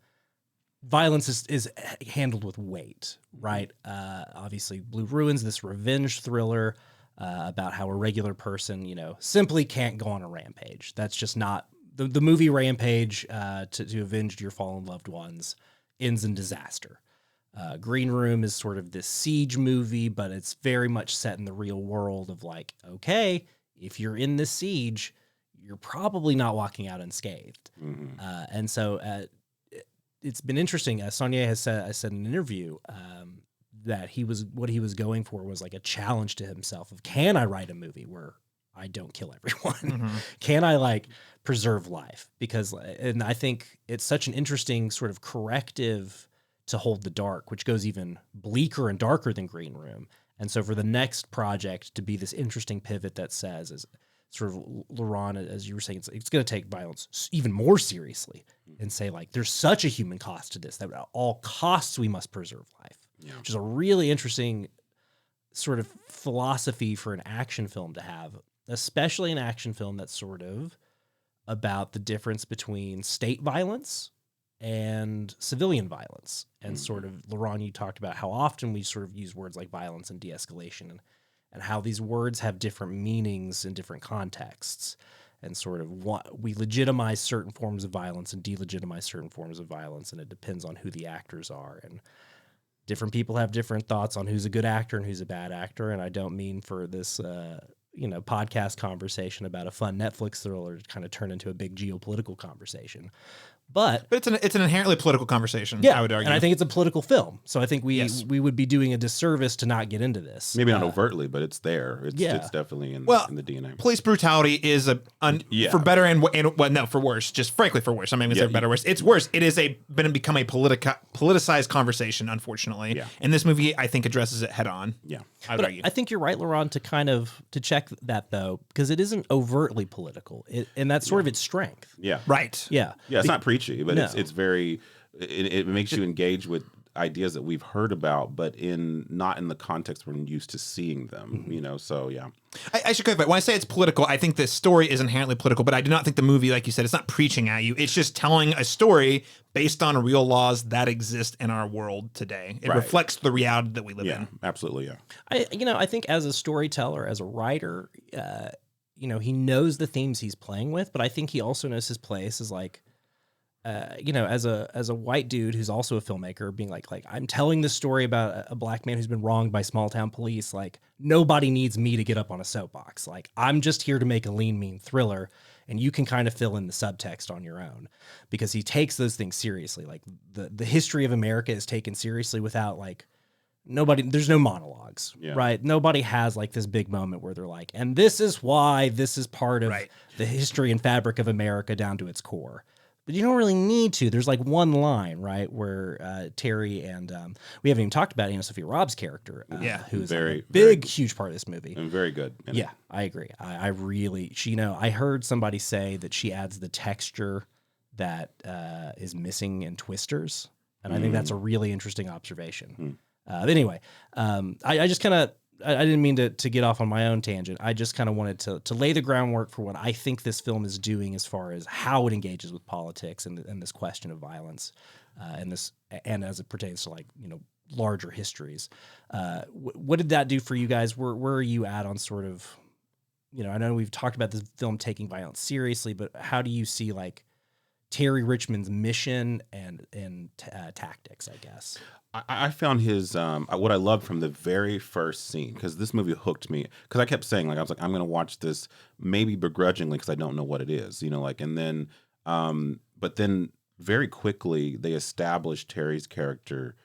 [SPEAKER 10] violence is handled with weight, right? Obviously, Blue Ruins, this revenge thriller about how a regular person, simply can't go on a rampage. That's just not the movie Rampage to avenge your fallen loved ones ends in disaster. Green Room is sort of this siege movie, but it's very much set in the real world of like, okay, if you're in this siege, you're probably not walking out unscathed. Mm-hmm. And so it's been interesting. Saunier has said in an interview that what he was going for was like a challenge to himself of, can I write a movie where I don't kill everyone? Mm-hmm. Can I like preserve life? And I think it's such an interesting sort of corrective to Hold the Dark, which goes even bleaker and darker than Green Room. And so for the next project to be this interesting pivot that says, as sort of Laurent, as you were saying, it's going to take violence even more seriously and say like, there's such a human cost to this that at all costs we must preserve life, which is a really interesting sort of philosophy for an action film to have, especially an action film that's sort of about the difference between state violence and civilian violence. And sort of, Laurent, you talked about how often we sort of use words like violence and de-escalation and how these words have different meanings in different contexts. And sort of we legitimize certain forms of violence and delegitimize certain forms of violence, and it depends on who the actors are. And different people have different thoughts on who's a good actor and who's a bad actor. And I don't mean for this podcast conversation about a fun Netflix thriller to kind of turn into a big geopolitical conversation. But
[SPEAKER 1] it's an inherently political conversation,
[SPEAKER 10] yeah,
[SPEAKER 1] I would argue.
[SPEAKER 10] And I think it's a political film. So I think we would be doing a disservice to not get into this.
[SPEAKER 2] Maybe not overtly, but it's there. It's definitely in the DNA.
[SPEAKER 1] Police brutality is for better and for worse. Just frankly for worse. I'm not even saying better or worse. It's worse. It is become a politicized conversation, unfortunately. Yeah. And this movie, I think, addresses it head on.
[SPEAKER 2] Yeah.
[SPEAKER 1] I would argue.
[SPEAKER 10] I think you're right, Laurent, to check that though, because it isn't overtly political, and that's sort of its strength.
[SPEAKER 2] Yeah.
[SPEAKER 1] Right.
[SPEAKER 10] Yeah.
[SPEAKER 2] Yeah. It's not preachy, but it's very. It makes you engage with ideas that we've heard about, but not in the context we're used to seeing them. Mm-hmm. So yeah.
[SPEAKER 1] I should clarify. When I say it's political, I think the story is inherently political, but I do not think the movie, like you said, it's not preaching at you. It's just telling a story based on real laws that exist in our world today. It reflects the reality that we live in.
[SPEAKER 2] Absolutely. Yeah.
[SPEAKER 10] I think as a storyteller, as a writer, he knows the themes he's playing with, but I think he also knows his place as like, as a white dude who's also a filmmaker, being like I'm telling this story about a black man who's been wronged by small town police. Like nobody needs me to get up on a soapbox. Like I'm just here to make a lean, mean thriller, and you can kind of fill in the subtext on your own, because he takes those things seriously. Like the history of America is taken seriously without like there's no monologues, right? Nobody has like this big moment where they're like, and this is why this is part of the history and fabric of America down to its core. But you don't really need to. There's like one line, right, where Terry and we haven't even talked about Anna Sophia Robb's character, who's a huge part of this movie,
[SPEAKER 2] and very good.
[SPEAKER 10] Yeah, I agree. I really, I heard somebody say that she adds the texture that is missing in Twisters, and I think that's a really interesting observation. But anyway, I just kind of. I didn't mean to get off on my own tangent. I just kind of wanted to lay the groundwork for what I think this film is doing as far as how it engages with politics and this question of violence, and as it pertains to like larger histories. What did that do for you guys? Where are you at on sort of, I know we've talked about this film taking violence seriously, but how do you see like Terry Richmond's mission and tactics, I guess?
[SPEAKER 2] I found his what I loved from the very first scene, because this movie hooked me, because I kept saying, like, I was like, I'm gonna watch this maybe begrudgingly because I don't know what it is, and then but then very quickly they established Terry's character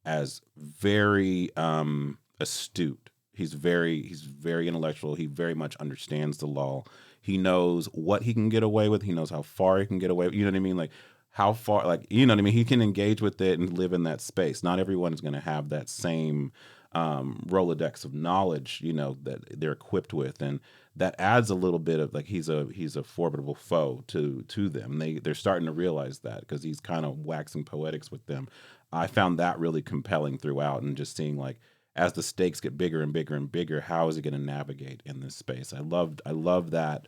[SPEAKER 2] as very astute. He's very intellectual. He very much understands the law. He knows what he can get away with. He knows how far he can get away with. You know what I mean? Like how far, like, you know what I mean? He can engage with it and live in that space. Not everyone is going to have that same Rolodex of knowledge, that they're equipped with. And that adds a little bit of like, he's a formidable foe to them. They're starting to realize that because he's kind of waxing poetics with them. I found that really compelling throughout, and just seeing like, as the stakes get bigger and bigger and bigger, how is he going to navigate in this space? I love that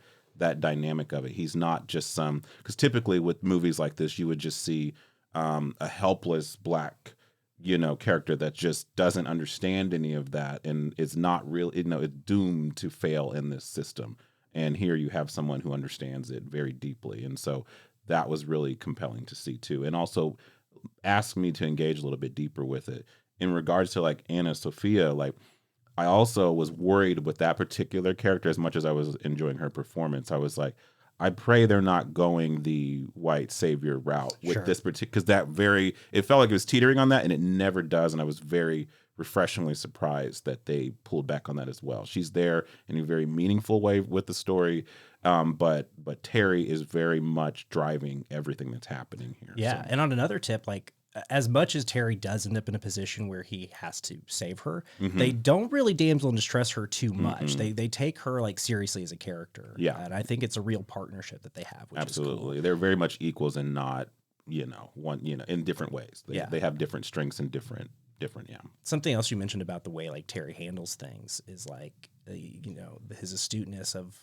[SPEAKER 2] dynamic of it. He's not just because typically with movies like this, you would just see a helpless black, character that just doesn't understand any of that and is not really, it's doomed to fail in this system. And here you have someone who understands it very deeply. And so that was really compelling to see too. And also asked me to engage a little bit deeper with it. In regards to like Anna Sophia, like I also was worried with that particular character as much as I was enjoying her performance. I was like, I pray they're not going the white savior route with this particular, because it felt like it was teetering on that, and it never does. And I was very refreshingly surprised that they pulled back on that as well. She's there in a very meaningful way with the story, but Terry is very much driving everything that's happening here.
[SPEAKER 10] Yeah,
[SPEAKER 2] so.
[SPEAKER 10] And on another tip, like as much as Terry does end up in a position where he has to save her, they don't really damsel in distress her too much. They take her like seriously as a character. Yeah, and I think it's a real partnership that they have. Which
[SPEAKER 2] Absolutely,
[SPEAKER 10] is cool.
[SPEAKER 2] They're very much equals and not in different ways. They have different strengths and different.
[SPEAKER 10] Something else you mentioned about the way like Terry handles things is like his astuteness of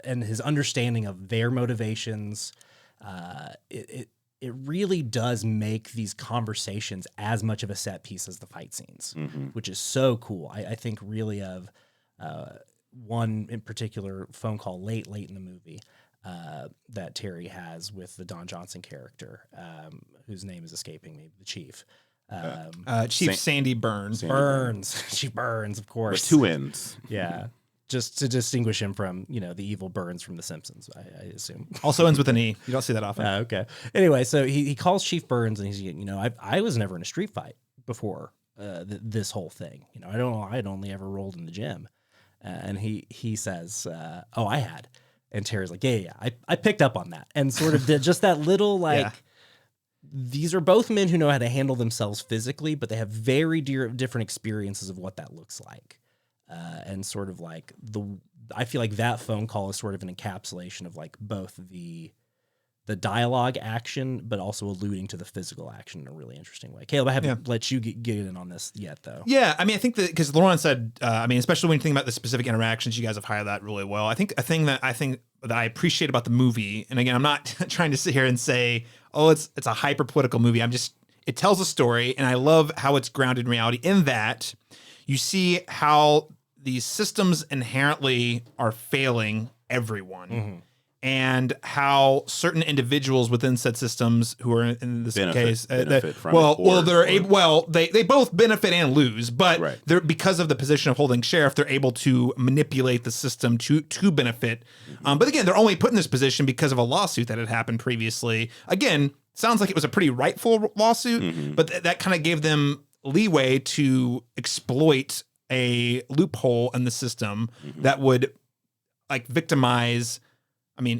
[SPEAKER 10] and his understanding of their motivations. It really does make these conversations as much of a set piece as the fight scenes, which is so cool. I think really of one in particular phone call late in the movie that Terry has with the Don Johnson character, whose name is escaping me, the chief.
[SPEAKER 1] Chief Sandy Burns.
[SPEAKER 10] Chief Burns, of course.
[SPEAKER 2] With two ends.
[SPEAKER 10] Yeah. Just to distinguish him from, the evil Burns from The Simpsons, I assume.
[SPEAKER 1] Also ends with an E. You don't see that often.
[SPEAKER 10] Okay. Anyway, so he calls Chief Burns and he's, I was never in a street fight before this whole thing. I'd only ever rolled in the gym. And he says, oh, I had. And Terry's like, yeah, I picked up on that. And sort of did just that little these are both men who know how to handle themselves physically, but they have very different experiences of what that looks like. And sort of like I feel like that phone call is sort of an encapsulation of like both the dialogue action, but also alluding to the physical action in a really interesting way. Caleb, I haven't let you get in on this yet, though.
[SPEAKER 1] Yeah, I mean, I think that because Lauren said, especially when you think about the specific interactions, you guys have highlighted that really well. I think a thing that I appreciate about the movie, and again, I'm not trying to sit here and say, oh, it's a hyper political movie. It tells a story, and I love how it's grounded in reality. In that, you see how these systems inherently are failing everyone. And how certain individuals within said systems who are in this case, they both benefit and lose, but they're because of the position of holding sheriff, they're able to manipulate the system to benefit. But again, they're only put in this position because of a lawsuit that had happened previously. Again, sounds like it was a pretty rightful lawsuit, but that kind of gave them leeway to exploit a loophole in the system that would like victimize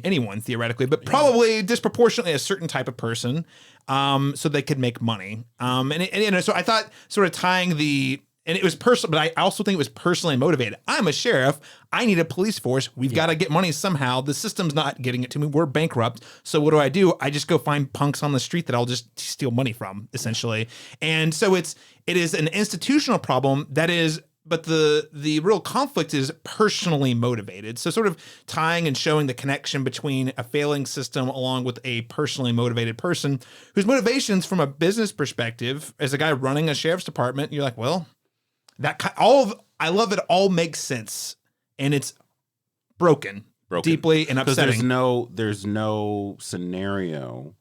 [SPEAKER 1] anyone theoretically, but probably disproportionately a certain type of person, so they could make money. So I thought sort of tying and it was personal, but I also think it was personally motivated. I'm a sheriff. I need a police force. We've got to get money somehow. The system's not getting it to me. We're bankrupt. So what do? I just go find punks on the street that I'll just steal money from, essentially. And so it is an institutional problem that is. But the real conflict is personally motivated. So sort of tying and showing the connection between a failing system along with a personally motivated person whose motivations from a business perspective, as a guy running a sheriff's department, you're like, well, I love it all makes sense. And it's broken. Deeply and upsetting.
[SPEAKER 2] There's no scenario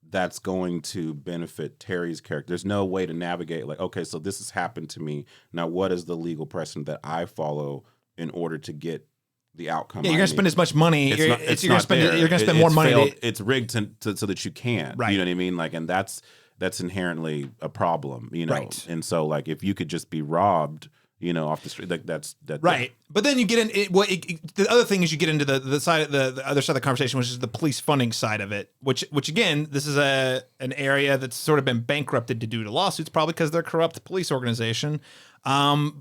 [SPEAKER 2] that's going to benefit Terry's character. There's no way to navigate like, okay, so this has happened to me. Now, what is the legal precedent that I follow in order to get the outcome?
[SPEAKER 1] Yeah, you're going to spend as much money. You're going to spend more money.
[SPEAKER 2] It's rigged so that you can. Right. You know what I mean? Like, and that's inherently a problem. Right. And so, like, if you could just be robbed, off the street, like that's
[SPEAKER 1] right. But then you get in. The other thing is you get into the side, the other side of the conversation, which is the police funding side of it. Which again, this is an area that's sort of been bankrupted due to lawsuits, probably because they're a corrupt police organization. I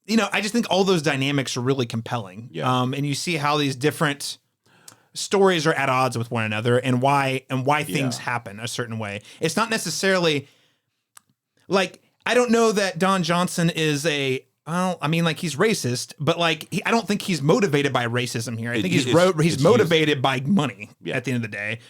[SPEAKER 1] just think all those dynamics are really compelling. Yeah. And you see how these different stories are at odds with one another, and why things happen a certain way. It's not necessarily like I don't know that Don Johnson is he's racist, but I don't think he's motivated by racism here. I think he's motivated by money at the end of the day.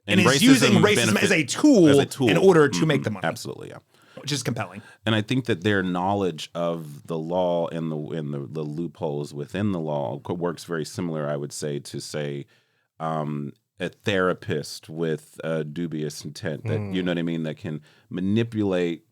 [SPEAKER 1] and is using racism as a tool in order to make the money.
[SPEAKER 2] Absolutely, yeah.
[SPEAKER 1] Which is compelling.
[SPEAKER 2] And I think that their knowledge of the law and the loopholes within the law works very similar, I would say, to say a therapist with dubious intent that you know what I mean, that can manipulate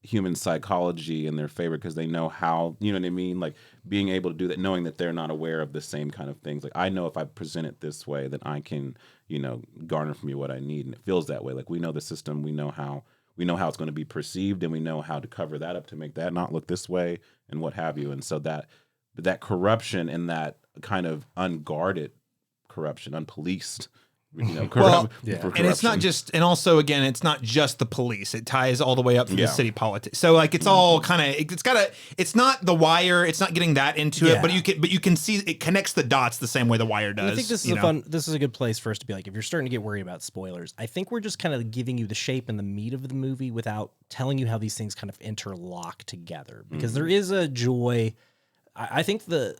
[SPEAKER 2] human psychology in their favor because they know how, you know what I mean, like being able to do that, knowing that they're not aware of the same kind of things. Like I know if I present it this way, then I can, you know, garner from you what I need, and it feels that way. Like we know the system, we know how it's going to be perceived, and we know how to cover that up to make that not look this way and what have you. And so that corruption and that kind of unguarded corruption, unpoliced, you know,
[SPEAKER 1] and it's not just, and also again, it's not just the police. It ties all the way up to the city politics. So like it's all kind of, it's not The Wire. It's not getting that into it, but you can see it connects the dots the same way The Wire does.
[SPEAKER 10] And I think this is this is a good place for us to be like, if you're starting to get worried about spoilers, I think we're just kind of giving you the shape and the meat of the movie without telling you how these things kind of interlock together, because there is a joy. I think the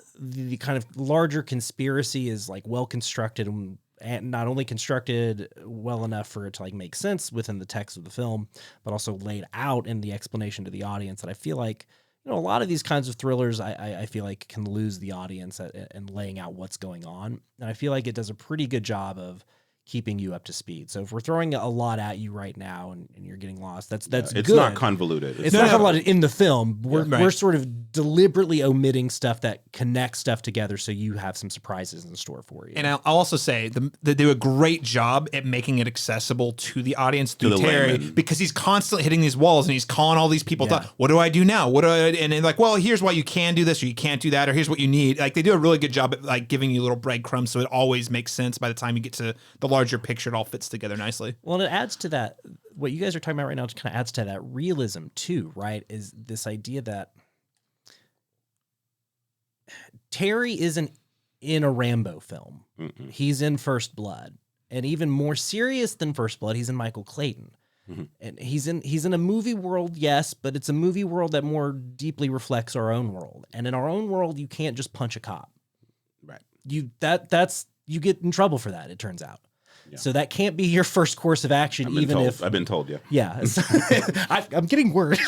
[SPEAKER 10] kind of larger conspiracy is like well constructed and not only constructed well enough for it to like make sense within the text of the film, but also laid out in the explanation to the audience. And I feel like, you know, a lot of these kinds of thrillers, I feel like can lose the audience and laying out what's going on. And I feel like it does a pretty good job of keeping you up to speed. So if we're throwing a lot at you right now and you're getting lost, that's
[SPEAKER 2] it's
[SPEAKER 10] good.
[SPEAKER 2] not convoluted.
[SPEAKER 10] It's not convoluted in the film. We're sort of deliberately omitting stuff that connects stuff together so you have some surprises in store for you.
[SPEAKER 1] And I'll also say they do a great job at making it accessible to the audience through Terry, layman, because he's constantly hitting these walls and he's calling all these people. What do I do now? And they're like, well, here's why you can do this or you can't do that, or here's what you need. Like they do a really good job at like giving you little breadcrumbs so it always makes sense by the time you get to the larger picture. It all fits together nicely.
[SPEAKER 10] Well, and it adds to that, what you guys are talking about right now, kind of adds to that realism too, right? Is this idea that Terry isn't in a Rambo film. Mm-mm. He's in First Blood. And even more serious than First Blood, he's in Michael Clayton. Mm-hmm. And he's in a movie world, yes, but it's a movie world that more deeply reflects our own world. And in our own world, you can't just punch a cop.
[SPEAKER 2] Right.
[SPEAKER 10] You get in trouble for that, it turns out. Yeah. So that can't be your first course of action,
[SPEAKER 2] I've been told, yeah.
[SPEAKER 10] Yeah. I'm getting word.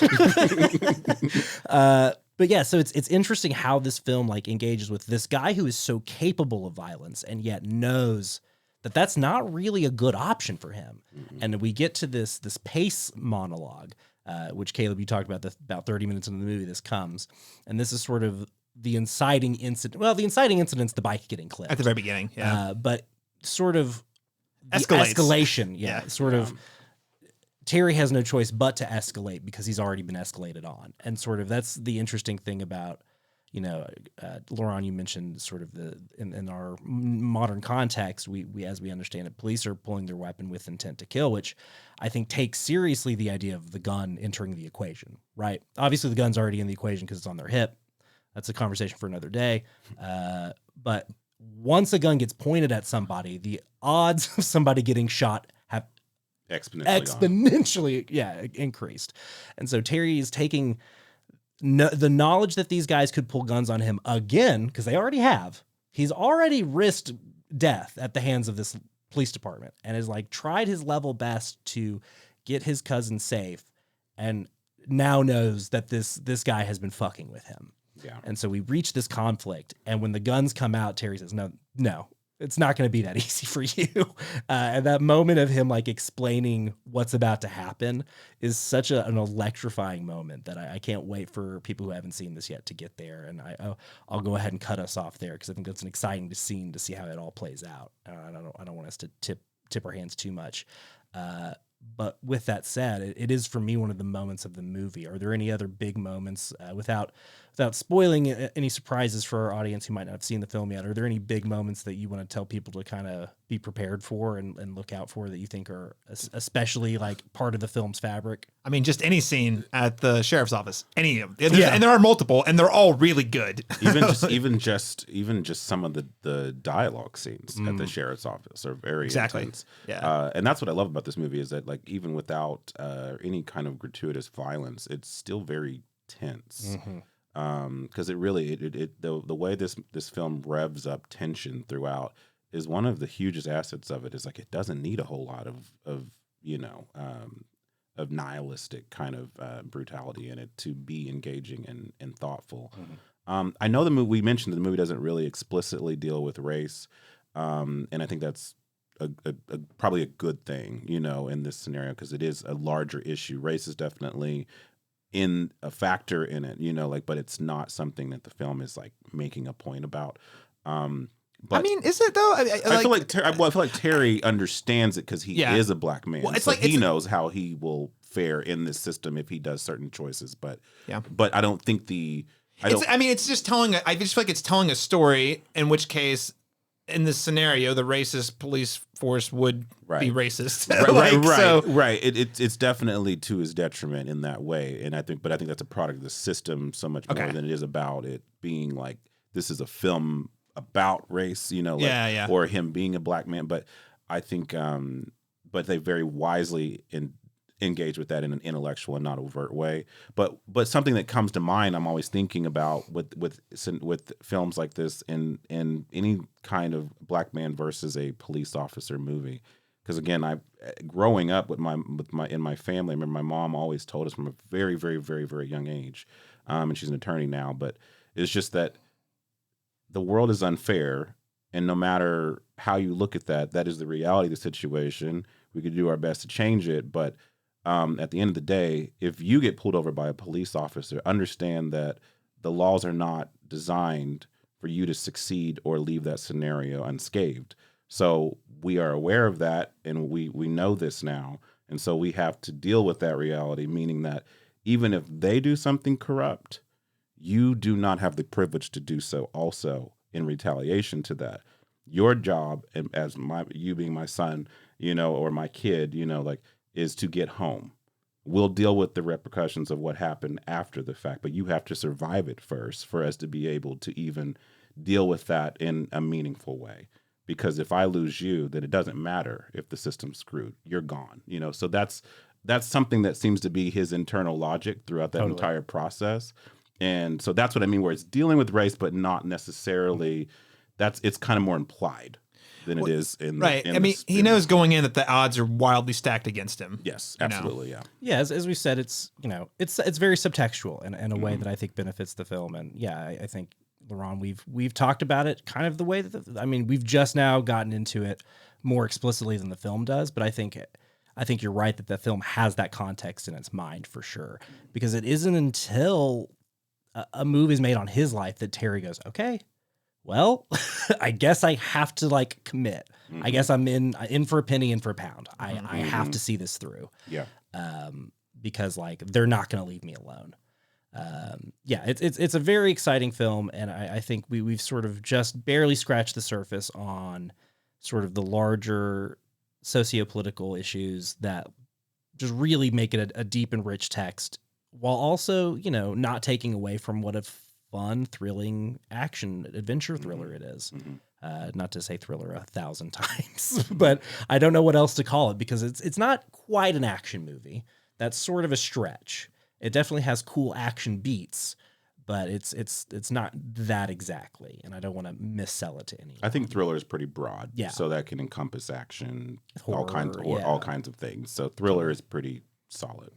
[SPEAKER 10] But yeah, so it's interesting how this film like engages with this guy who is so capable of violence and yet knows that that's not really a good option for him. Mm-hmm. And we get to this pace monologue, which Caleb, you talked about about 30 minutes into the movie, this comes. And this is sort of the inciting incident. Well, the inciting incident's the bike getting clipped.
[SPEAKER 1] At the very beginning, yeah.
[SPEAKER 10] But sort of
[SPEAKER 1] escalates.
[SPEAKER 10] Escalation, yeah. Sort of Terry has no choice but to escalate because he's already been escalated on. And sort of that's the interesting thing about, you know, Lauren, you mentioned sort of in our modern context, we as we understand it, police are pulling their weapon with intent to kill, which I think takes seriously the idea of the gun entering the equation, right? Obviously the gun's already in the equation because it's on their hip. That's a conversation for another day. But once a gun gets pointed at somebody, the odds of somebody getting shot have exponentially increased. And so Terry is taking the knowledge that these guys could pull guns on him again, because they already have. He's already risked death at the hands of this police department and has like tried his level best to get his cousin safe, and now knows that this guy has been fucking with him.
[SPEAKER 2] Yeah.
[SPEAKER 10] And so we reach this conflict, and when the guns come out, Terry says, no, it's not going to be that easy for you. And that moment of him like explaining what's about to happen is such an electrifying moment that I can't wait for people who haven't seen this yet to get there. And I'll go ahead and cut us off there because I think that's an exciting scene to see how it all plays out. I don't want us to tip our hands too much. But with that said, it is for me one of the moments of the movie. Are there any other big moments without spoiling any surprises for our audience who might not have seen the film yet? Are there any big moments that you want to tell people to kind of be prepared for and look out for that you think are especially like part of the film's fabric?
[SPEAKER 1] I mean, just any scene at the sheriff's office, any of them. And there are multiple, and they're all really good.
[SPEAKER 2] even just some of the dialogue scenes at the sheriff's office are very intense.
[SPEAKER 1] Yeah.
[SPEAKER 2] And that's what I love about this movie is that like even without any kind of gratuitous violence, it's still very tense. Because it really the way this film revs up tension throughout is one of the hugest assets of it. Is like it doesn't need a whole lot of of nihilistic kind of brutality in it to be engaging and thoughtful. I know the movie, we mentioned that the movie doesn't really explicitly deal with race, and I think that's probably a good thing, in this scenario, because it is a larger issue. Race is definitely in a factor in it, but it's not something that the film is like making a point about. But
[SPEAKER 1] I mean, is it though?
[SPEAKER 2] I feel like Terry understands it because he is a black man.
[SPEAKER 1] Well, it's
[SPEAKER 2] so
[SPEAKER 1] like
[SPEAKER 2] he knows how he will fare in this system if he does certain choices. But I don't think it's just telling. I just feel like it's telling a story. In which case, in this scenario, the racist police force would be racist. Right. It's definitely to his detriment in that way, and I think that's a product of the system so much more than it is about it being like this is a film about race, or him being a black man. But I think, but they very wisely engage with that in an intellectual and not overt way. But something that comes to mind, I'm always thinking about with films like this and any kind of black man versus a police officer movie. Because again, growing up in my family, I remember my mom always told us from a very, very, very, very young age, and she's an attorney now. But it's just that the world is unfair, and no matter how you look at that, that is the reality of the situation. We could do our best to change it, but at the end of the day, if you get pulled over by a police officer, understand that the laws are not designed for you to succeed or leave that scenario unscathed. So we are aware of that, and we know this now, and so we have to deal with that reality, meaning that even if they do something corrupt, you do not have the privilege to do so also in retaliation to that. Your job, and as you being my son, or my kid, is to get home. We'll deal with the repercussions of what happened after the fact, but you have to survive it first for us to be able to even deal with that in a meaningful way. Because if I lose you, then it doesn't matter if the system's screwed. You're gone. So that's something that seems to be his internal logic throughout that entire process. And so that's what I mean, where it's dealing with race, but not necessarily. It's kind of more implied than it is in
[SPEAKER 1] right. He knows going in that the odds are wildly stacked against him.
[SPEAKER 2] Yes, absolutely,
[SPEAKER 10] yeah. As we said, it's it's very subtextual in a way that I think benefits the film, and I think Laurent, we've talked about it kind of the way that we've just now gotten into it more explicitly than the film does, but I think you're right that the film has that context in its mind for sure, because it isn't until a move is made on his life that Terry goes, okay, well, I guess I have to commit. I guess I'm in for a penny, in for a pound. I have to see this through.
[SPEAKER 2] Yeah.
[SPEAKER 10] Because they're not going to leave me alone. It's a very exciting film, and I think we've sort of just barely scratched the surface on sort of the larger sociopolitical issues that just really make it a deep and rich text, while also, not taking away from what a fun, thrilling action adventure thriller it is. Not to say thriller 1,000 times, but I don't know what else to call it, because it's not quite an action movie. That's sort of a stretch. It definitely has cool action beats, but it's not that exactly, and I don't want to missell it to anyone.
[SPEAKER 2] I think thriller is pretty broad,
[SPEAKER 10] yeah.
[SPEAKER 2] So that can encompass action,
[SPEAKER 10] horror,
[SPEAKER 2] all kinds of things. So thriller is pretty solid.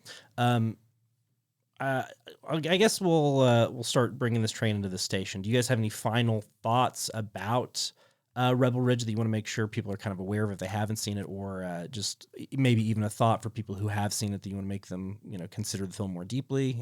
[SPEAKER 10] I guess we'll start bringing this train into the station. Do you guys have any final thoughts about Rebel Ridge that you want to make sure people are kind of aware of if they haven't seen it, or just maybe even a thought for people who have seen it that you want to make them consider the film more deeply?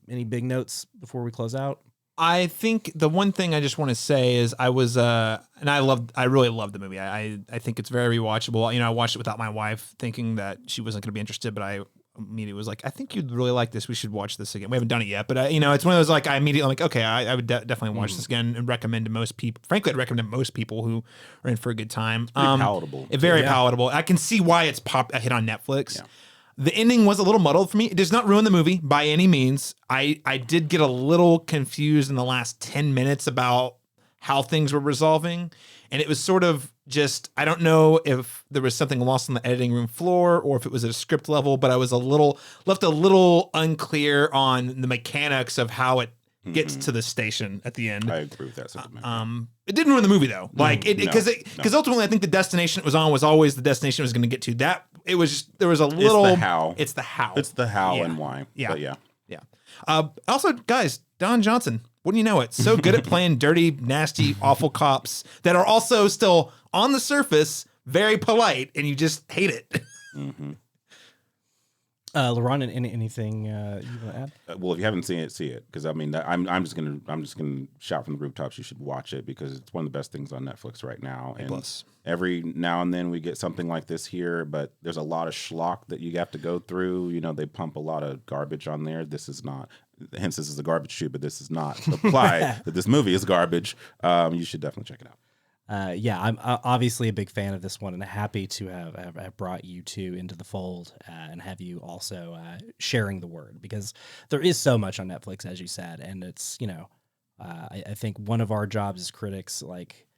[SPEAKER 10] Any big notes before we close out?
[SPEAKER 1] I think the one thing I just want to say is I really loved the movie. I think it's very rewatchable. I watched it without my wife, thinking that she wasn't going to be interested, but I immediately was like, I think you'd really like this. We should watch this again. We haven't done it yet, but it's one of those I immediately okay, I would definitely watch this again and recommend to most people. Frankly, I'd recommend to most people who are in for a good time.
[SPEAKER 2] Palatable.
[SPEAKER 1] Very palatable. I can see why it's a hit on Netflix. Yeah. The ending was a little muddled for me. It does not ruin the movie by any means. I did get a little confused in the last 10 minutes about how things were resolving. And it was sort of just, I don't know if there was something lost on the editing room floor or if it was at a script level, but I was left a little unclear on the mechanics of how it gets to the station at the end.
[SPEAKER 2] I agree with that sentiment.
[SPEAKER 1] It didn't ruin the movie though. Like because ultimately I think the destination it was on was always the destination it was going to get to. That it was just, there was a little.
[SPEAKER 2] It's the how.
[SPEAKER 1] It's the how.
[SPEAKER 2] It's the how and why.
[SPEAKER 1] Yeah.
[SPEAKER 2] But yeah.
[SPEAKER 1] Also, guys, Don Johnson. Wouldn't you know it? So good at playing dirty, nasty, awful cops that are also still on the surface very polite, and you just hate it.
[SPEAKER 10] LaRon, anything you want to add?
[SPEAKER 2] Well, if you haven't seen it, see it, because I mean, I'm just gonna shout from the rooftops. You should watch it because it's one of the best things on Netflix right now. And every now and then we get something like this here, but there's a lot of schlock that you have to go through. You know, they pump a lot of garbage on there. This is not. Hence, this is a garbage shoot, but this is not apply that this movie is garbage. You should definitely check it out.
[SPEAKER 10] I'm obviously a big fan of this one and happy to have brought you two into the fold and have you also sharing the word, because there is so much on Netflix, as you said. And it's, I think one of our jobs as critics, like,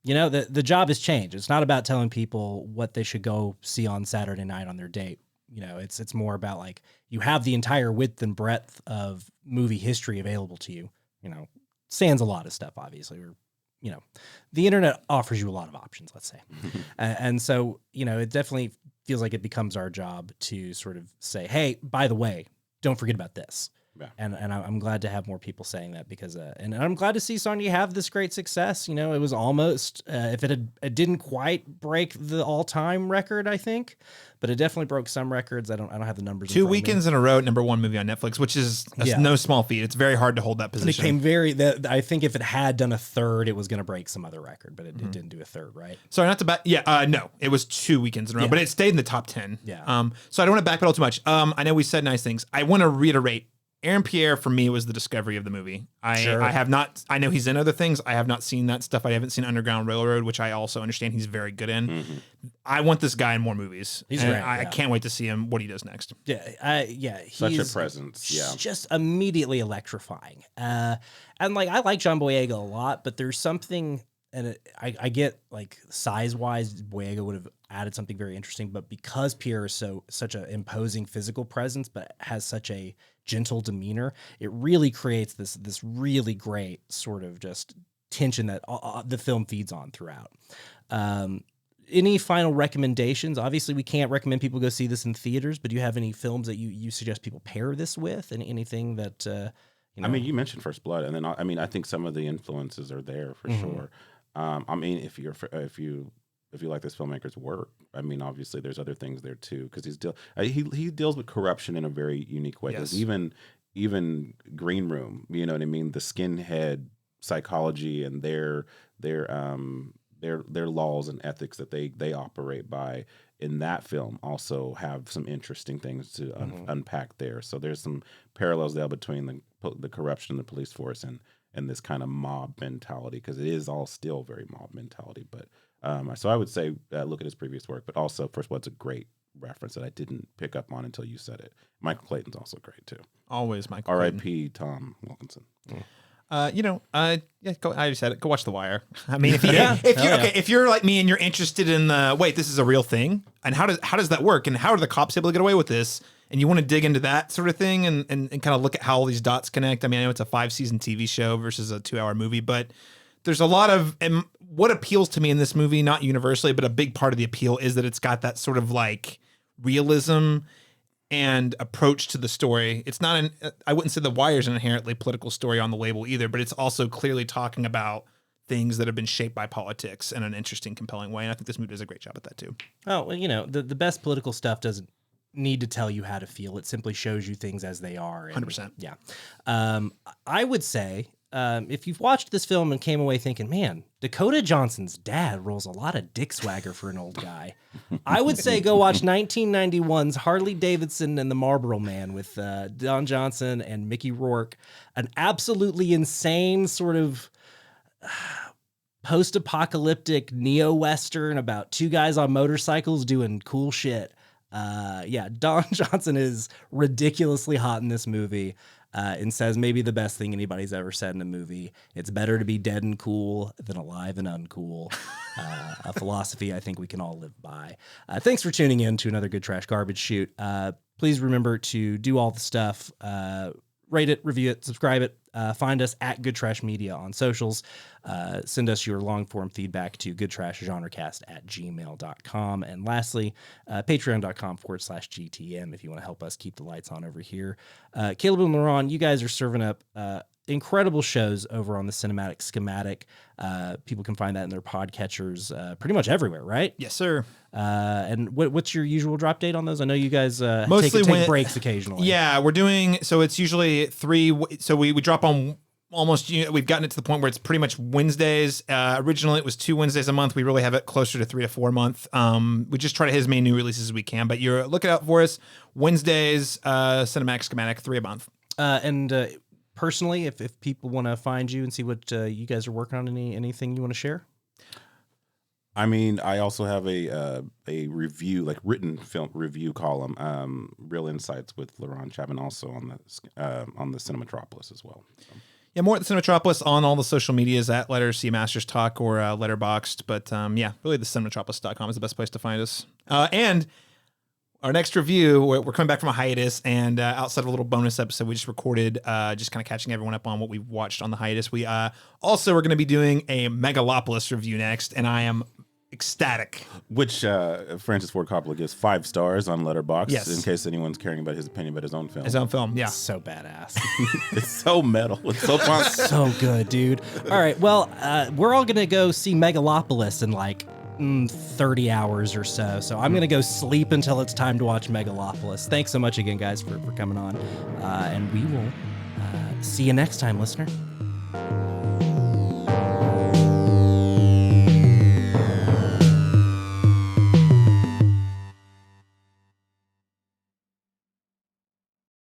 [SPEAKER 10] the job has changed. It's not about telling people what they should go see on Saturday night on their date. It's more about like you have the entire width and breadth of movie history available to you, sans a lot of stuff, obviously. The internet offers you a lot of options, let's say. And so, it definitely feels like it becomes our job to sort of say, hey, by the way, don't forget about this. Yeah. And I'm glad to have more people saying that because, and I'm glad to see Sonya have this great success. It was almost, if it didn't quite break the all-time record, I think, but it definitely broke some records. I don't have the numbers.
[SPEAKER 1] 2 weekends in a row, #1 movie on Netflix, which is no small feat. It's very hard to hold that position.
[SPEAKER 10] And it came I think if it had done a third, it was going to break some other record, but it didn't do a third, right?
[SPEAKER 1] Sorry, not to back. Yeah, no, it was 2 weekends in a row, but it stayed in the top 10.
[SPEAKER 10] Yeah.
[SPEAKER 1] So I don't want to backpedal too much. I know we said nice things. I want to reiterate. Aaron Pierre for me was the discovery of the movie. I have not. I know he's in other things. I have not seen that stuff. I haven't seen Underground Railroad, which I also understand he's very good in. I want this guy in more movies.
[SPEAKER 10] He's great.
[SPEAKER 1] I can't wait to see him what he does next.
[SPEAKER 10] He's
[SPEAKER 2] such a presence. Yeah,
[SPEAKER 10] just immediately electrifying. And like I like John Boyega a lot, but there's something. And I get like size wise, Boyega would have added something very interesting, but because Pierre is such an imposing physical presence, but has such a gentle demeanor, it really creates this really great sort of just tension that the film feeds on throughout. Any final recommendations? Obviously, we can't recommend people go see this in theaters, but do you have any films that you suggest people pair this with, and anything that
[SPEAKER 2] I mean, you mentioned First Blood, and then I think some of the influences are there for sure. I mean, if you like this filmmaker's work, I mean, obviously there's other things there too, because he deals with corruption in a very unique way. Yes. Even Green Room, you know what I mean, the skinhead psychology and their laws and ethics that they operate by in that film also have some interesting things to unpack there. So there's some parallels there between the corruption in the police force and this kind of mob mentality, because it is all still very mob mentality. But so I would say look at his previous work, but also First Blood's a great reference that I didn't pick up on until you said it. Michael Clayton's also great too.
[SPEAKER 1] Always Michael.
[SPEAKER 2] R.I.P. Tom Wilkinson.
[SPEAKER 1] I just said it. Go watch The Wire. I mean, if you're like me and you're interested in this is a real thing, and how does that work, and how are the cops able to get away with this, and you want to dig into that sort of thing and kind of look at how all these dots connect. I mean, I know it's a 5-season TV show versus a 2-hour movie, but there's a lot of, and what appeals to me in this movie, not universally, but a big part of the appeal is that it's got that sort of like realism and approach to the story. It's not I wouldn't say The Wire is an inherently political story on the label either, but it's also clearly talking about things that have been shaped by politics in an interesting, compelling way. And I think this movie does a great job at that too.
[SPEAKER 10] Oh, well, the best political stuff doesn't need to tell you how to feel. It simply shows you things as they are.
[SPEAKER 1] 100%.
[SPEAKER 10] Yeah. I would say, if you've watched this film and came away thinking, man, Dakota Johnson's dad rolls a lot of dick swagger for an old guy, I would say go watch 1991's Harley Davidson and the Marlboro Man with Don Johnson and Mickey Rourke, an absolutely insane sort of post-apocalyptic neo-western about two guys on motorcycles doing cool shit. Don Johnson is ridiculously hot in this movie. And says maybe the best thing anybody's ever said in a movie. It's better to be dead and cool than alive and uncool. A philosophy I think we can all live by. Thanks for tuning in to another Good Trash Garbage Shoot. Please remember to do all the stuff. rate it, review it, subscribe it. Find us at Good Trash Media on socials. Send us your long-form feedback to goodtrashgenrecast@gmail.com. And lastly, patreon.com/GTM if you want to help us keep the lights on over here. Caleb and Laurent, you guys are serving up incredible shows over on the Cinematic Schematic. People can find that in their podcatchers pretty much everywhere, right?
[SPEAKER 1] Yes, sir.
[SPEAKER 10] And what's your usual drop date on those? I know you guys
[SPEAKER 1] Mostly
[SPEAKER 10] take breaks occasionally.
[SPEAKER 1] Yeah, we're doing, so it's usually so we drop on almost, we've gotten it to the point where it's pretty much Wednesdays. Originally it was 2 Wednesdays a month. We really have it closer to 3 to 4 a month. We just try to hit as many new releases as we can, but you're looking out for us. Wednesdays, Cinematic Schematic, 3 a month.
[SPEAKER 10] Personally, if people want to find you and see what you guys are working on, anything you want to share?
[SPEAKER 2] I mean, I also have a review, like written film review column, Real Insights with Laurent Chapman, also on the Cinematropolis as well. So.
[SPEAKER 1] Yeah, more at the Cinematropolis on all the social medias at Letters, See Masters Talk, or Letterboxd. But yeah, really the Cinematropolis.com is the best place to find us. And our next review, we're coming back from a hiatus, and outside of a little bonus episode we just recorded, just kind of catching everyone up on what we've watched on the hiatus. We also are going to be doing a Megalopolis review next, and I am ecstatic.
[SPEAKER 2] Which Francis Ford Coppola gives 5 stars on Letterboxd,
[SPEAKER 1] yes,
[SPEAKER 2] in case anyone's caring about his opinion about his own film.
[SPEAKER 1] His own film, yeah.
[SPEAKER 10] It's so badass.
[SPEAKER 2] It's so metal. It's so fun.
[SPEAKER 10] So good, dude. All right, well, we're all going to go see Megalopolis in like 30 hours or so. So I'm going to go sleep until it's time to watch Megalopolis. Thanks so much again, guys, for coming on. And we will see you next time, listener.